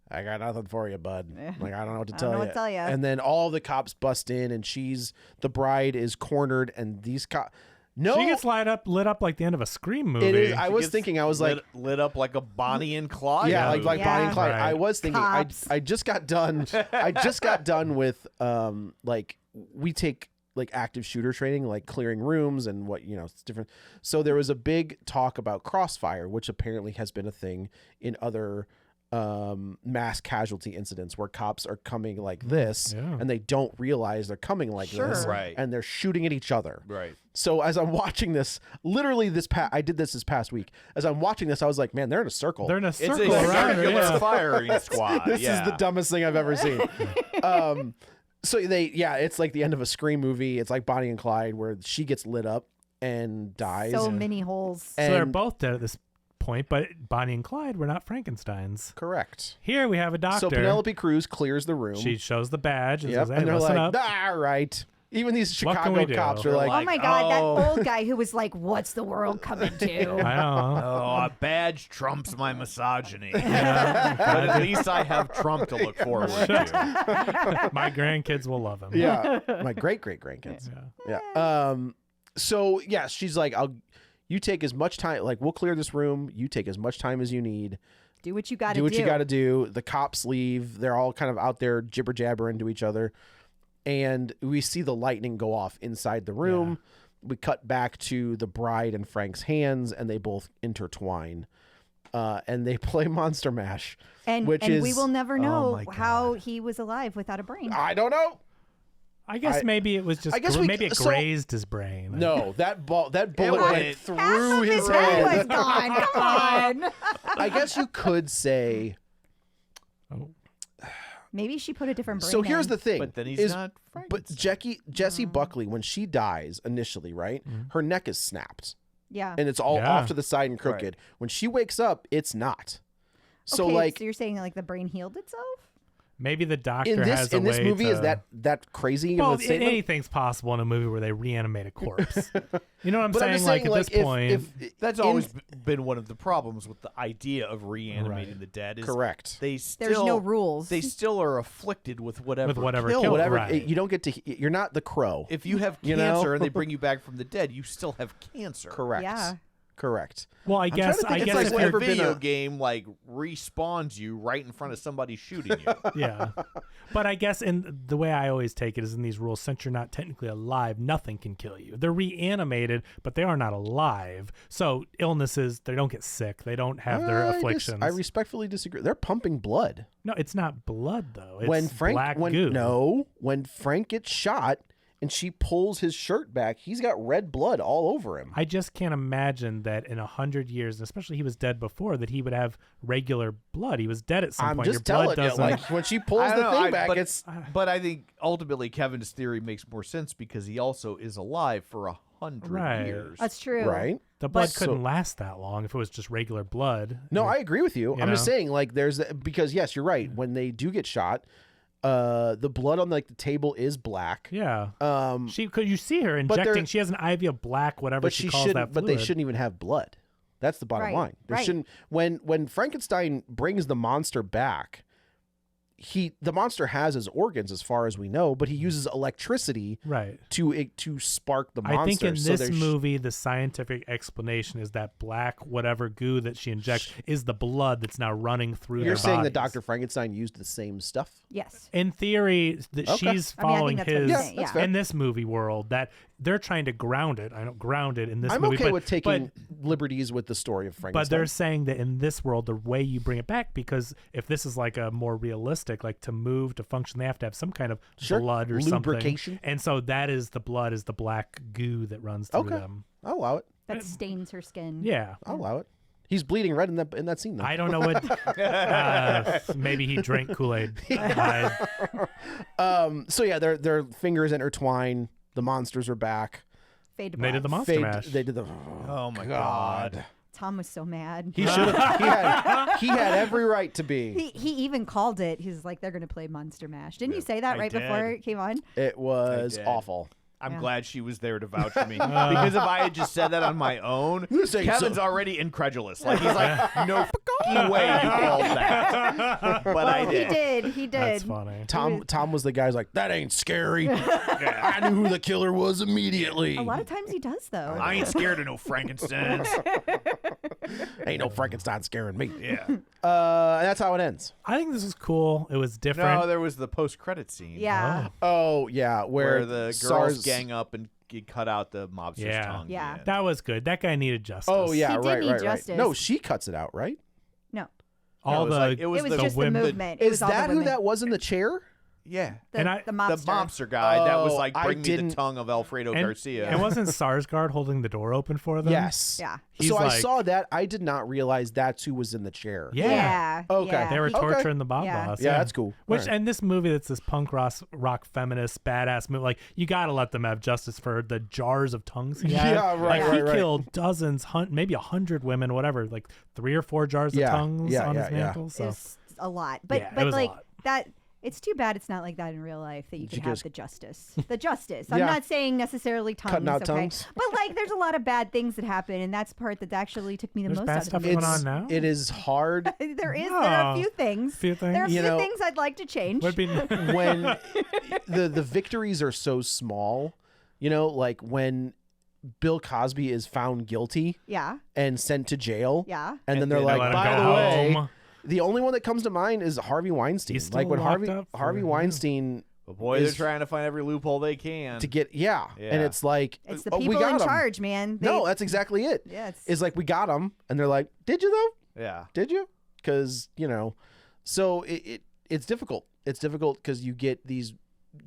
C: "I got nothing for you, bud. Like I don't know what to
E: don't
C: tell
E: know
C: you."
E: what to tell ya.
C: And then all the cops bust in, and the bride is cornered, and these cops. No,
D: She gets lit up like the end of a Scream movie.
C: it is. I
B: She
C: was
B: gets
C: thinking. I was like,
B: lit up like a Bonnie and Clyde.
C: yeah,
B: movie.
C: like Bonnie and Clyde.
D: Right.
C: I was thinking.
E: Cops.
C: I just got done. I just got done with like we take like active shooter training, like clearing rooms and what it's different. So there was a big talk about Crossfire, which apparently has been a thing in other mass casualty incidents where cops are coming like this
D: Yeah.
C: and they don't realize they're coming like this,
B: Right.
C: and they're shooting at each other.
B: Right.
C: So as I'm watching this, literally I did this past week. As I'm watching this, I was like, man, they're in a circle.
D: They're in a
B: It's
D: circle
B: a
D: around her.
B: circular
D: Yeah.
B: firing squad.
C: This is the dumbest thing I've ever seen. So it's like the end of a Scream movie. It's like Bonnie and Clyde, where she gets lit up and dies.
E: So many holes.
D: So they're
C: And-
D: both dead at this point, but Bonnie and Clyde were not Frankensteins.
C: Correct.
D: Here we have a doctor.
C: So Penelope Cruz clears the room.
D: She shows the badge and
C: Yep,
D: says, hey,
C: and they're
D: listen
C: like,
D: up.
C: all right. Even these
D: What can
C: Chicago
D: we do?
C: cops are
B: They're
C: like,
E: Oh my God,
B: oh.
E: that old guy who was like, "What's the world coming to?"
D: I know.
B: Oh, a badge trumps my misogyny. But at least I have Trump to look forward to.
D: My grandkids will love him.
C: yeah, my great grandkids. Yeah. So yeah, she's like, you take as much time. Like, we'll clear this room. You take as much time as you need.
E: Do what you got to
C: Do
E: do.
C: what you got to do. The cops leave. They're all kind of out there jibber jabbering to each other, and we see the lightning go off inside the room. We cut back to the bride and Frank's hands, and they both intertwine. And they play Monster Mash,
E: And
C: which
E: and
C: is
E: we will never
B: Oh
E: know
B: my
E: how
B: God.
E: he was alive without a brain.
C: I don't know.
D: I guess maybe it was just
C: I guess
D: maybe it
C: so-
D: grazed his brain.
C: No, that bullet
B: went
C: went
E: Half
C: through
E: of
C: his
E: his head was
C: head.
E: gone. Come on.
C: I guess you could say.
E: Maybe she put a different brain
C: So here's
E: in.
C: the thing.
B: But then he's
C: is-
B: not
C: But Jessie Buckley, when she dies initially, right, her neck is snapped
E: Yeah.
C: and it's all
D: Yeah.
C: off to the side and crooked. When she wakes up, it's not. So
E: okay,
C: like
E: so you're saying like the brain healed itself?
D: Maybe the doctor
C: in
D: has a
C: this
D: way
C: movie,
D: to...
C: is that crazy?
D: Well,
C: of a statement?
D: anything's possible in a movie where they reanimate a corpse. You know what I'm
C: But
D: saying?
C: I'm just
D: Like
C: saying,
D: at
C: like,
D: this point,
B: That's
C: in-
B: always been one of the problems with the idea of reanimating
D: Right.
B: the dead. Is
C: correct.
B: They still,
E: There's no rules.
B: They still are afflicted with whatever
D: whatever
B: killed
D: killed
B: them.
C: Whatever.
D: right.
C: You don't get to. You're not the crow.
B: If you have
C: You
B: cancer
C: know?
B: and they bring you back from the dead, you still have cancer.
C: Correct.
E: Yeah.
C: Correct.
D: well, I
C: trying
D: guess
C: to think
D: I
C: if
D: guess
C: there's
B: It's
D: if
B: like
C: ever
B: a
C: been
B: video
C: a-
B: game like respawns you right in front of somebody shooting you.
D: yeah. But I guess in the way I always take it is in these rules, since you're not technically alive, nothing can kill you. They're reanimated, but they are not alive. So illnesses, they don't get sick. They don't have their afflictions.
C: I respectfully disagree. They're pumping blood.
D: No, it's not blood though. It's
C: When Frank,
D: black goo.
C: when Frank gets shot and she pulls his shirt back, he's got red blood all over him.
D: I just can't imagine that in 100 years, and especially he was dead before, that he would have regular blood. He was dead at some
C: I'm
D: point.
C: just
D: Your blood
C: telling you,
D: doesn't.
C: like when she pulls
B: I
C: the
B: don't know,
C: thing back,
B: but,
C: it's
B: but I think ultimately Kevin's theory makes more sense because he also is alive for 100
D: Right.
B: years.
E: That's true.
C: right.
D: the blood
E: but-
D: couldn't last that long if it was just regular blood.
C: No, I agree with you.
D: You
C: I'm just
D: know?
C: saying, like, because yes, you're right. When they do get shot, the blood on like the table is black.
D: Yeah.
C: She,
D: Could you see her
C: but they're-
D: injecting? She has an IV of black, whatever
C: but
D: she
C: she
D: calls
C: shouldn't.
D: that
C: But
D: fluid.
C: they shouldn't even have blood. That's the bottom
E: Right,
C: line. There
E: right.
C: shouldn't. When Frankenstein brings the monster back, the monster has his organs as far as we know, but he uses electricity
D: Right.
C: to spark the monster.
D: I think in
C: So
D: this
C: there's-
D: movie, the scientific explanation is that black, whatever goo that she injects, is the blood that's now running through
C: You're
D: their
C: saying that
D: bodies.
C: Dr. Frankenstein used the same stuff?
E: Yes.
D: In theory, that
C: Okay.
D: she's
E: I mean, I think
D: following
E: that's what
D: his
E: he's saying, Yeah, that's
C: fair.
D: in this movie world that they're trying to ground it. I don't ground it in this
C: I'm
D: movie.
C: okay
D: but,
C: with taking
D: but,
C: liberties with the story of Frankenstein.
D: but they're saying that in this world, the way you bring it back, because if this is like a more realistic, like to move to function, they have to have some kind of
C: Sure.
D: blood or
C: Lubrication.
D: something. And so that is the blood, is the black goo that runs through
C: Okay.
D: them.
C: I'll allow it.
E: That stains her skin.
D: Yeah.
C: I'll allow it. He's bleeding red in that scene though.
D: I don't know what. Maybe he drank Kool-Aid.
C: So yeah, their fingers intertwine. The monsters are back.
E: Fade to
D: They did the
E: black.
D: monster
C: Fade-
D: mash.
C: They did the.
B: Oh my
C: God.
E: Tom was so mad.
C: He should have. He had every right to be.
E: He even called it. He's like, they're going to play Monster Mash. Didn't you say that
B: I
E: right before
B: did.
E: it came on?
C: It was
B: did.
C: awful.
B: I'm
E: Yeah.
B: glad she was there to vouch for me. Because if I had just said that on my own,
C: This ain't
B: Kevin's
C: so-
B: already incredulous. Like he's like, no fucking way you called that. But I
E: He
B: did.
E: did. He did.
D: That's funny.
C: Tom was the guy who's like, that ain't scary. I knew who the killer was immediately.
E: A lot of times he does, though.
B: I ain't scared of no Frankensteins.
C: Ain't no Frankenstein scaring me.
B: Yeah.
C: And that's how it ends.
D: I think this is cool. It was different.
B: No, there was the post-credit scene.
E: Yeah.
C: Oh yeah,
B: Where the girls
C: SARS
B: gang up and cut out the mobster's
D: Yeah.
B: tongue.
E: Yeah.
D: That was good. That guy needed justice.
C: Oh yeah,
E: He did
C: right,
E: need
C: right,
E: justice.
C: right. No, she cuts it out, right?
E: No.
D: all
B: it was
D: the
B: like- it was
E: It was
B: the
E: just the
D: women.
E: movement. It
C: Is
E: was all the
C: that who
E: women.
C: that was in the chair?
B: Yeah.
E: The,
D: And I-
E: the
B: The
E: mobster.
B: mobster guy that was
C: Oh,
B: like,
C: I
B: bring me the
C: didn't-
B: tongue of Alfredo
D: and,
B: Garcia.
D: and wasn't Sarsgaard holding the door open for them?
C: Yes.
E: Yeah.
D: He's
C: So I
D: like-
C: saw that. I did not realize that's who was in the chair.
D: Yeah.
C: Okay.
E: yeah.
D: They were
E: He-
D: torturing the mob
E: Yeah.
D: boss.
C: Yeah, that's cool.
D: Which
C: All right.
D: and this movie that's this punk rock feminist badass movie, like you gotta let them have justice for the jars of tongues he had.
C: Yeah, right,
D: Like he
C: right.
D: killed dozens, maybe 100 women, whatever, like 3 or 4 jars
C: Yeah,
D: of tongues
C: yeah,
D: on
C: yeah,
D: his
C: yeah.
D: mantle. So
E: It's a lot. But
D: Yeah, it
E: but
D: was a
E: like
D: lot.
E: that it's too bad it's not like that in real life that you can have
C: just-
E: the justice. The justice. I'm
C: Yeah.
E: not saying necessarily tongues.
C: Cutting out
E: okay?
C: tongues.
E: But like there's a lot of bad things that happen and that's the part that actually took me the
D: There's
E: most
D: bad
E: out
D: stuff
E: of the
D: going
E: movie.
D: on now?
C: It is hard
E: There are a few things.
D: Few things?
E: There are a
C: You
E: few
C: know,
E: things I'd like to change.
D: would be
C: when the victories are so small. You know, like when Bill Cosby is found guilty
E: Yeah.
C: and sent to jail.
E: Yeah.
C: And then they're
B: then
C: like,
D: let him
C: by
D: go
C: the way,
D: home.
C: the only one that comes to mind is Harvey Weinstein.
D: He's
C: Like
D: still
C: when
D: locked up for-
C: Harvey
D: yeah.
C: Weinstein
B: But boy,
C: is-
B: they're trying to find every loophole they can.
C: to get and
B: Yeah.
C: it's like
E: It's the
C: oh, we
E: people
C: got
E: in
C: him.
E: charge, man.
C: No, that's exactly it.
E: yeah,
C: It's like we got him, and they're like, did you though?
B: Yeah.
C: Did you? Because so it's difficult. It's difficult because you get these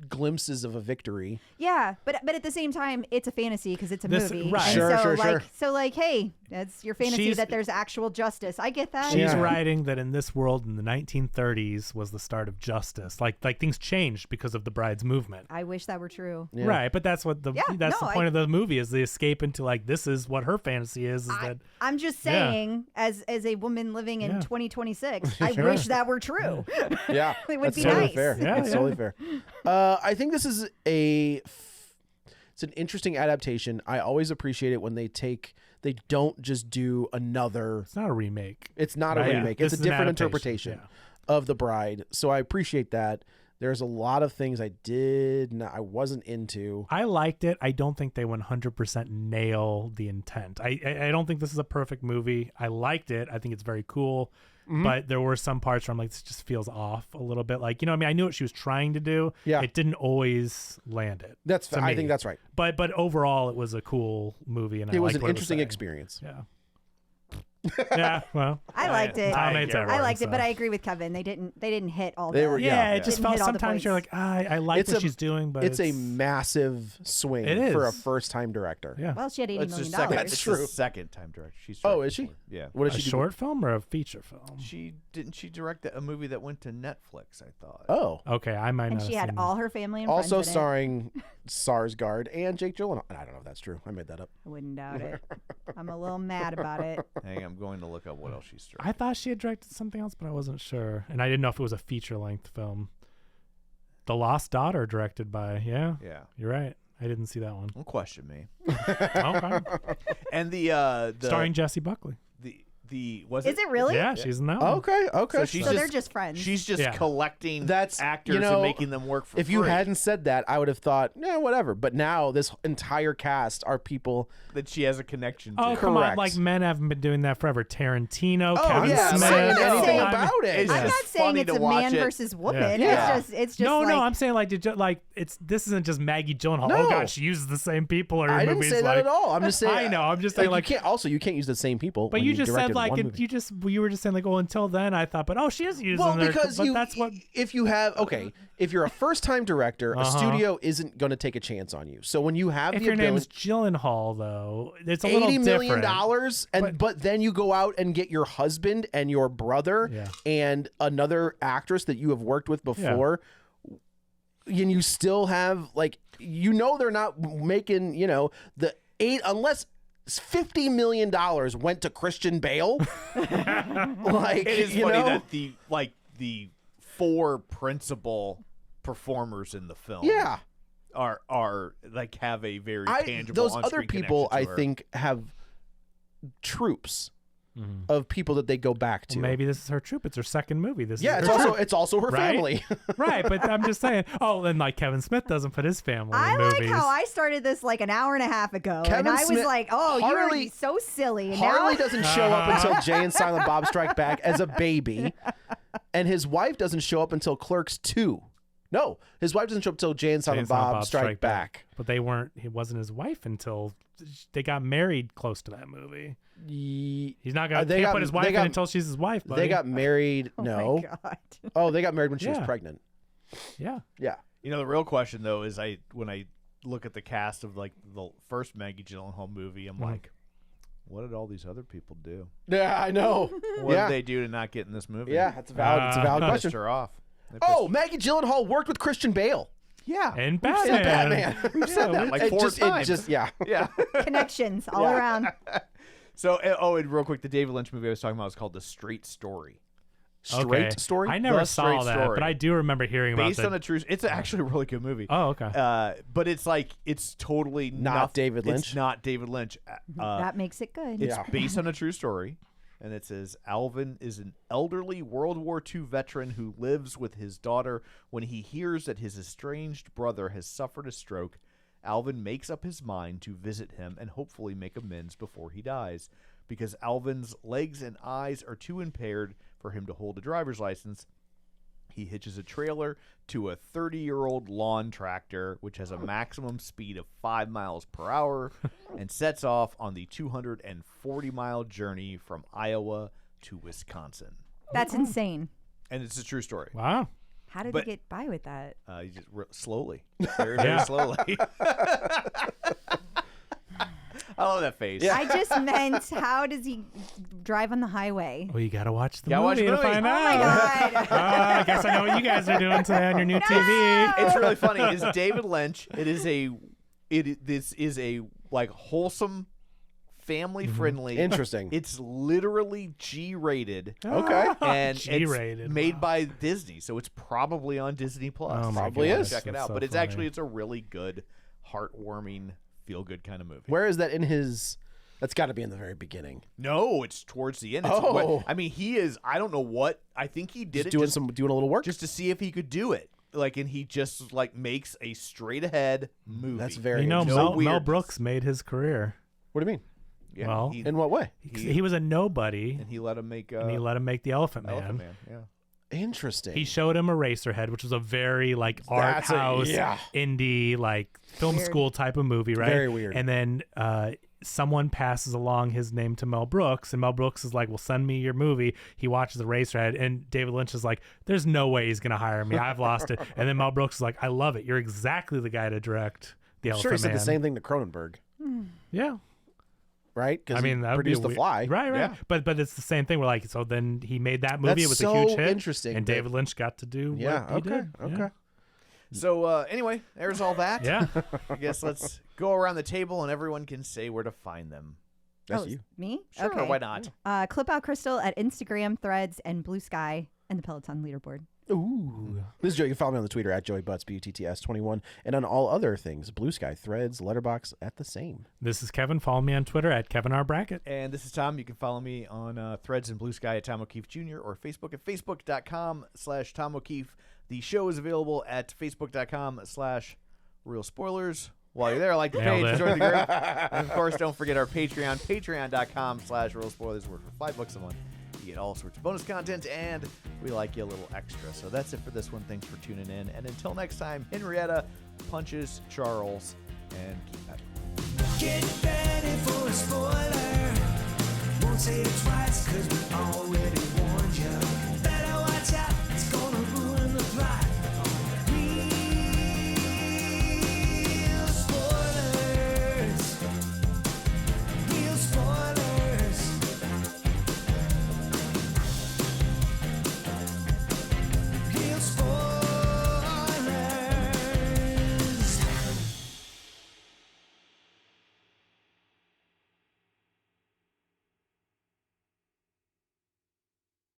C: glimpses of a victory.
E: yeah, but at the same time, it's a fantasy because it's a
D: This-
E: movie.
D: right.
E: And
C: Sure,
E: so,
C: sure,
E: like,
C: sure.
E: So like, hey, that's your fantasy
D: She's-
E: that there's actual justice. I get that.
D: She's
C: Yeah.
D: writing that in this world in the 1930s was the start of justice. Like things changed because of the bride's movement.
E: I wish that were true.
C: Yeah.
D: Right, but that's what
E: Yeah,
D: that's
E: no,
D: the point of the movie is the escape into like this is what her fantasy is that
E: I'm just
D: Yeah.
E: saying, as a woman living in
D: Yeah.
E: 2026, I
D: Sure.
E: wish that were true.
C: Yeah,
E: It would
C: that's
E: be
C: totally
E: nice.
C: fair.
D: Yeah,
C: It's
D: yeah.
C: totally fair. I think this is it's an interesting adaptation. I always appreciate it when they don't just do another.
D: it's not a remake.
C: It's not
D: Right,
C: a
D: yeah.
C: remake.
D: This
C: It's a
D: is an
C: different
D: adaptation,
C: interpretation
D: yeah.
C: of The Bride. So I appreciate that. There's a lot of things I wasn't into.
D: I liked it. I don't think they 100% nail the intent. I don't think this is a perfect movie. I liked it. I think it's very cool.
C: Mm-hmm.
D: But there were some parts where I'm like, this just feels off a little bit. Like, I mean, I knew what she was trying to do.
C: Yeah.
D: It didn't always land it.
C: That's
D: to
C: I
D: me.
C: think that's right.
D: But overall, it was a cool movie, and
C: It
D: I
C: was
D: liked
C: an
D: what
C: interesting
D: saying.
C: experience.
D: Yeah. Yeah. Well.
E: I liked it.
D: Tom hates
E: I liked it,
D: so.
E: but I agree with Kevin. They didn't hit all.
C: They
E: the,
C: were-
D: Yeah,
C: Yeah,
D: it just
E: Didn't
D: felt
E: hit all the
D: sometimes you're
E: points.
D: like, I like
C: It's
D: what
C: a-
D: she's doing, but
C: It's a massive swing
D: It
C: for a
D: is.
C: first-time director.
D: yeah.
E: Well, she had $80
B: It's
E: million.
B: the second.
C: That's
B: It's
C: true.
B: the second time director. She's
C: Oh,
B: directed
C: is she?
B: before. Yeah.
C: What
D: a
C: did she do?
D: short film or a feature film?
B: She direct a movie that went to Netflix, I thought.
C: Oh,
D: Okay, I might
E: And
D: not
E: she
D: have
E: had
D: seen
E: all her family and
C: also
E: friends in it.
C: starring Sarsgaard and Jake Gyllenhaal. I don't know if that's true. I made that up.
E: I wouldn't doubt it. I'm a little mad about it.
B: Hang on, I'm going to look up what else she's directed.
D: I thought she had directed something else, but I wasn't sure. And I didn't know if it was a feature-length film. The Lost Daughter, directed by, yeah,
B: Yeah.
D: you're right. I didn't see that one.
B: Don't question me.
D: Okay.
B: And the
D: Starring Jessie Buckley.
B: the was
E: Is it really?
D: Yeah, she's in that one.
C: Okay, okay.
B: So she's
E: So
B: just,
E: they're just friends.
B: She's just
D: Yeah.
B: collecting
C: That's-
B: actors
C: you know,
B: and making them work for
C: if
B: free.
C: you hadn't said that, I would have thought, yeah, whatever. But now this entire cast are people.
B: that she has a connection to.
D: Oh, come on.
C: Correct.
D: Like, men haven't been doing that forever. Tarantino,
C: Oh
D: Kevin
C: yeah,
D: Smith.
C: saying anything
E: saying-
C: about it.
B: It's
E: I'm
B: just
E: not saying
B: funny
E: it's
B: to
E: a
B: watch
E: man
B: it.
E: versus woman.
C: Yeah.
E: It's just
D: no,
E: like,
D: I'm saying like this isn't just Maggie Gyllenhaal.
C: No.
D: Oh God, she uses the same people. Or
C: I didn't
D: movies
C: say that
D: like,
C: at all. I'm just saying.
D: I know. I'm just saying like.
C: you can't use the same people.
D: But
C: when
D: you just said
C: directed
D: like
C: one
D: it,
C: movie.
D: you were just saying like, oh, until then I thought, but oh, she is using
C: Well,
D: their.
C: because
D: But that's what.
C: if you have if you're a first time director, a studio isn't going to take a chance on you. So when you have
D: If
C: the
D: your name's
C: ability,
D: Gyllenhaal, though, it's a little
C: $80 million,
D: different.
C: but then you go out and get your husband and your brother
D: Yeah.
C: and another actress that you have worked with before, and you still have they're not making the unless $50 million went to Christian Bale.
B: It is funny that the four principal performers in the film
C: yeah.
B: are like have a very tangible
C: those
B: on-screen
C: other people
B: connection
C: I
B: to her.
C: think have troops of people that they go back to.
D: Well, maybe this is her troop. It's her second movie. This
C: Yeah,
D: is
C: it's
D: her
C: also her
D: Right?
C: family.
D: right, but I'm just saying. Oh, and like Kevin Smith doesn't put his family
E: I
D: in
E: like
D: movies.
E: how I started this like an hour and a half ago,
C: Kevin
E: and I was
C: Smith-
E: like, "Oh,
C: Harley-
E: you're so silly." And
C: Harley
E: now,
C: doesn't show up until Jay and Silent Bob Strike Back as a baby, and his wife doesn't show up until Clerks 2. No, his wife doesn't show up till Jay and Silent Bob Strike Back.
D: But they weren't. It wasn't his wife until they got married close to that movie. He's not gonna. Can't put his wife in until she's his wife. Buddy.
C: They got married. No.
E: My God.
C: Oh, they got married when she was
D: Yeah.
C: pregnant.
D: Yeah.
C: Yeah.
B: You know, the real question though is when I look at the cast of like the first Maggie Gyllenhaal movie, I'm like, what did all these other people do?
C: Yeah, I know.
B: What did they do to not get in this movie?
C: Yeah, it's a valid
B: Pissed
C: question.
B: her off.
C: Oh, Maggie Gyllenhaal worked with Christian Bale.
B: Yeah.
D: And
C: We've said
D: Batman.
C: Batman. We've said that
B: like 4 times.
C: Yeah.
B: Yeah.
E: Connections all around.
B: So, and real quick, the David Lynch movie I was talking about was called The Straight Story.
C: Straight story?
D: I never
B: The
D: saw
B: Straight
D: that,
B: Story.
D: but I do remember hearing about
B: Based
D: that.
B: on a true... It's actually a really good movie.
D: Oh, okay.
B: But it's like, it's totally
C: Not David Lynch?
B: It's not David Lynch.
E: That makes it good.
B: It's based on a true story. And it says, Alvin is an elderly World War II veteran who lives with his daughter. When he hears that his estranged brother has suffered a stroke, Alvin makes up his mind to visit him and hopefully make amends before he dies. Because Alvin's legs and eyes are too impaired for him to hold a driver's license, he hitches a trailer to a 30-year-old lawn tractor, which has a maximum speed of 5 miles per hour, and sets off on the 240-mile journey from Iowa to Wisconsin.
E: That's insane.
B: And it's a true story.
D: Wow.
E: How did
B: But-
E: they get by with that?
B: You just slowly, very, very
D: Yeah.
B: slowly. I love that face.
E: I just meant, how does he drive on the highway?
D: Well, you gotta watch the
B: Gotta watch
D: movie
B: the
D: to
B: movie.
D: find
E: Oh
D: out.
E: my God.
D: I guess I know what you guys are doing today on your new TV.
B: It's really funny. It's David Lynch. This is a like wholesome, family friendly.
C: Interesting.
B: It's literally G-rated.
C: Okay.
B: And
D: G-rated,
B: it's made
D: wow.
B: by Disney, so it's probably on Disney Plus.
D: Oh my
C: Probably
D: gosh,
C: is.
B: Check it
D: that's
B: out.
D: so
B: But it's
D: funny.
B: actually a really good, heartwarming, feel-good kind of movie.
C: Where is that in his... That's got to be in the very beginning.
B: No, it's towards the end. It's I mean, he is. I don't know what. I think he did
C: Just
B: it
C: doing a little work?
B: just to see if he could do it. Like, and he just like makes a straight ahead movie.
C: That's very
D: You know,
C: interesting.
B: No
D: Mel
B: weirdness.
D: Brooks made his career.
C: What do you mean?
B: Yeah,
D: well,
B: he,
C: In what way?
D: He was a nobody,
B: and he let him make.
D: and he let him make the Elephant Man.
B: Elephant Man. Yeah.
C: Interesting.
D: He showed him Eraserhead, which was a very like art
C: That's a-
D: house,
C: yeah.
D: indie, like film
E: Weird.
D: school type of movie, right?
C: Very weird.
D: And then someone passes along his name to Mel Brooks, and Mel Brooks is like, well, send me your movie. He watches Eraserhead, and David Lynch is like, there's no way he's going to hire me. I've lost it. And then Mel Brooks is like, I love it. You're exactly the guy to direct the
C: I'm
D: Elephant
C: sure he said
D: Man.
C: the same thing to Cronenberg,
D: Yeah.
C: right? Because
D: I mean,
C: he
D: that would be
C: produced The
D: weird.
C: Fly.
D: Right.
B: Yeah.
D: But it's the same thing. We're like, so then he made that movie.
C: That's
D: It was
C: so
D: a huge hit.
C: interesting
D: And
C: that-
D: David Lynch got to do
C: Yeah.
D: what he
C: Okay.
D: did.
C: Okay.
D: Yeah.
B: So anyway, there's all that.
D: Yeah.
B: I guess let's go around the table and everyone can say where to find them.
C: That's
E: Oh,
C: you.
E: Me?
B: Sure,
E: Okay.
B: why not?
E: Clip Out Crystal at Instagram, Threads, and Blue Sky, and the Peloton leaderboard.
C: Ooh. This is Joey. You can follow me on the Twitter at JoeyButts, BUTTS21, and on all other things, Blue Sky, Threads, Letterbox, at the same.
D: This is Kevin. Follow me on Twitter at Kevin R. Brackett.
B: And this is Tom. You can follow me on Threads and Blue Sky at Tom O'Keefe Jr. or Facebook at facebook.com/Tom O'Keefe. The show is available at facebook.com/Real Spoilers. While you're there, like the
D: Nailed
B: page,
D: it.
B: join the group. And of course, don't forget our Patreon, patreon.com/Real Spoilers. We're for $5 a month. You get all sorts of bonus content, and we like you a little extra. So that's it for this one. Thanks for tuning in. And until next time, Henrietta punches Charles, and keep at it.
A: Get ready for a spoiler. Won't say it twice, cause we already warned you.